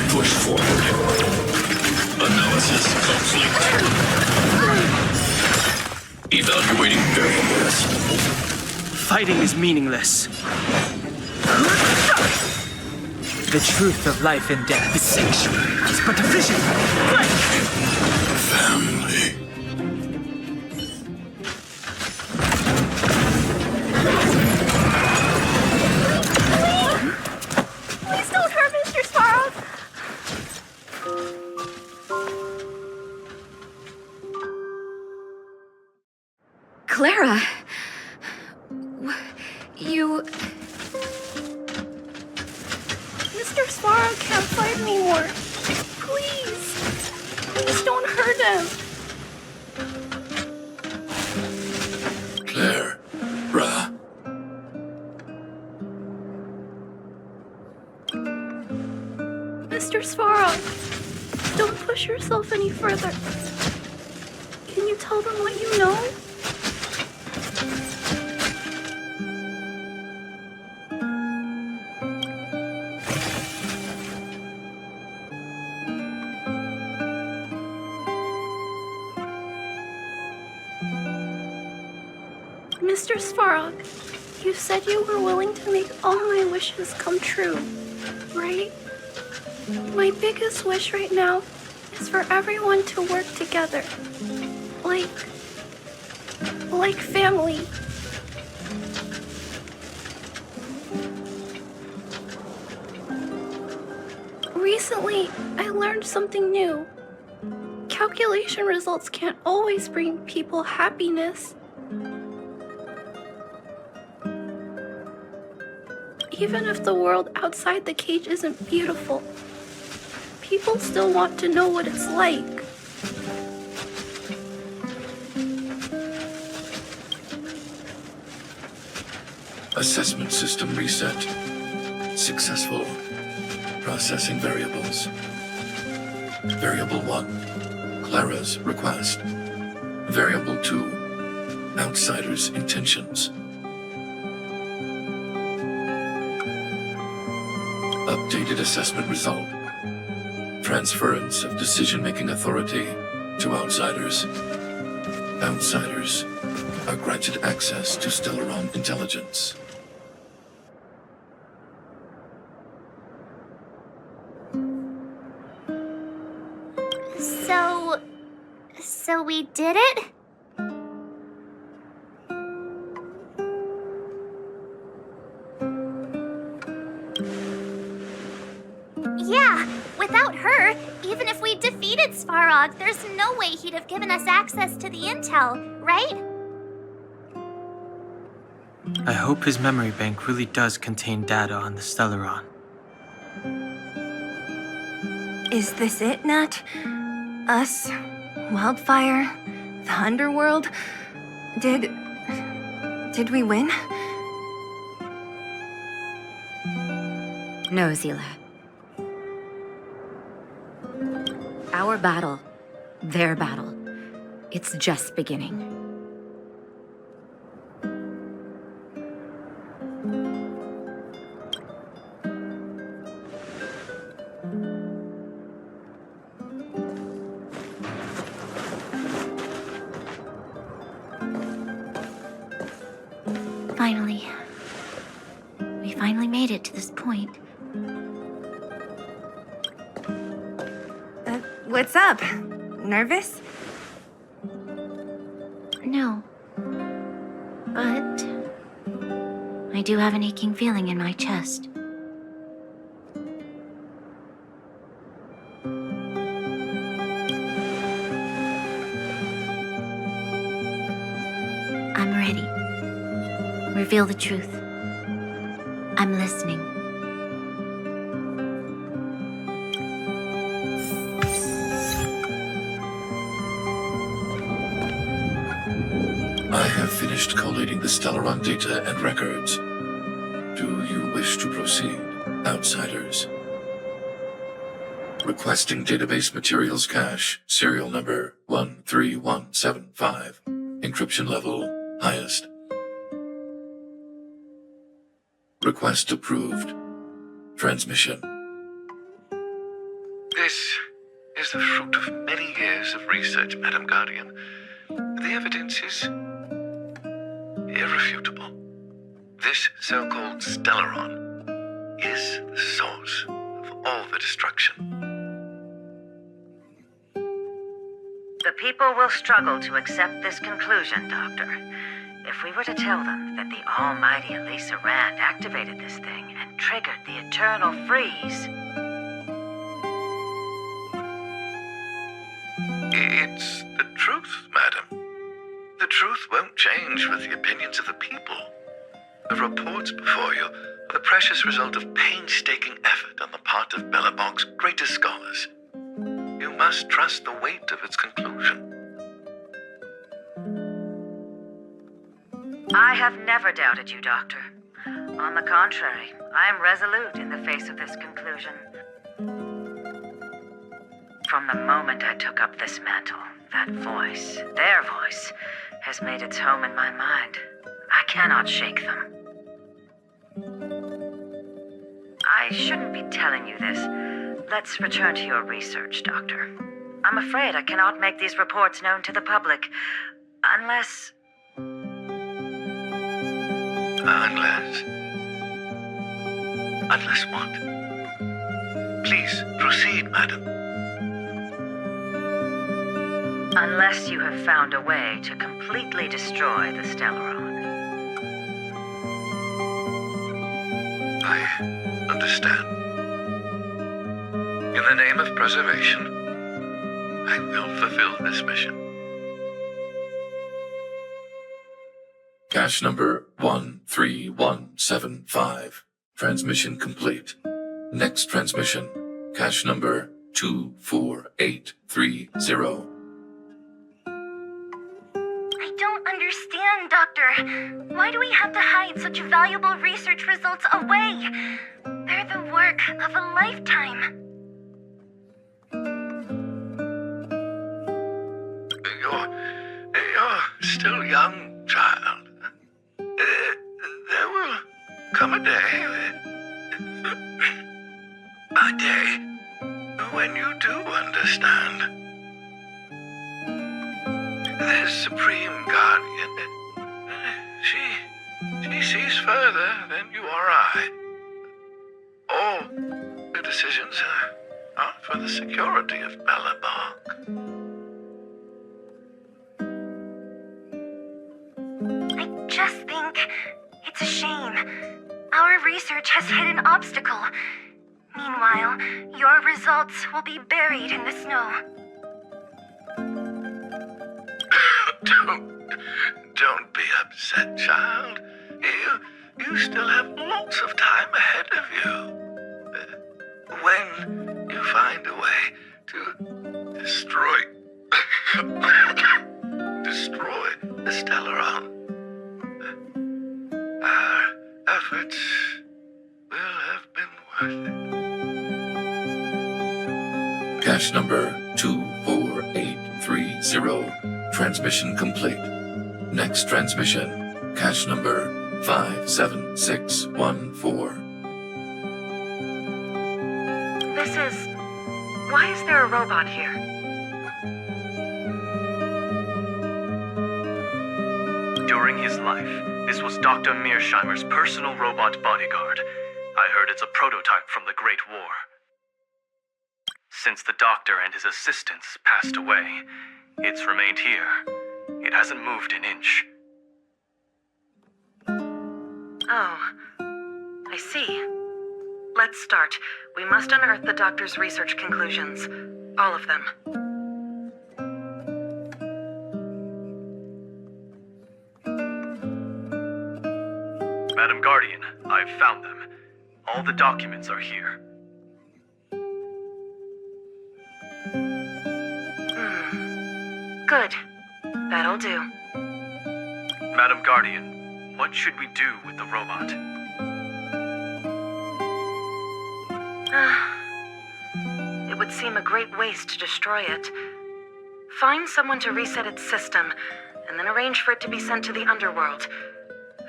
Push forward. Analysis complete. Evaluating variables. Fighting is meaningless. The truth of life and death. The sanctuary is but a vision. Family. Please don't hurt Mr. Sparrow. Clara. You. Mr. Sparrow can't fight anymore. Please. Please don't hurt him. Claire. Ra. Mr. Sparrow, don't push yourself any further. Can you tell them what you know? Mr. Svarog, you said you were willing to make all my wishes come true, right? My biggest wish right now is for everyone to work together. Like family. Recently, I learned something new. Calculation results can't always bring people happiness. Even if the world outside the cage isn't beautiful, people still want to know what it's like. Assessment system reset. Successful. Processing variables. Variable 1, Clara's request. Variable 2, outsider's intentions. Updated assessment result. Transference of decision-making authority to outsiders. Outsiders are granted access to Stellaron intelligence. So we did it? Yeah, without her, even if we defeated Svarog, there's no way he'd have given us access to the intel, right? I hope his memory bank really does contain data on the Stellaron. Is this it, Nat? Us? Wildfire? The underworld? Did we win? No, Zila. Our battle, their battle, it's just beginning. Finally. We finally made it to this point. What's up? Nervous? No. But I do have an aching feeling in my chest. I'm ready. Reveal the truth. I'm listening. I have finished collating the Stellaron data and records. Do you wish to proceed, outsiders? Requesting database materials cache, serial number 13175. Encryption level, highest. Request approved. Transmission. This is the fruit of many years of research, Madam Guardian. The evidence is irrefutable. This so-called Stellaron is the source of all the destruction. The people will struggle to accept this conclusion, Doctor. If we were to tell them that the almighty Elisa Rand activated this thing and triggered the eternal freeze... It's the truth, madam. The truth won't change with the opinions of the people. The reports before you are the precious result of painstaking effort on the part of Belobog's greatest scholars. You must trust the weight of its conclusion. I have never doubted you, Doctor. On the contrary, I am resolute in the face of this conclusion. From the moment I took up this mantle, that voice, their voice, has made its home in my mind. I cannot shake them. I shouldn't be telling you this. Let's return to your research, Doctor. I'm afraid I cannot make these reports known to the public, unless... Unless what? Please, proceed, madam. Unless you have found a way to completely destroy the Stellaron. I understand. In the name of preservation, I will fulfill this mission. Cache number 13175. Transmission complete. Next transmission. Cache number 24830. I don't understand, Doctor. Why do we have to hide such valuable research results away? They're the work of a lifetime. You're still young, child. There will come a day when you do understand. This Supreme Guardian, she sees further than you or I. All the decisions are for the security of Belobog. I just think it's a shame. Our research has hit an obstacle. Meanwhile, your results will be buried in the snow. Don't be upset, child. You still have lots of time ahead of you. When you find a way to destroy the Stellaron, our efforts will have been worth it. Cache number 24830. Transmission complete. Next transmission. Cache number 57614. Why is there a robot here? During his life, this was Dr. Mearsheimer's personal robot bodyguard. I heard it's a prototype from the Great War. Since the doctor and his assistants passed away, it's remained here. It hasn't moved an inch. Oh, I see. Let's start. We must unearth the doctor's research conclusions. All of them. Madam Guardian, I've found them. All the documents are here. Good. That'll do. Madam Guardian, what should we do with the robot? It would seem a great waste to destroy it. Find someone to reset its system, and then arrange for it to be sent to the underworld.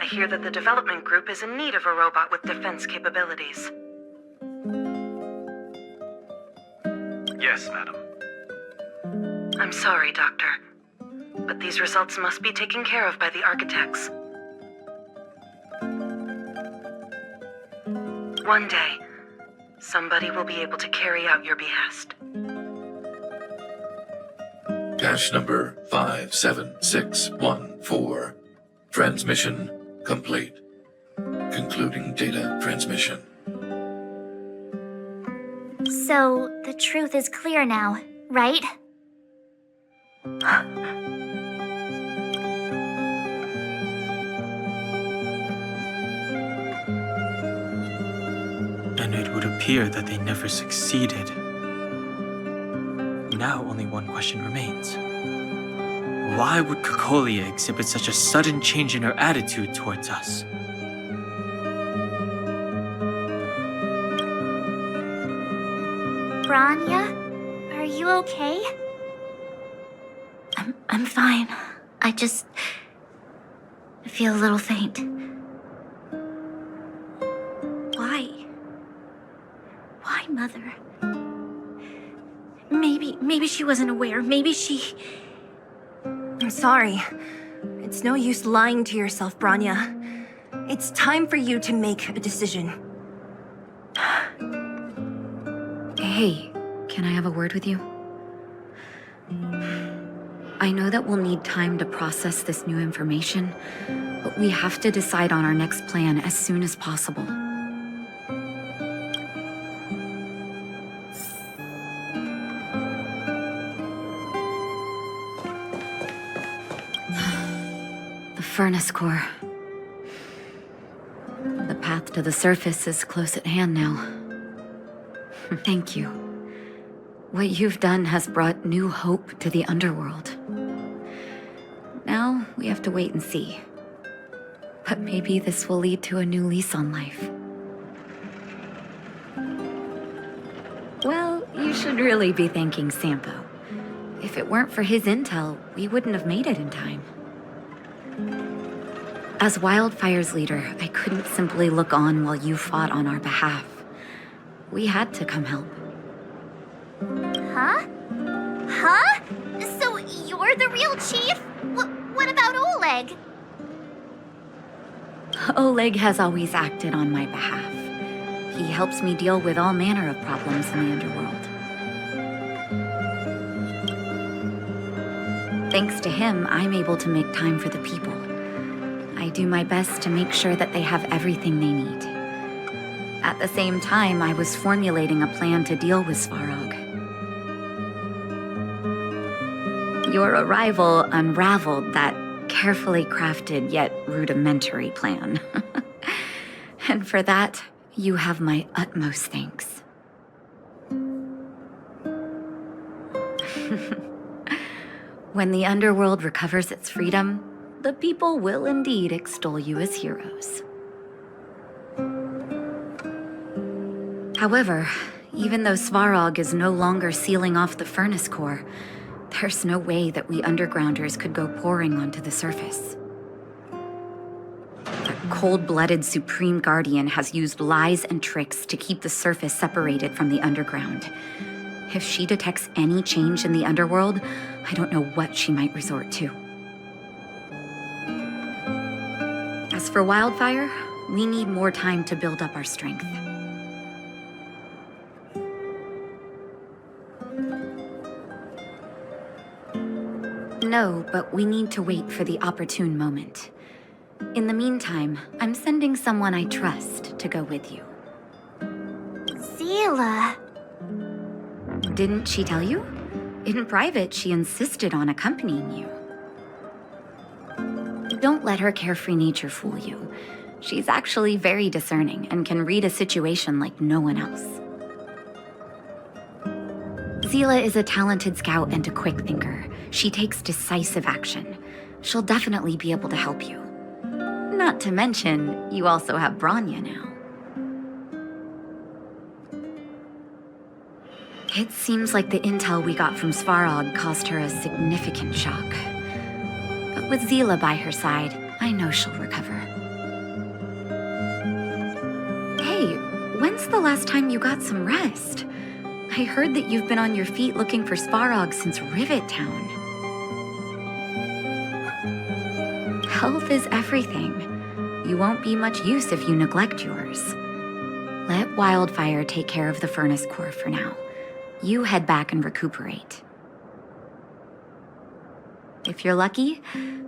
I hear that the development group is in need of a robot with defense capabilities. Yes, madam. I'm sorry, Doctor, but these results must be taken care of by the architects. One day, somebody will be able to carry out your behest. Cache number 57614. Transmission complete. Concluding data transmission. So, the truth is clear now, right? And it would appear that they never succeeded. Now only one question remains. Why would Cocolia exhibit such a sudden change in her attitude towards us? Branya, are you okay? I'm fine. I feel a little faint. Why? Why, Mother? Maybe she wasn't aware. Maybe she... I'm sorry. It's no use lying to yourself, Branya. It's time for you to make a decision. Hey, can I have a word with you? I know that we'll need time to process this new information, but we have to decide on our next plan as soon as possible. The furnace core. The path to the surface is close at hand now. Thank you. What you've done has brought new hope to the underworld. Now, we have to wait and see. But maybe this will lead to a new lease on life. Well, you should really be thanking Sampo. If it weren't for his intel, we wouldn't have made it in time. As Wildfire's leader, I couldn't simply look on while you fought on our behalf. We had to come help. Huh? Huh? So you're the real chief? What about Oleg? Oleg has always acted on my behalf. He helps me deal with all manner of problems in the underworld. Thanks to him, I'm able to make time for the people. I do my best to make sure that they have everything they need. At the same time, I was formulating a plan to deal with Svarog. Your arrival unraveled that carefully crafted yet rudimentary plan. And for that, you have my utmost thanks. When the underworld recovers its freedom, the people will indeed extol you as heroes. However, even though Svarog is no longer sealing off the furnace core, there's no way that we undergrounders could go pouring onto the surface. That cold-blooded Supreme Guardian has used lies and tricks to keep the surface separated from the underground. If she detects any change in the underworld, I don't know what she might resort to. As for Wildfire, we need more time to build up our strength. No, but we need to wait for the opportune moment. In the meantime, I'm sending someone I trust to go with you. Zila. Didn't she tell you? In private, she insisted on accompanying you. Don't let her carefree nature fool you. She's actually very discerning and can read a situation like no one else. Zila is a talented scout and a quick thinker. She takes decisive action. She'll definitely be able to help you. Not to mention, you also have Bronya now. It seems like the intel we got from Svarog caused her a significant shock. But with Zila by her side, I know she'll recover. Hey, when's the last time you got some rest? I heard that you've been on your feet looking for Svarog since Rivet Town. Health is everything. You won't be much use if you neglect yours. Let Wildfire take care of the furnace core for now. You head back and recuperate. If you're lucky,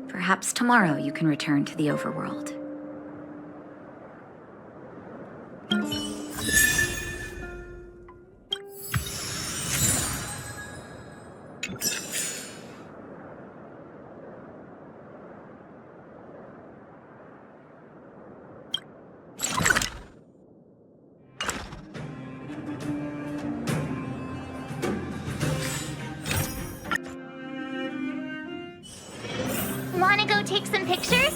perhaps tomorrow you can return to the overworld. Wanna go take some pictures?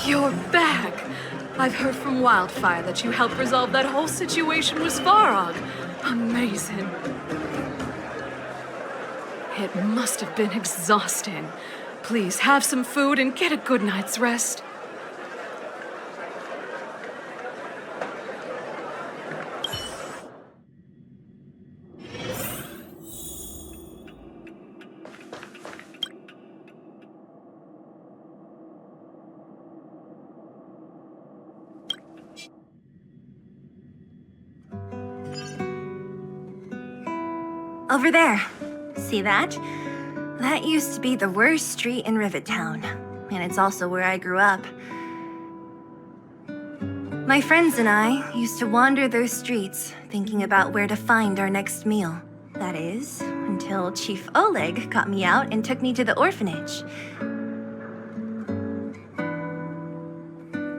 You're back! I've heard from Wildfire that you helped resolve that whole situation with Svarog. Amazing. It must have been exhausting. Please have some food and get a good night's rest. Over there. See that? That used to be the worst street in Rivet Town. And it's also where I grew up. My friends and I used to wander those streets, thinking about where to find our next meal. That is, until Chief Oleg got me out and took me to the orphanage.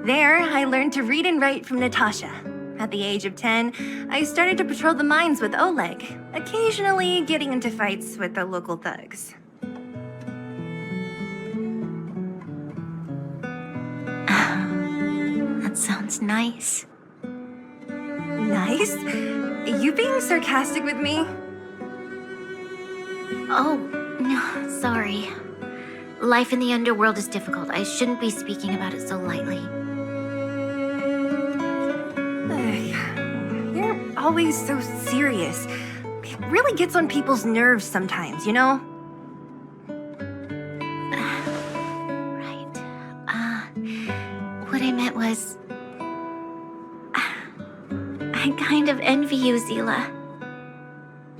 There, I learned to read and write from Natasha. At the age of 10, I started to patrol the mines with Oleg, occasionally getting into fights with the local thugs. That sounds nice. Nice? You being sarcastic with me? Oh, no, sorry. Life in the underworld is difficult. I shouldn't be speaking about it so lightly. You're always so serious. It really gets on people's nerves sometimes, you know? Right. What I meant was... I kind of envy you, Zila.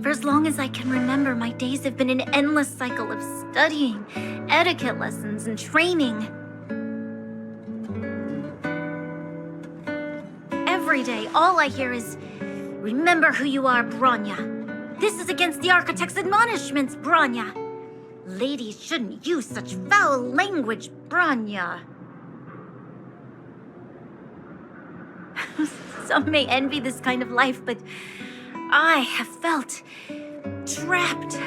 For as long as I can remember, my days have been an endless cycle of studying, etiquette lessons, and training. Every day, all I hear is, "Remember who you are, Bronya. This is against the Architect's admonishments, Bronya. Ladies shouldn't use such foul language, Bronya." Some may envy this kind of life, but I have felt trapped.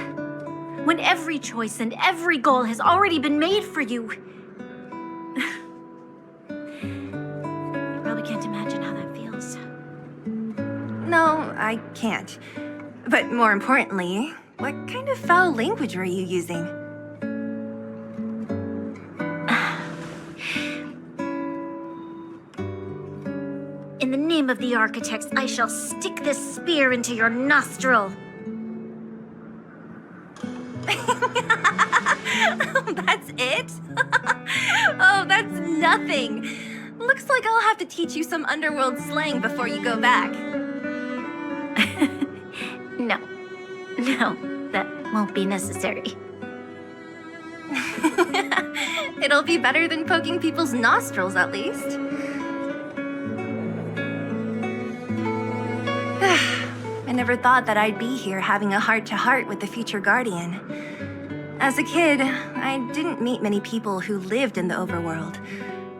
When every choice and every goal has already been made for you. I can't. But more importantly, what kind of foul language were you using? In the name of the architects, I shall stick this spear into your nostril. That's it? Oh, that's nothing. Looks like I'll have to teach you some underworld slang before you go back. No, that won't be necessary. It'll be better than poking people's nostrils, at least. I never thought that I'd be here having a heart-to-heart with the future Guardian. As a kid, I didn't meet many people who lived in the overworld.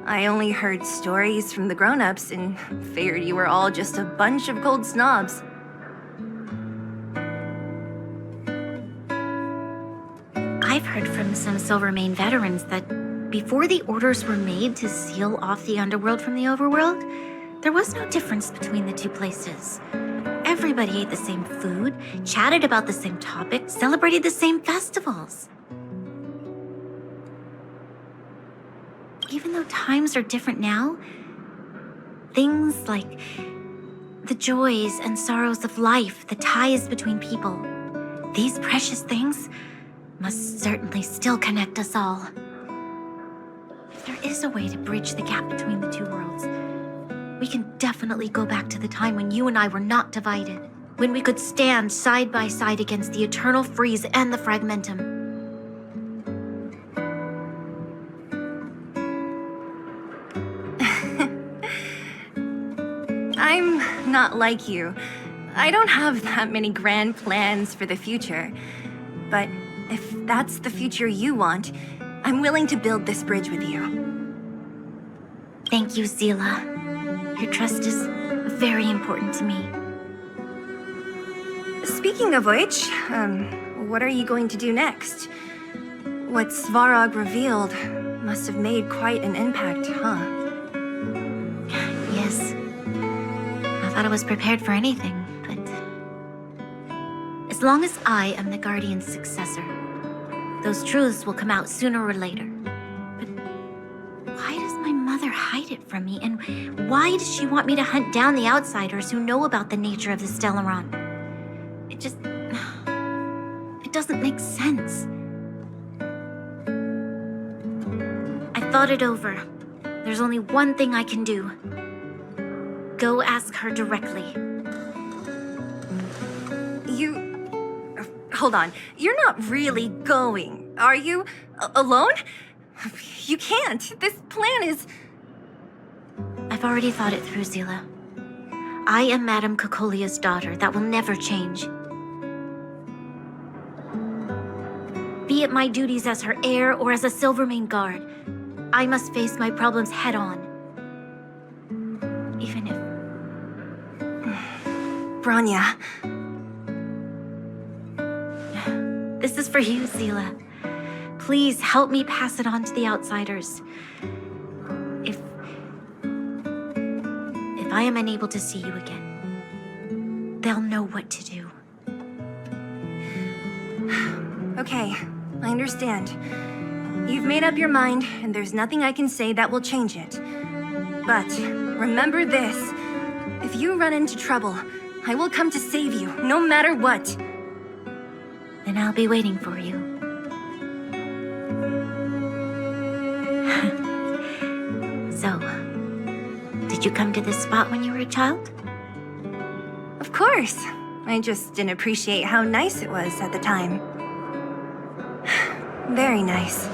I only heard stories from the grown-ups and figured you were all just a bunch of cold snobs. I've heard from some Silvermane veterans that before the orders were made to seal off the underworld from the overworld, there was no difference between the two places. Everybody ate the same food, chatted about the same topics, celebrated the same festivals. Even though times are different now, things like the joys and sorrows of life, the ties between people, these precious things must certainly still connect us all. If there is a way to bridge the gap between the two worlds, we can definitely go back to the time when you and I were not divided, when we could stand side by side against the eternal freeze and the fragmentum. I'm not like you. I don't have that many grand plans for the future. But if that's the future you want, I'm willing to build this bridge with you. Thank you, Zila. Your trust is very important to me. Speaking of which, what are you going to do next? What Svarog revealed must have made quite an impact, huh? Yes. I thought I was prepared for anything, but as long as I am the Guardian's successor, those truths will come out sooner or later. But why does my mother hide it from me, and why does she want me to hunt down the outsiders who know about the nature of the Stellaron? It doesn't make sense. I thought it over. There's only one thing I can do. Go ask her directly. Hold on. You're not really going, are you? Alone? You can't. This plan is... I've already thought it through, Zila. I am Madame Kokolia's daughter. That will never change. Be it my duties as her heir or as a Silvermane guard, I must face my problems head-on. Even if... Branya. This is for you, Zila. Please help me pass it on to the outsiders. If I am unable to see you again, they'll know what to do. Okay, I understand. You've made up your mind, and there's nothing I can say that will change it. But remember this. If you run into trouble, I will come to save you, no matter what. Then I'll be waiting for you. So, did you come to this spot when you were a child? Of course. I just didn't appreciate how nice it was at the time. Very nice.